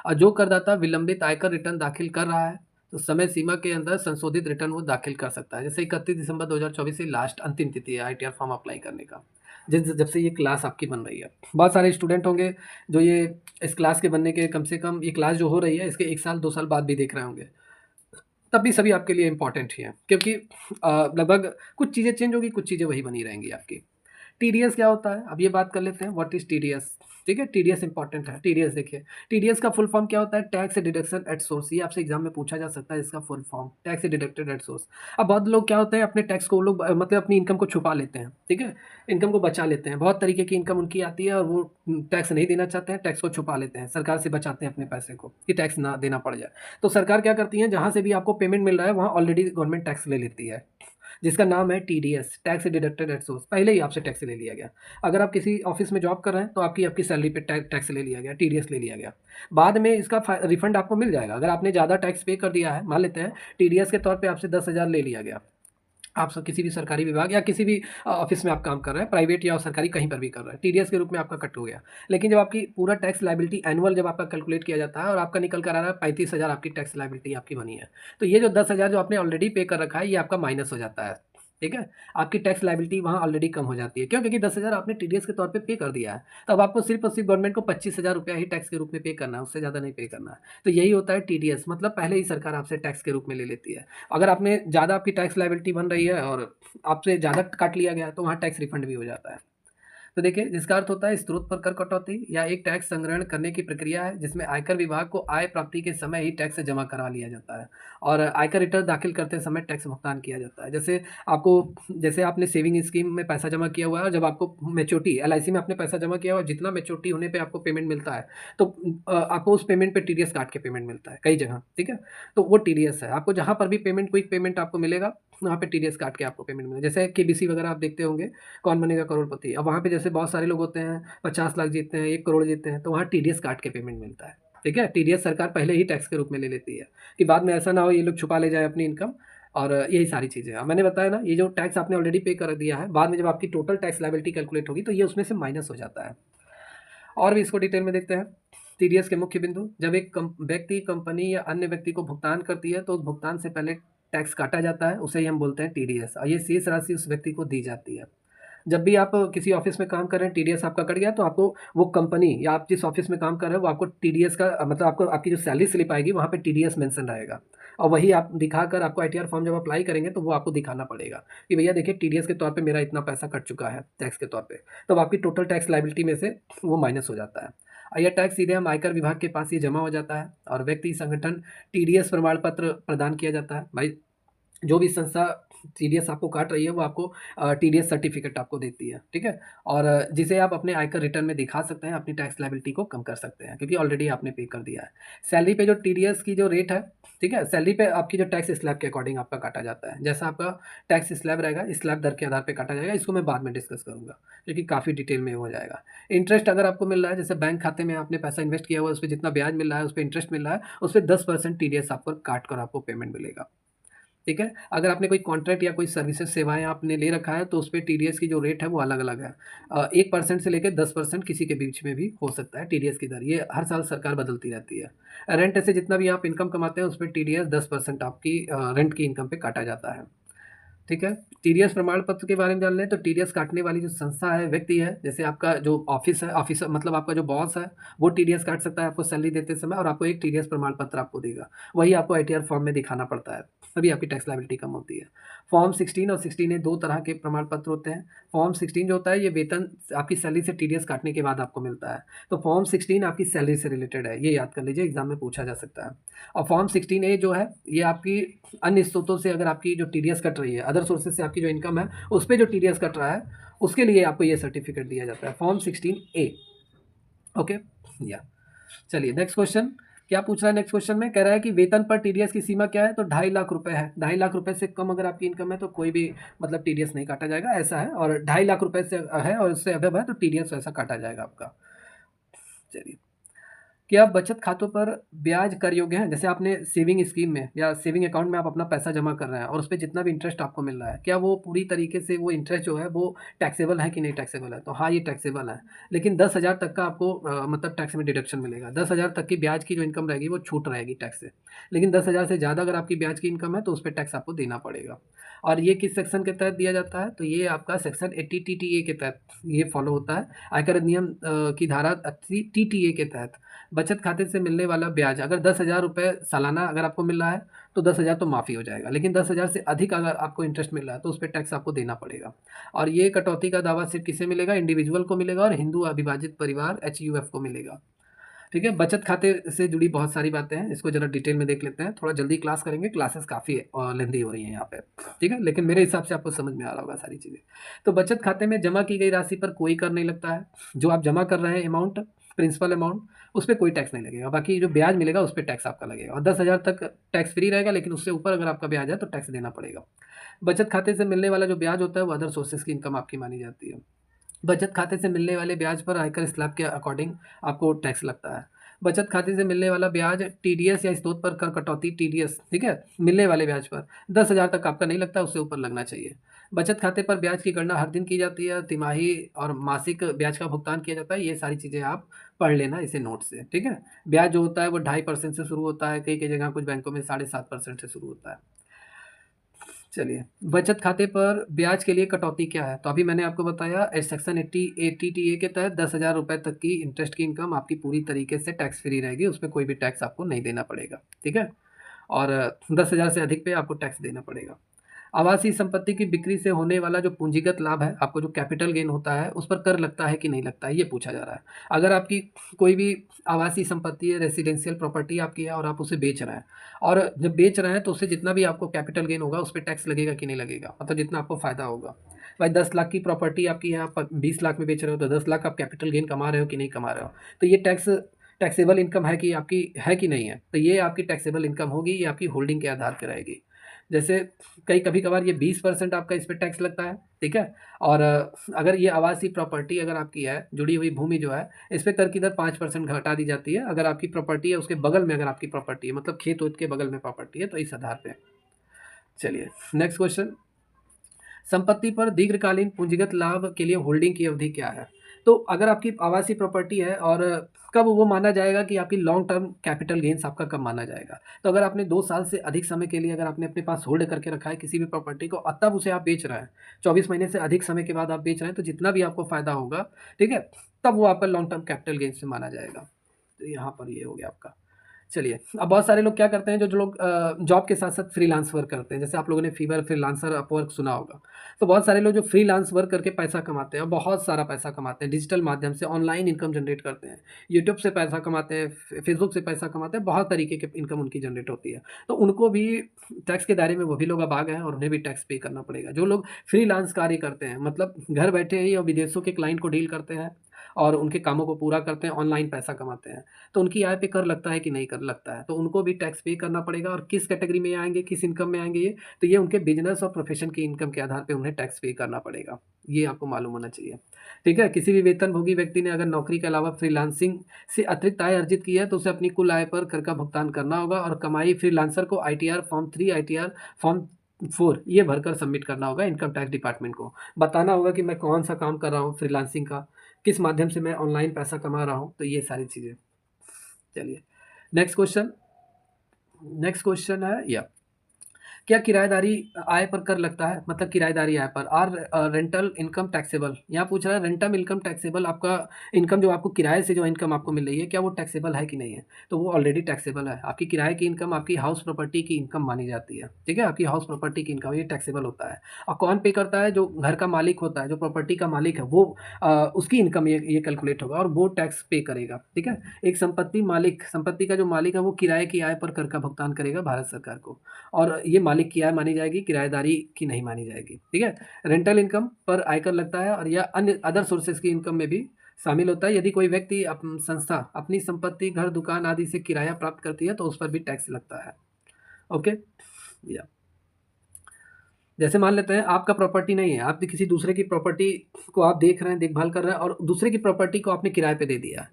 और जो करदाता विलंबित आयकर रिटर्न दाखिल कर रहा है, तो समय सीमा के अंदर संशोधित रिटर्न वो दाखिल कर सकता है। जैसे 31 दिसंबर 2024 से लास्ट अंतिम तिथि है आईटीआर फॉर्म अप्लाई करने का, जिस जब से ये क्लास आपकी बन रही है। बहुत सारे स्टूडेंट होंगे जो ये इस क्लास के बनने के कम से कम ये क्लास जो हो रही है इसके 1 साल 2 साल बाद भी देख रहे होंगे। तब भी सभी आपके लिए इम्पोर्टेंट ही हैं, क्योंकि लगभग कुछ चीज़ें चेंज होगी, कुछ चीज़ें वही बनी रहेंगी आपकी। टीडीएस क्या होता है? अब ये बात कर लेते हैं, व्हाट इज़ टीडीएस? ठीक है, टीडीएस इंपॉर्टेंट है। टीडीएस देखिए, टीडीएस का फुल फॉर्म क्या होता है? Tax deduction at source. ये आपसे एग्जाम में पूछा जा सकता है, इसका full form tax deducted at source. अब बहुत लोग क्या होते हैं, अपने टैक्स को वो लोग मतलब अपनी इनकम को छुपा लेते हैं, ठीक है, इनकम को बचा लेते हैं। बहुत तरीके की इनकम उनकी आती है और वो टैक्स नहीं देना चाहते हैं, टैक्स को छुपा लेते हैं, सरकार से बचाते हैं अपने पैसे को कि टैक्स ना देना पड़ जाए। तो सरकार क्या करती है, जहाँ से भी आपको पेमेंट मिल रहा है वहाँ ऑलरेडी गवर्नमेंट टैक्स ले लेती है, जिसका नाम है TDS, tax deducted at source. पहले ही आपसे टैक्स ले लिया गया। अगर आप किसी ऑफिस में जॉब कर रहे हैं तो आपकी आपकी सैलरी पे टैक्स ले लिया गया, टीडीएस ले लिया गया। बाद में इसका रिफंड आपको मिल जाएगा अगर आपने ज़्यादा टैक्स पे कर दिया है। मान लेते हैं टीडीएस के तौर पे आपसे 10,000 ले लिया गया। आप सब किसी भी सरकारी विभाग या किसी भी ऑफिस में आप काम कर रहे हैं, प्राइवेट या सरकारी कहीं पर भी कर रहे हैं, टीडीएस के रूप में आपका कट हो गया। लेकिन जब आपकी पूरा टैक्स लायबिलिटी एनुअल जब आपका कैलकुलेट किया जाता है और आपका निकल कर आ रहा है 35,000 आपकी टैक्स लायबिलिटी आपकी बनी है, तो ये जो 10,000 जो आपने ऑलरेडी पे कर रखा है ये आपका माइनस हो जाता है। ठीक है, आपकी टैक्स लायबिलिटी वहाँ ऑलरेडी कम हो जाती है। क्यों? क्योंकि 10,000 आपने टीडीएस के तौर पे पे कर दिया है। तो अब आपको सिर्फ और सिर्फ गवर्नमेंट को 25,000 रुपया ही टैक्स के रूप में पे करना है, उससे ज़्यादा नहीं पे करना है। तो यही होता है टीडीएस, मतलब पहले ही सरकार आपसे टैक्स के रूप में ले लेती है। अगर आपने ज़्यादा आपकी टैक्स लायबिलिटी बन रही है और आपसे ज़्यादा काट लिया गया तो वहाँ टैक्स रिफंड भी हो जाता है। तो देखिए, जिसका अर्थ होता है स्रोत पर कर कटौती या एक टैक्स संग्रहण करने की प्रक्रिया है जिसमें आयकर विभाग को आय प्राप्ति के समय ही टैक्स जमा करा लिया जाता है और आयकर रिटर्न दाखिल करते समय टैक्स भुगतान किया जाता है। जैसे आपको, जैसे आपने सेविंग स्कीम में पैसा जमा किया हुआ है और जब आपको मैच्योरिटी एलआईसी में आपने पैसा जमा किया हुआ है, जितना मैच्योरिटी होने पे आपको पेमेंट मिलता है तो आपको उस पेमेंट पे टीडीएस काट के पेमेंट मिलता है कई जगह, ठीक है। तो वो टीडीएस है, आपको जहाँ पर भी पेमेंट क्विक पेमेंट आपको मिलेगा वहाँ पे टीडीएस काट के आपको पेमेंट मिलेगा। जैसे केबीसी वगैरह आप देखते होंगे, कौन बनेगा करोड़पति। अब वहाँ पे जैसे बहुत सारे लोग होते हैं 50 लाख जीतते हैं, 1 करोड़ जीतते हैं, तो वहाँ टीडीएस काट के पेमेंट मिलता है। ठीक है, टीडीएस सरकार पहले ही टैक्स के रूप में ले लेती है कि बाद में ऐसा ना हो ये लोग छुपा ले जाए अपनी इनकम। और यही सारी चीज़ें हैं। मैंने बताया ना, ये जो टैक्स आपने ऑलरेडी पे कर दिया है, बाद में जब आपकी टोटल टैक्स लायबिलिटी कैलकुलेट होगी तो ये उसमें से माइनस हो जाता है। और भी इसको डिटेल में देखते हैं। टीडीएस के मुख्य बिंदु, जब एक व्यक्ति, कंपनी या अन्य व्यक्ति को भुगतान करती है तो उस भुगतान से पहले टैक्स काटा जाता है, उसे ही हम बोलते हैं टीडीएस, और ये शेष राशि उस व्यक्ति को दी जाती है। जब भी आप किसी ऑफिस में काम कर रहे हैं, टीडीएस आपका कट गया तो आपको वो कंपनी या आप जिस ऑफिस में काम कर रहे हैं वो आपको टीडीएस का मतलब आपको आपकी जो सैलरी स्लिप आएगी वहाँ पे टीडीएस मेंशन रहेगा और वही आप दिखाकर आपको आईटीआर फॉर्म जब अप्लाई करेंगे तो वो आपको दिखाना पड़ेगा कि भैया देखिए टीडीएस के तौर पे मेरा इतना पैसा कट चुका है टैक्स के तौर पे। तब आपकी टोटल टैक्स लायबिलिटी में से वो माइनस हो जाता है और यह टैक्स सीधे हम आयकर विभाग के पास ये जमा हो जाता है और व्यक्ति, संगठन टीडीएस प्रमाण पत्र प्रदान किया जाता है। भाई जो भी संस्था टीडीएस आपको काट रही है वो आपको टीडीएस सर्टिफिकेट आपको देती है, ठीक है। और जिसे आप अपने आयकर रिटर्न में दिखा सकते हैं, अपनी टैक्स लायबिलिटी को कम कर सकते हैं क्योंकि ऑलरेडी आपने पे कर दिया है। सैलरी पे जो टीडीएस की जो रेट है, ठीक है, सैलरी पे आपकी जो टैक्स स्लैब के अकॉर्डिंग आपका काटा जाता है। जैसा आपका टैक्स स्लैब रहेगा, स्लैब दर के आधार पे काटा जाएगा। इसको मैं बाद में डिस्कस करूँगा क्योंकि काफ़ी डिटेल में हो जाएगा। इंटरेस्ट अगर आपको मिल रहा है, जैसे बैंक खाते में आपने पैसा इन्वेस्ट किया हुआ है, उस पे जितना ब्याज मिल रहा है, उस पे इंटरेस्ट मिल रहा है, उस पे 10% टीडीएस आपको काट कर आपको पेमेंट मिलेगा। ठीक है, अगर आपने कोई कॉन्ट्रैक्ट या कोई सर्विसेज सेवाएँ आपने ले रखा है तो उसपे टीडीएस की जो रेट है वो अलग-अलग है। 1% से लेके 10% किसी के बीच में भी हो सकता है टीडीएस की दर, ये हर साल सरकार बदलती रहती है। रेंट से जितना भी आप इनकम कमाते हैं, उसपे टीडीएस 10% आपकी रेंट की इनकम पे काटा जाता है। ठीक है, टीडीएस प्रमाण पत्र के बारे में जान लें तो टीडीएस काटने वाली जो संस्था है, व्यक्ति है, जैसे आपका जो ऑफिस है, ऑफिसर मतलब आपका जो बॉस है, वो टीडीएस काट सकता है आपको सैलरी देते समय और आपको एक टीडीएस प्रमाण पत्र आपको देगा। वही आपको आईटीआर फॉर्म में दिखाना पड़ता है, तभी आपकी टैक्स लायबिलिटी कम होती है। फॉर्म 16 और 16A 2 तरह के प्रमाण पत्र होते हैं। फॉर्म 16 जो होता है ये वेतन आपकी सैलरी से टीडीएस काटने के बाद आपको मिलता है। तो फॉर्म 16 आपकी सैलरी से रिलेटेड है, ये याद कर लीजिए, एग्जाम में पूछा जा सकता है। और फॉर्म 16A जो है ये आपकी अन्य स्रोतों से अगर आपकी जो टीडीएस कट रही है, अदर सोर्सेज से आपकी जो इनकम है उस पे जो टीडीएस कट रहा है उसके लिए आपको ये सर्टिफिकेट दिया जाता है, फॉर्म 16A। ओके, या चलिए नेक्स्ट क्वेश्चन। क्या पूछ रहा है नेक्स्ट क्वेश्चन में? कह रहा है कि वेतन पर टीडीएस की सीमा क्या है? तो 2.5 लाख रुपए है। 2.5 लाख रुपए से कम अगर आपकी इनकम है तो कोई भी मतलब टीडीएस नहीं काटा जाएगा, ऐसा है। और 2.5 लाख रुपए से है और उससे अबव है तो टीडीएस वैसा काटा जाएगा आपका। चलिए, क्या बचत खातों पर ब्याज कर योग्य हैं? जैसे आपने सेविंग स्कीम में या सेविंग अकाउंट में आप अपना पैसा जमा कर रहे हैं और उस पे जितना भी इंटरेस्ट आपको मिल रहा है, क्या वो पूरी तरीके से वो इंटरेस्ट जो है वो टैक्सेबल है कि नहीं टैक्सेबल है? तो हाँ, ये टैक्सेबल है। लेकिन 10,000 तक का आपको मतलब टैक्स में डिडक्शन मिलेगा। 10,000 तक की ब्याज की जो इनकम रहेगी वो छूट रहेगी टैक्स से। लेकिन 10,000 से ज़्यादा अगर आपकी ब्याज की इनकम है तो उस पे टैक्स आपको देना पड़ेगा। और ये किस सेक्शन के तहत दिया जाता है? तो ये आपका सेक्शन 80 टीटीए के तहत ये फॉलो होता है। आयकर अधिनियम की धारा 80 टीटीए के तहत बचत खाते से मिलने वाला ब्याज अगर 10,000 रुपये सालाना अगर आपको मिल रहा है तो 10,000 तो माफ़ी हो जाएगा। लेकिन 10,000 से अधिक अगर आपको इंटरेस्ट मिल रहा है तो उस पे टैक्स आपको देना पड़ेगा। और ये कटौती का दावा सिर्फ किसे मिलेगा? इंडिविजुअल को मिलेगा और हिंदू अविभाजित परिवार HUF को मिलेगा। ठीक है, बचत खाते से जुड़ी बहुत सारी बातें हैं, इसको ज़रा डिटेल में देख लेते हैं। थोड़ा जल्दी क्लास करेंगे, क्लासेस काफ़ी लेंदी हो रही हैं यहाँ पे। ठीक है, लेकिन मेरे हिसाब से आपको समझ में आ रहा होगा सारी चीज़ें। तो बचत खाते में जमा की गई राशि पर कोई कर नहीं लगता है। जो आप जमा कर रहे हैं अमाउंट, प्रिंसिपल अमाउंट, उस पे कोई टैक्स नहीं लगेगा। बाकी जो ब्याज मिलेगा उस पे टैक्स आपका लगेगा और 10,000 तक टैक्स फ्री रहेगा, लेकिन उससे ऊपर अगर आपका ब्याज है तो टैक्स देना पड़ेगा। बचत खाते से मिलने वाला जो ब्याज होता है वो अदर सोर्सेज की इनकम आपकी मानी जाती है। बचत खाते से मिलने वाले ब्याज पर आयकर स्लैब के अकॉर्डिंग आपको टैक्स लगता है। बचत खाते से मिलने वाला ब्याज टीडीएस या स्रोत पर कर कटौती टीडीएस, ठीक है, मिलने वाले ब्याज पर 10,000 तक आपका नहीं लगता, उससे ऊपर लगना चाहिए। बचत खाते पर ब्याज की गणना हर दिन की जाती है, तिमाही और मासिक ब्याज का भुगतान किया जाता है। ये सारी चीज़ें आप पढ़ लेना इसे नोट से, ठीक है। ब्याज जो होता है वो 2.5% से शुरू होता है, कई कई जगह कुछ बैंकों में 7.5% से शुरू होता है। चलिए, बचत खाते पर ब्याज के लिए कटौती क्या है? तो अभी मैंने आपको बताया सेक्शन 80 टीए के तहत 10,000 रुपये तक की इंटरेस्ट की इनकम आपकी पूरी तरीके से टैक्स फ्री रहेगी, उसमें कोई भी टैक्स आपको नहीं देना पड़ेगा, ठीक है? और 10,000 से अधिक पे आपको टैक्स देना पड़ेगा। आवासीय संपत्ति की बिक्री से होने वाला जो पूंजीगत लाभ है, आपको जो कैपिटल गेन होता है, उस पर कर लगता है कि नहीं लगता है, ये पूछा जा रहा है। अगर आपकी कोई भी आवासीय संपत्ति है, रेसिडेंशियल प्रॉपर्टी आपकी है और आप उसे बेच रहे हैं और जब बेच रहे हैं तो उससे जितना भी आपको कैपिटल गेन होगा उस पे टैक्स लगेगा कि नहीं लगेगा? मतलब जितना आपको फ़ायदा होगा। भाई 10 लाख की प्रॉपर्टी आपकी है, आप 20 लाख में बेच रहे हो तो 10 लाख आप कैपिटल गेन कमा रहे हो कि नहीं कमा रहे हो? तो ये टैक्सेबल इनकम है कि आपकी है कि नहीं है? तो ये आपकी टैक्सेबल इनकम होगी, ये आपकी होल्डिंग के आधार पर रहेगी। जैसे कई कभी-कभार ये 20% आपका इस पे टैक्स लगता है, ठीक है? और अगर ये आवासीय प्रॉपर्टी अगर आपकी है, जुड़ी हुई भूमि जो है, इस पे कर की दर 5% घटा दी जाती है। अगर आपकी प्रॉपर्टी है, उसके बगल में अगर आपकी प्रॉपर्टी है, मतलब खेत-वेत के बगल में प्रॉपर्टी है, तो इस आधार पे। चलिए, नेक्स्ट क्वेश्चन। संपत्ति पर दीर्घकालीन पूंजीगत लाभ के लिए होल्डिंग की अवधि क्या है? तो अगर आपकी आवासीय प्रॉपर्टी है और कब वो माना जाएगा कि आपकी लॉन्ग टर्म कैपिटल गेन्स आपका कब माना जाएगा? तो अगर आपने 2 साल से अधिक समय के लिए अगर आपने अपने पास होल्ड करके रखा है किसी भी प्रॉपर्टी को और तब उसे आप बेच रहे हैं, 24 महीने से अधिक समय के बाद आप बेच रहे हैं, तो जितना भी आपको फ़ायदा होगा, ठीक है? तब वो आपका लॉन्ग टर्म कैपिटल गेन्स में माना जाएगा। तो यहाँ पर ये हो गया आपका। चलिए, अब बहुत सारे लोग क्या करते हैं, जो जो लोग जॉब के साथ-साथ फ्रीलांस वर्क करते हैं, जैसे आप लोगों ने फीवर, फ्रीलांसर, अपवर्क सुना होगा। तो बहुत सारे लोग जो फ्रीलांस वर्क करके पैसा कमाते हैं और बहुत सारा पैसा कमाते हैं, डिजिटल माध्यम से ऑनलाइन इनकम जनरेट करते हैं, यूट्यूब से पैसा कमाते हैं, फेसबुक से पैसा कमाते हैं, बहुत तरीके की इनकम उनकी जनरेट होती है। तो उनको भी टैक्स के दायरे में वो भी लोग अब आ गए हैं और उन्हें भी टैक्स पे करना पड़ेगा। जो लोग फ्रीलांस कार्य करते हैं, मतलब घर बैठे ही और विदेशों के क्लाइंट को डील करते हैं और उनके कामों को पूरा करते हैं, ऑनलाइन पैसा कमाते हैं। तो उनकी आय पे कर लगता है कि नहीं कर लगता है? तो उनको भी टैक्स पे करना पड़ेगा और किस कैटेगरी में आएँगे, किस इनकम में आएँगे ये? तो ये उनके बिज़नेस और प्रोफ़ेशन की इनकम के आधार पे उन्हें टैक्स पे करना पड़ेगा। ये आपको मालूम होना चाहिए। ठीक है? किसी भी वेतनभोगी व्यक्ति ने अगर नौकरी के अलावा फ्रीलांसिंग से अतिरिक्त आय अर्जित की है, तो उसे अपनी कुल आय पर कर का भुगतान करना होगा और कमाई फ्रीलांसर को आईटीआर फॉर्म 3, आईटीआर फॉर्म 4 ये भरकर सबमिट करना होगा इनकम टैक्स डिपार्टमेंट को। बताना होगा कि मैं कौन-सा काम कर रहा हूँ फ्रीलांसिंग का, किस माध्यम से मैं ऑनलाइन पैसा कमा रहा हूँ, तो ये सारी चीज़ें। चलिए, नेक्स्ट क्वेश्चन। नेक्स्ट क्वेश्चन है या क्या किराएदारी आय पर कर लगता है? मतलब किराएदारी आय पर रेंटल इनकम टैक्सेबल? यहाँ पूछ रहा है रेंटल इनकम टैक्सेबल, आपका इनकम जो आपको किराए से जो इनकम आपको मिल रही है, क्या वो टैक्सेबल है कि नहीं है? तो वो ऑलरेडी टैक्सेबल है। आपकी किराए की इनकम आपकी हाउस प्रॉपर्टी की इनकम मानी जाती है, ठीक है? आपकी हाउस प्रॉपर्टी की इनकम ये टैक्सेबल होता है। और कौन पे करता है? जो घर का मालिक होता है, जो प्रॉपर्टी का मालिक है, वो उसकी इनकम ये कैलकुलेट होगा और वो टैक्स पे करेगा, ठीक है? एक संपत्ति का जो मालिक है, वो किराए की आय पर कर का भुगतान करेगा भारत सरकार को। और ये मालिक की आय मानी जाएगी, किराएदारी की नहीं मानी जाएगी, ठीक है? रेंटल इनकम पर आयकर लगता है और या अन्य अदर सोर्सेज़ की इनकम में भी शामिल होता है। यदि कोई व्यक्ति संस्था अपनी संपत्ति, घर, दुकान आदि से किराया प्राप्त करती है तो उस पर भी टैक्स लगता है। ओके, या जैसे मान लेते हैं आपका प्रॉपर्टी नहीं है, आपने किसी दूसरे की प्रॉपर्टी को आप देख रहे हैं, देखभाल कर रहे हैं और दूसरे की प्रॉपर्टी को आपने किराए पे दे दिया है,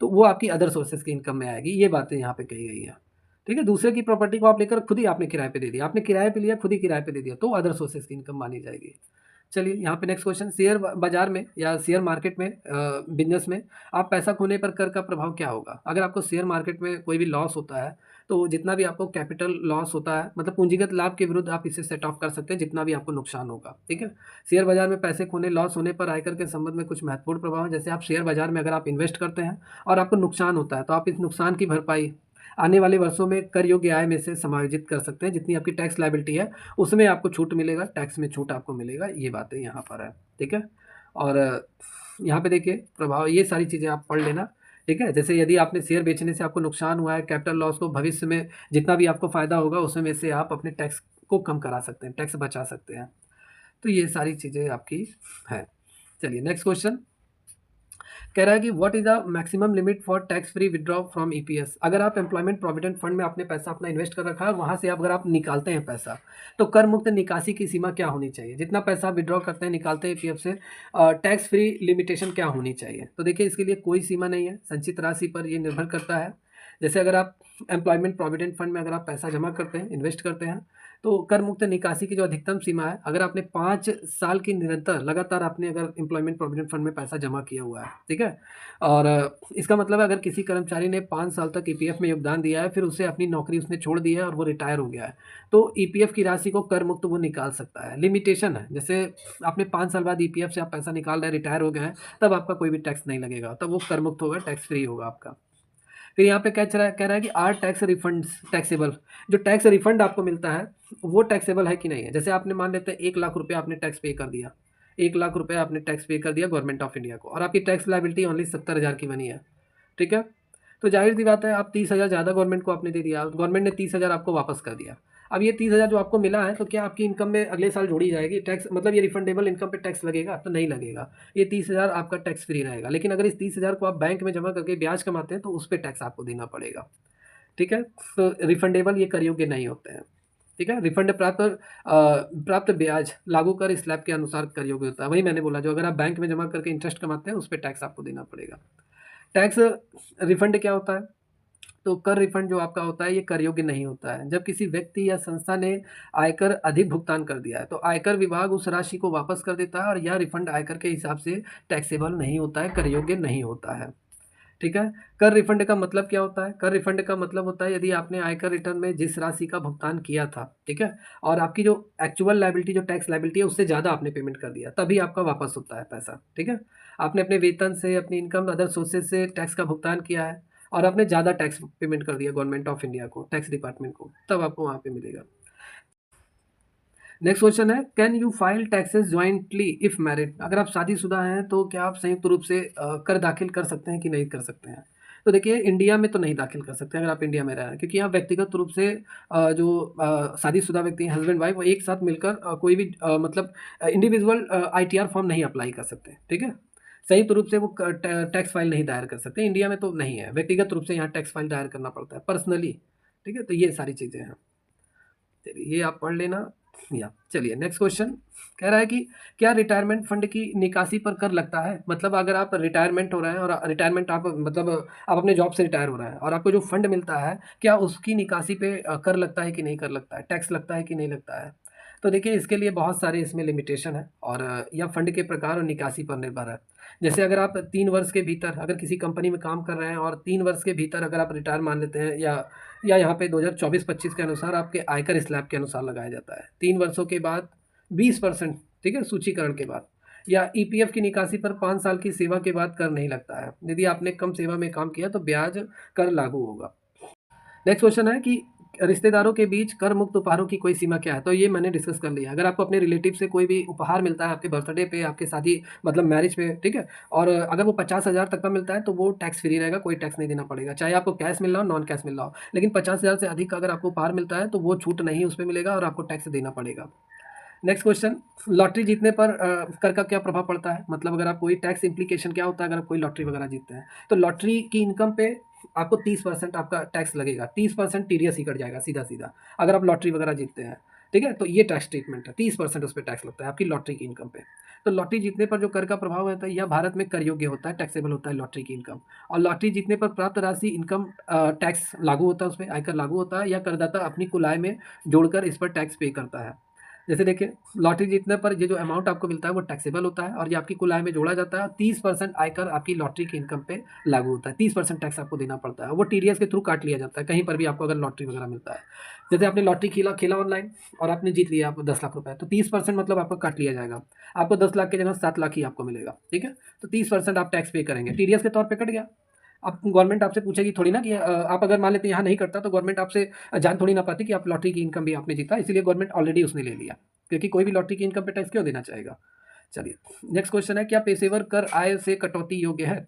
तो वो आपकी अदर सोर्सेज़ की इनकम में आएगी। ये बातें यहाँ पे कही गई हैं। ठीक है? दूसरे की प्रॉपर्टी को आप लेकर खुद ही आपने किराए पे दे दिया। आपने किराए पे लिया, खुद ही किराए पे दे दिया, तो अदर सोर्सेज़ की इनकम मानी जाएगी। चलिए यहाँ पे नेक्स्ट क्वेश्चन, शेयर बाजार में या शेयर मार्केट में बिजनेस में आप पैसा खोने पर कर का प्रभाव क्या होगा? अगर आपको शेयर मार्केट में कोई भी लॉस होता है तो जितना भी आपको कैपिटल लॉस होता है, मतलब पूंजीगत लाभ के विरुद्ध आप इसे सेट ऑफ कर सकते हैं जितना भी आपको नुकसान होगा। ठीक है? शेयर बाजार में पैसे खोने, लॉस होने पर आयकर के संबंध में कुछ महत्वपूर्ण प्रभाव है। जैसे आप शेयर बाजार में अगर आप इन्वेस्ट करते हैं और आपको नुकसान होता है तो आप इस नुकसान की भरपाई आने वाले वर्षों में कर योग्य आय में से समायोजित कर सकते हैं। जितनी आपकी टैक्स लायबिलिटी है उसमें आपको छूट मिलेगा, टैक्स में छूट आपको मिलेगा। ये बातें यहाँ पर है। ठीक है? और यहाँ पे देखिए प्रभाव, ये सारी चीज़ें आप पढ़ लेना। ठीक है? जैसे यदि आपने शेयर बेचने से आपको नुकसान हुआ है, कैपिटल लॉस को भविष्य में जितना भी आपको फ़ायदा होगा उसमें से आप अपने टैक्स को कम करा सकते हैं, टैक्स बचा सकते हैं। तो ये सारी चीज़ें आपकी हैं। चलिए नेक्स्ट क्वेश्चन कह रहा है कि what is the maximum limit for tax free withdraw from EPS. अगर आप एम्प्लॉयमेंट प्रोविडेंट फंड में आपने पैसा अपना इन्वेस्ट कर रखा है, वहाँ से अगर आप निकालते हैं पैसा, तो कर मुक्त निकासी की सीमा क्या होनी चाहिए? जितना पैसा आप विड्रॉ करते हैं, निकालते हैं ईपीएफ से, टैक्स फ्री लिमिटेशन क्या होनी चाहिए? तो देखिए इसके लिए कोई सीमा नहीं है, संचित राशि पर ये निर्भर करता है। जैसे अगर आप एम्प्लॉयमेंट प्रोविडेंट फंड में अगर आप पैसा जमा करते हैं, इन्वेस्ट करते हैं, तो कर मुक्त निकासी की जो अधिकतम सीमा है, अगर आपने 5 साल की निरंतर लगातार आपने अगर एम्प्लॉयमेंट प्रोविडेंट फंड में पैसा जमा किया हुआ है, ठीक है? और इसका मतलब है अगर किसी कर्मचारी ने 5 साल तक ईपीएफ में योगदान दिया है, फिर उसे अपनी नौकरी उसने छोड़ दी है और वो रिटायर हो गया है, तो ईपीएफ की राशि को कर मुक्त वो निकाल सकता है। लिमिटेशन है, जैसे आपने 5 साल बाद ईपीएफ से आप पैसा निकाल रहे हैं, रिटायर हो गए हैं, तब आपका कोई भी टैक्स नहीं लगेगा, तब वो कर मुक्त होगा, टैक्स फ्री होगा आपका। फिर यहाँ पे कह रहा है कि आर टैक्स रिफंड्स टैक्सेबल। जो टैक्स रिफंड आपको मिलता है वो टैक्सेबल है कि नहीं है? जैसे आपने मान लेते हैं 1 लाख रुपये आपने टैक्स पे कर दिया, 1 लाख रुपये आपने टैक्स पे कर दिया गवर्नमेंट ऑफ इंडिया को, और आपकी टैक्स लाइबिलिटी ओनली 70,000 की बनी है। ठीक है? तो जाहिर सी बात है आप 30,000 ज़्यादा गवर्नमेंट को आपने दे दिया, गवर्नमेंट ने 30,000 आपको वापस कर दिया। अब ये 30,000 जो आपको मिला है तो क्या आपकी इनकम में अगले साल जोड़ी जाएगी टैक्स, मतलब ये रिफंडेबल इनकम पे टैक्स लगेगा? तो नहीं लगेगा। ये 30,000 आपका टैक्स फ्री रहेगा। लेकिन अगर इस 30,000 को आप बैंक में जमा करके ब्याज कमाते हैं तो उस पे टैक्स आपको देना पड़ेगा। ठीक है? तो रिफंडेबल ये कर योग्य नहीं होते हैं। ठीक है? रिफंड प्राप्त ब्याज लागू कर स्लैब के अनुसार कर योग्य होता है। वही मैंने बोला, जो अगर आप बैंक में जमा करके इंटरेस्ट कमाते हैं उस पे टैक्स आपको देना पड़ेगा। टैक्स रिफंड क्या होता है? तो कर रिफंड जो आपका होता है ये कर योग्य नहीं होता है। जब किसी व्यक्ति या संस्था ने आयकर अधिक भुगतान कर दिया है तो आयकर विभाग उस राशि को वापस कर देता है और यह रिफंड आयकर के हिसाब से टैक्सेबल नहीं होता है, कर योग्य नहीं होता है। ठीक है? कर रिफंड का मतलब क्या होता है? कर रिफंड का मतलब होता है यदि आपने आयकर रिटर्न में जिस राशि का भुगतान किया था, ठीक है? और आपकी जो एक्चुअल लायबिलिटी, जो टैक्स लायबिलिटी है उससे ज़्यादा आपने पेमेंट कर दिया, तभी आपका वापस होता है पैसा। ठीक है? आपने अपने वेतन से, अपनी इनकम, अदर सोर्सेज से टैक्स का भुगतान किया है और आपने ज़्यादा टैक्स पेमेंट कर दिया गवर्नमेंट ऑफ इंडिया को, टैक्स डिपार्टमेंट को, तब आपको वहाँ पे मिलेगा। नेक्स्ट क्वेश्चन है, can you file taxes jointly if married. अगर आप शादीशुदा हैं तो क्या आप संयुक्त रूप से कर दाखिल कर सकते हैं कि नहीं कर सकते हैं? तो देखिए इंडिया में तो नहीं दाखिल कर सकते अगर आप इंडिया में रह रहे हैं, क्योंकि आप व्यक्तिगत रूप से जो शादीशुदा व्यक्ति हैं, हस्बैंड वाइफ, वो एक साथ मिलकर कोई भी मतलब इंडिविजुअल आईटीआर फॉर्म नहीं अप्लाई कर सकते। ठीक है? संयुक्त रूप से वो टैक्स फाइल नहीं दायर कर सकते। इंडिया में तो नहीं है, व्यक्तिगत रूप से यहाँ टैक्स फाइल दायर करना पड़ता है पर्सनली। ठीक है? तो ये सारी चीज़ें हैं। चलिए ये आप पढ़ लेना। या चलिए नेक्स्ट क्वेश्चन कह रहा है कि क्या रिटायरमेंट फंड की निकासी पर कर लगता है? मतलब अगर आप रिटायरमेंट हो रहे हैं और रिटायरमेंट आप मतलब आप अपने जॉब से रिटायर हो रहे हैं और आपको जो फंड मिलता है, क्या उसकी निकासी पे कर लगता है कि नहीं कर लगता है, टैक्स लगता है कि नहीं लगता है? तो देखिए इसके लिए बहुत सारे इसमें लिमिटेशन है और यह फंड के प्रकार और निकासी पर निर्भर है। जैसे अगर आप 3 वर्ष के भीतर अगर किसी कंपनी में काम कर रहे हैं और 3 वर्ष के भीतर अगर आप रिटायर मान लेते हैं, या यहाँ पे 2024-25 के अनुसार आपके आयकर स्लैब के अनुसार लगाया जाता है 3 वर्षों के बाद 20%। ठीक है? सूचीकरण के बाद, या ईपीएफ की निकासी पर 5 साल की सेवा के बाद कर नहीं लगता है। यदि आपने कम सेवा में काम किया तो ब्याज कर लागू होगा। नेक्स्ट क्वेश्चन है कि रिश्तेदारों के बीच कर मुक्त उपहारों की कोई सीमा क्या है? तो ये मैंने डिस्कस कर लिया। अगर आपको अपने रिलेटिव से कोई भी उपहार मिलता है आपके बर्थडे पे, आपके शादी मतलब मैरिज पे, ठीक है? और अगर वो 50,000 तक का मिलता है तो वो टैक्स फ्री रहेगा, कोई टैक्स नहीं देना पड़ेगा, चाहे आपको कैश मिल रहा हो, नॉन कैश मिल रहा हो। लेकिन 50,000 से अधिक का अगर आपको उपहार मिलता है तो वो छूट नहीं उस पे मिलेगा और आपको टैक्स देना पड़ेगा। नेक्स्ट क्वेश्चन, लॉटरी जीतने पर कर का क्या प्रभाव पड़ता है? मतलब अगर आप कोई टैक्स इम्प्लीकेशन क्या होता है अगर आप कोई लॉटरी वगैरह जीतते हैं? तो लॉटरी की इनकम पे आपको 30% आपका टैक्स लगेगा, 30% टीडीएस ही कट जाएगा सीधा-सीधा, अगर आप लॉटरी वगैरह जीतते हैं, ठीक है? तो ये टैक्स ट्रीटमेंट है, 30% उस पे टैक्स लगता है आपकी लॉटरी की इनकम पे। तो लॉटरी जीतने पर जो कर का प्रभाव रहता है, यह भारत में कर योग्य होता है, टैक्सेबल होता है लॉटरी की इनकम। और लॉटरी जीतने पर प्राप्त राशि इनकम टैक्स लागू होता है उसपे, आयकर लागू होता है, या करदाता अपनी कुल आय में जोड़कर इस पर टैक्स पे करता है। जैसे देखिए, लॉटरी जीतने पर ये जो अमाउंट आपको मिलता है वो टैक्सेबल होता है और ये आपकी कुल आय में जोड़ा जाता है और 30% आयकर आपकी लॉटरी की इनकम पे लागू होता है। 30% टैक्स आपको देना पड़ता है, वो टीडीएस के थ्रू काट लिया जाता है कहीं पर भी आपको अगर लॉटरी वगैरह मिलता है। जैसे आपने लॉटरी खेला खेला ऑनलाइन और आपने जीत लिया आप 10 लाख रुपए, तो 30% मतलब आपको काट लिया जाएगा। आपको 10 लाख की जगह 7 लाख ही आपको मिलेगा, ठीक है? तो 30% आप टैक्स पे करेंगे, टीडीएस के तौर पे कट गया। अब गवर्नमेंट आपसे पूछेगी थोड़ी ना कि आप अगर मान लेते हैं यहाँ नहीं कटता, तो गवर्नमेंट आपसे जान थोड़ी ना पाती कि आप लॉटरी की इनकम भी आपने जीता, इसलिए गवर्नमेंट ऑलरेडी उसने ले लिया, क्योंकि कोई भी लॉटरी की इनकम पे टैक्स क्यों देना चाहेगा। चलिए, नेक्स्ट क्वेश्चन है, क्या पेशेवर कर आय से कटौती योग्य है?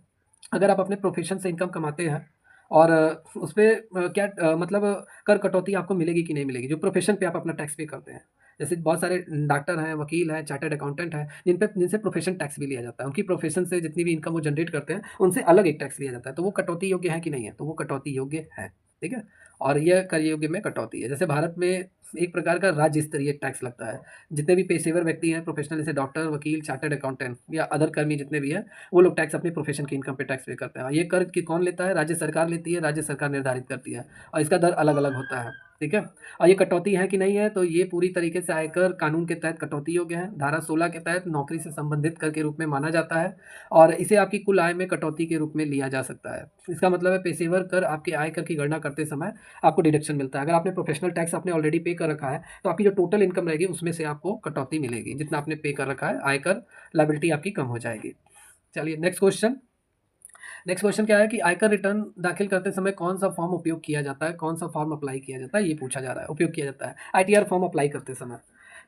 अगर आप अपने प्रोफेशन से इनकम कमाते हैं और उस पे क्या मतलब कर कटौती आपको मिलेगी कि नहीं मिलेगी, जो प्रोफेशन पे आप अपना टैक्स पे करते हैं। जैसे बहुत सारे डॉक्टर हैं, वकील हैं, चार्टर्ड अकाउंटेंट हैं, जिनसे प्रोफेशन टैक्स भी लिया जाता है। उनकी प्रोफेशन से जितनी भी इनकम वो जनरेट करते हैं, उनसे अलग एक टैक्स लिया जाता है। तो वो कटौती योग्य है कि नहीं है? तो वो कटौती योग्य है, ठीक है? और यह कर योग्य में कटौती है। जैसे भारत में एक प्रकार का राज्य स्तरीय टैक्स लगता है। जितने भी पेशेवर व्यक्ति हैं, प्रोफेशनल, जैसे डॉक्टर, वकील, चार्टर्ड अकाउंटेंट या अदर कर्मी जितने भी हैं, वो लोग टैक्स अपनी प्रोफेशन की इनकम पे टैक्स पे करते हैं। और ये कर कि कौन लेता है? राज्य सरकार लेती है, राज्य सरकार निर्धारित करती है और इसका दर अलग-अलग होता है, ठीक है? और ये कटौती है कि नहीं है? तो ये पूरी तरीके से आयकर कानून के तहत कटौती योग्य है। धारा 16 के तहत नौकरी से संबंधित कर के रूप में माना जाता है और इसे आपकी कुल आय में कटौती के रूप में लिया जा सकता है। इसका मतलब है पेशेवर कर आपके आय कर की गणना करते समय आपको डिडक्शन मिलता है। अगर आपने प्रोफेशनल टैक्स आपने ऑलरेडी पे कर रखा है, तो आपकी जो टोटल इनकम रहेगी उसमें से आपको कटौती मिलेगी। जितना आपने पे कर रखा है, आयकर लायबिलिटी आपकी कम हो जाएगी। चलिए, नेक्स्ट क्वेश्चन क्या है कि आयकर रिटर्न दाखिल करते समय कौन-सा फॉर्म उपयोग किया जाता है? कौन-सा फॉर्म अप्लाई किया जाता है? ये पूछा जा रहा है, उपयोग किया जाता है। आईटीआर फॉर्म अप्लाई करते समय।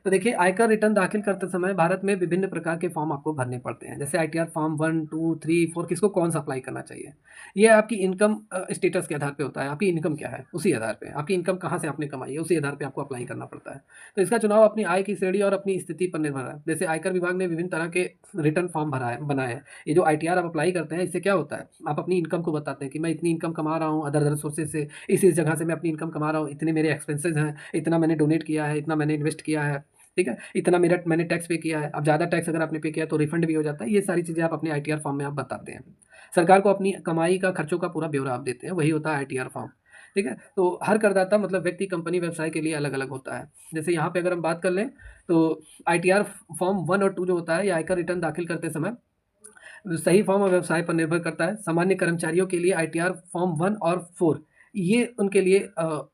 तो देखिए, आयकर रिटर्न दाखिल करते समय भारत में विभिन्न प्रकार के फॉर्म आपको भरने पड़ते हैं। जैसे आईटीआर फॉर्म 1, 2, 3, 4 किसको कौन-सा अप्लाई करना चाहिए? ये आपकी इनकम स्टेटस के आधार पे होता है। आपकी इनकम क्या है? उसी आधार पे। आपकी इनकम कहाँ से आपने कमाई है, उसी आधार पे आपको अप्लाई करना पड़ता है। तो इसका चुनाव अपनी आय की श्रेणी और अपनी स्थिति पर निर्भर है। जैसे आयकर विभाग ने विभिन्न तरह के रिटर्न फॉर्म बनाए हैं। ये जो आईटीआर आप अप्लाई करते हैं, इससे क्या होता है? आप अपनी इनकम को बताते हैं कि मैं इतनी इनकम कमा रहा हूँ अदर-अदर सोर्सेज़ से, इस जगह से मैं अपनी इनकम कमा रहा हूँ, इतने मेरे एक्सपेंसेस हैं, इतना मैंने डोनेट किया है, इतना मैंने इन्वेस्ट किया है, ठीक है? इतना मेरा मैंने टैक्स पे किया है। अब ज़्यादा टैक्स अगर आपने पे किया है तो रिफंड भी हो जाता है। ये सारी चीज़ें आप अपने आईटीआर फॉर्म में आप बताते हैं। सरकार को अपनी कमाई का खर्चों का पूरा ब्यौरा आप देते हैं, वही होता है आईटीआर फॉर्म, ठीक है? तो हर करदाता मतलब व्यक्ति, कंपनी, व्यवसाय के लिए अलग-अलग होता है। जैसे यहाँ पे अगर हम बात कर लें, तो आईटीआर फॉर्म 1 और 2 जो होता है, ये आयकर रिटर्न दाखिल करते समय सही फॉर्म और व्यवसाय पर निर्भर करता है। सामान्य कर्मचारियों के लिए आईटीआर फॉर्म 1 और 4 ये उनके लिए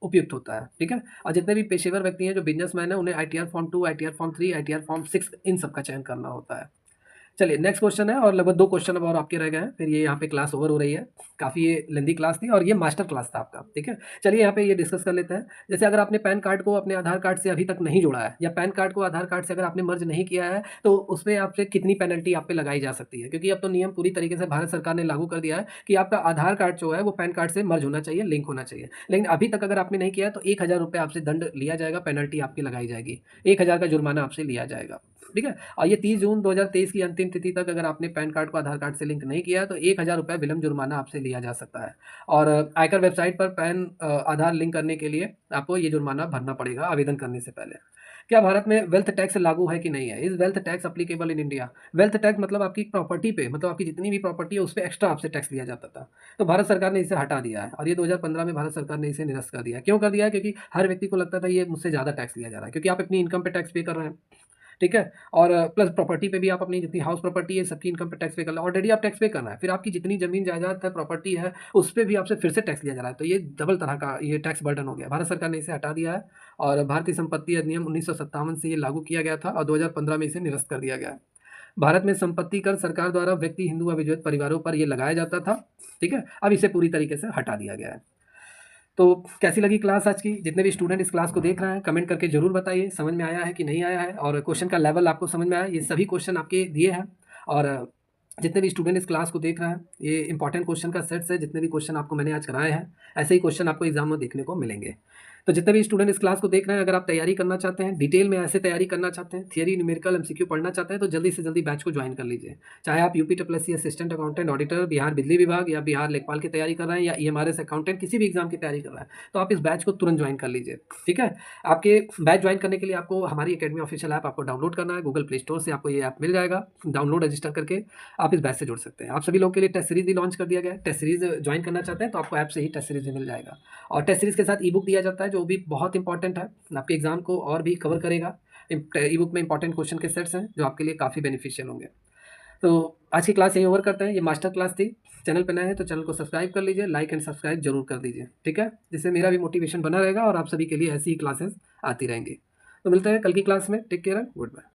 उपयुक्त होता है, ठीक है? और जितने भी पेशेवर व्यक्ति हैं, जो बिज़नेसमैन हैं, उन्हें ITR form 2, ITR form 3, ITR form 6 इन सब का चयन करना होता है। चलिए, नेक्स्ट क्वेश्चन है और लगभग 2 क्वेश्चन अब और आपके रह गए हैं, फिर ये यहाँ पे क्लास ओवर हो रही है। काफ़ी ये लेंदी क्लास थी और ये मास्टर क्लास था आपका, ठीक है? चलिए, यहाँ पे ये डिस्कस कर लेते हैं। जैसे अगर आपने पैन कार्ड को अपने आधार कार्ड से अभी तक नहीं जोड़ा है या पैन कार्ड को आधार कार्ड से अगर आपने मर्ज नहीं किया है, तो उसमें आपसे कितनी पेनल्टी आप पे लगाई जा सकती है? क्योंकि अब तो नियम पूरी तरीके से भारत सरकार ने लागू कर दिया है कि आपका आधार कार्ड जो है वो पैन कार्ड से मर्ज होना चाहिए, लिंक होना चाहिए। लेकिन अभी तक अगर आपने नहीं किया है तो ₹1000 आपसे दंड लिया जाएगा, पेनल्टी आपकी लगाई जाएगी। 1000 का जुर्माना आपसे लिया जाएगा, ठीक है? और ये 30 जून 2023 की अंतिम तिथि तक अगर आपने पैन कार्ड को आधार कार्ड से लिंक नहीं किया है, तो ₹1000 विलंब जुर्माना आपसे लिया जा सकता है। और आयकर वेबसाइट पर पैन आधार लिंक करने के लिए आपको ये जुर्माना भरना पड़ेगा आवेदन करने से पहले। क्या भारत में वेल्थ टैक्स लागू है कि नहीं है? Is wealth tax applicable in India? Wealth tax मतलब आपकी प्रॉपर्टी पे, मतलब आपकी जितनी भी प्रॉपर्टी है उस पे एक्स्ट्रा आपसे टैक्स लिया जाता था। तो भारत सरकार ने इसे हटा दिया है और ये 2015 में भारत सरकार ने इसे निरस्त कर दिया है। क्यों कर दिया है? क्योंकि हर व्यक्ति को लगता था ये मुझसे ज़्यादा टैक्स लिया जा रहा है, क्योंकि आप अपनी इनकम पे टैक्स पे कर रहे हैं। ठीक है? और प्लस प्रॉपर्टी पे भी आप अपनी जितनी हाउस प्रॉपर्टी है सबकी इनकम पे टैक्स पे कर लो, ऑलरेडी आप टैक्स पे करना है, फिर आपकी जितनी ज़मीन जायदाद है, प्रॉपर्टी है, उस पे भी आपसे फिर से टैक्स लिया जा रहा है, तो ये डबल तरह का ये टैक्स बर्डन हो गया। भारत सरकार ने इसे हटा दिया है और भारतीय संपत्ति अधिनियम 1957 से ये लागू किया गया था और 2015 में इसे निरस्त कर दिया गया है। भारत में संपत्ति कर सरकार द्वारा व्यक्ति, हिंदू व विजयित परिवारों पर ये लगाया जाता था, ठीक है? अब इसे पूरी तरीके से हटा दिया गया है। तो कैसी लगी क्लास आज की? जितने भी स्टूडेंट इस क्लास को देख रहे हैं कमेंट करके ज़रूर बताइए, समझ में आया है कि नहीं आया है और क्वेश्चन का लेवल आपको समझ में आया? ये सभी क्वेश्चन आपके दिए हैं और जितने भी स्टूडेंट इस क्लास को देख रहे हैं, ये इंपॉर्टेंट क्वेश्चन का सेट्स है। जितने भी क्वेश्चन आपको मैंने आज कराए हैं, ऐसे ही क्वेश्चन आपको एग्जाम में देखने को मिलेंगे। तो जितने भी स्टूडेंट इस क्लास को देख रहे हैं, अगर आप तैयारी करना चाहते हैं, डिटेल में ऐसे तैयारी करना चाहते हैं, थियरी, न्यूमेरिकल, एमसीक्यू पढ़ना चाहते हैं, तो जल्दी से जल्दी बैच को ज्वाइन कर लीजिए। चाहे आप UP triple assistant accountant auditor, Bihar बिजली विभाग या बिहार लेखपाल की तैयारी कर रहे हैं या ईएमआरएस अकाउंटेंट किसी भी एग्जाम की तैयारी कर रहे हैं, तो आप इस बैच को तुरंत ज्वाइन कर लीजिए। ठीक है? आपके बैच ज्वाइन करने के लिए आपको हमारी अकेडमी ऑफिशियल ऐप आपको डाउनलोड करना है। गूगल प्ले स्टोर से आपको ये ऐप मिल जाएगा। डाउनलोड रजिस्टर करके आप इस बैच से जुड़ सकते हैं। आप सभी लोगों के लिए टेस्ट सीरीज भी लॉन्च कर दिया गया है। टेस्ट सीरीज ज्वाइन करना चाहते हैं तो आपको ऐप से ही टेस्ट सीरीज भी मिल जाएगा। और टेस्ट सीरीज के साथ ई बुक दिया जाता है, जो भी बहुत इंपॉर्टेंट है, आपके एग्जाम को और भी कवर करेगा। ई बुक में इंपॉर्टेंट क्वेश्चन के सेट्स हैं जो आपके लिए काफ़ी बेनिफिशियल होंगे। तो आज की क्लास यहीं ओवर करते हैं। ये मास्टर क्लास थी। चैनल पर नए हैं तो चैनल को सब्सक्राइब कर लीजिए, लाइक एंड सब्सक्राइब जरूर कर दीजिए। ठीक है? जिससे मेरा भी मोटिवेशन बना रहेगा और आप सभी के लिए ऐसी ही क्लासेस आती रहेंगी। तो मिलते हैं कल की क्लास में। Take care, good bye.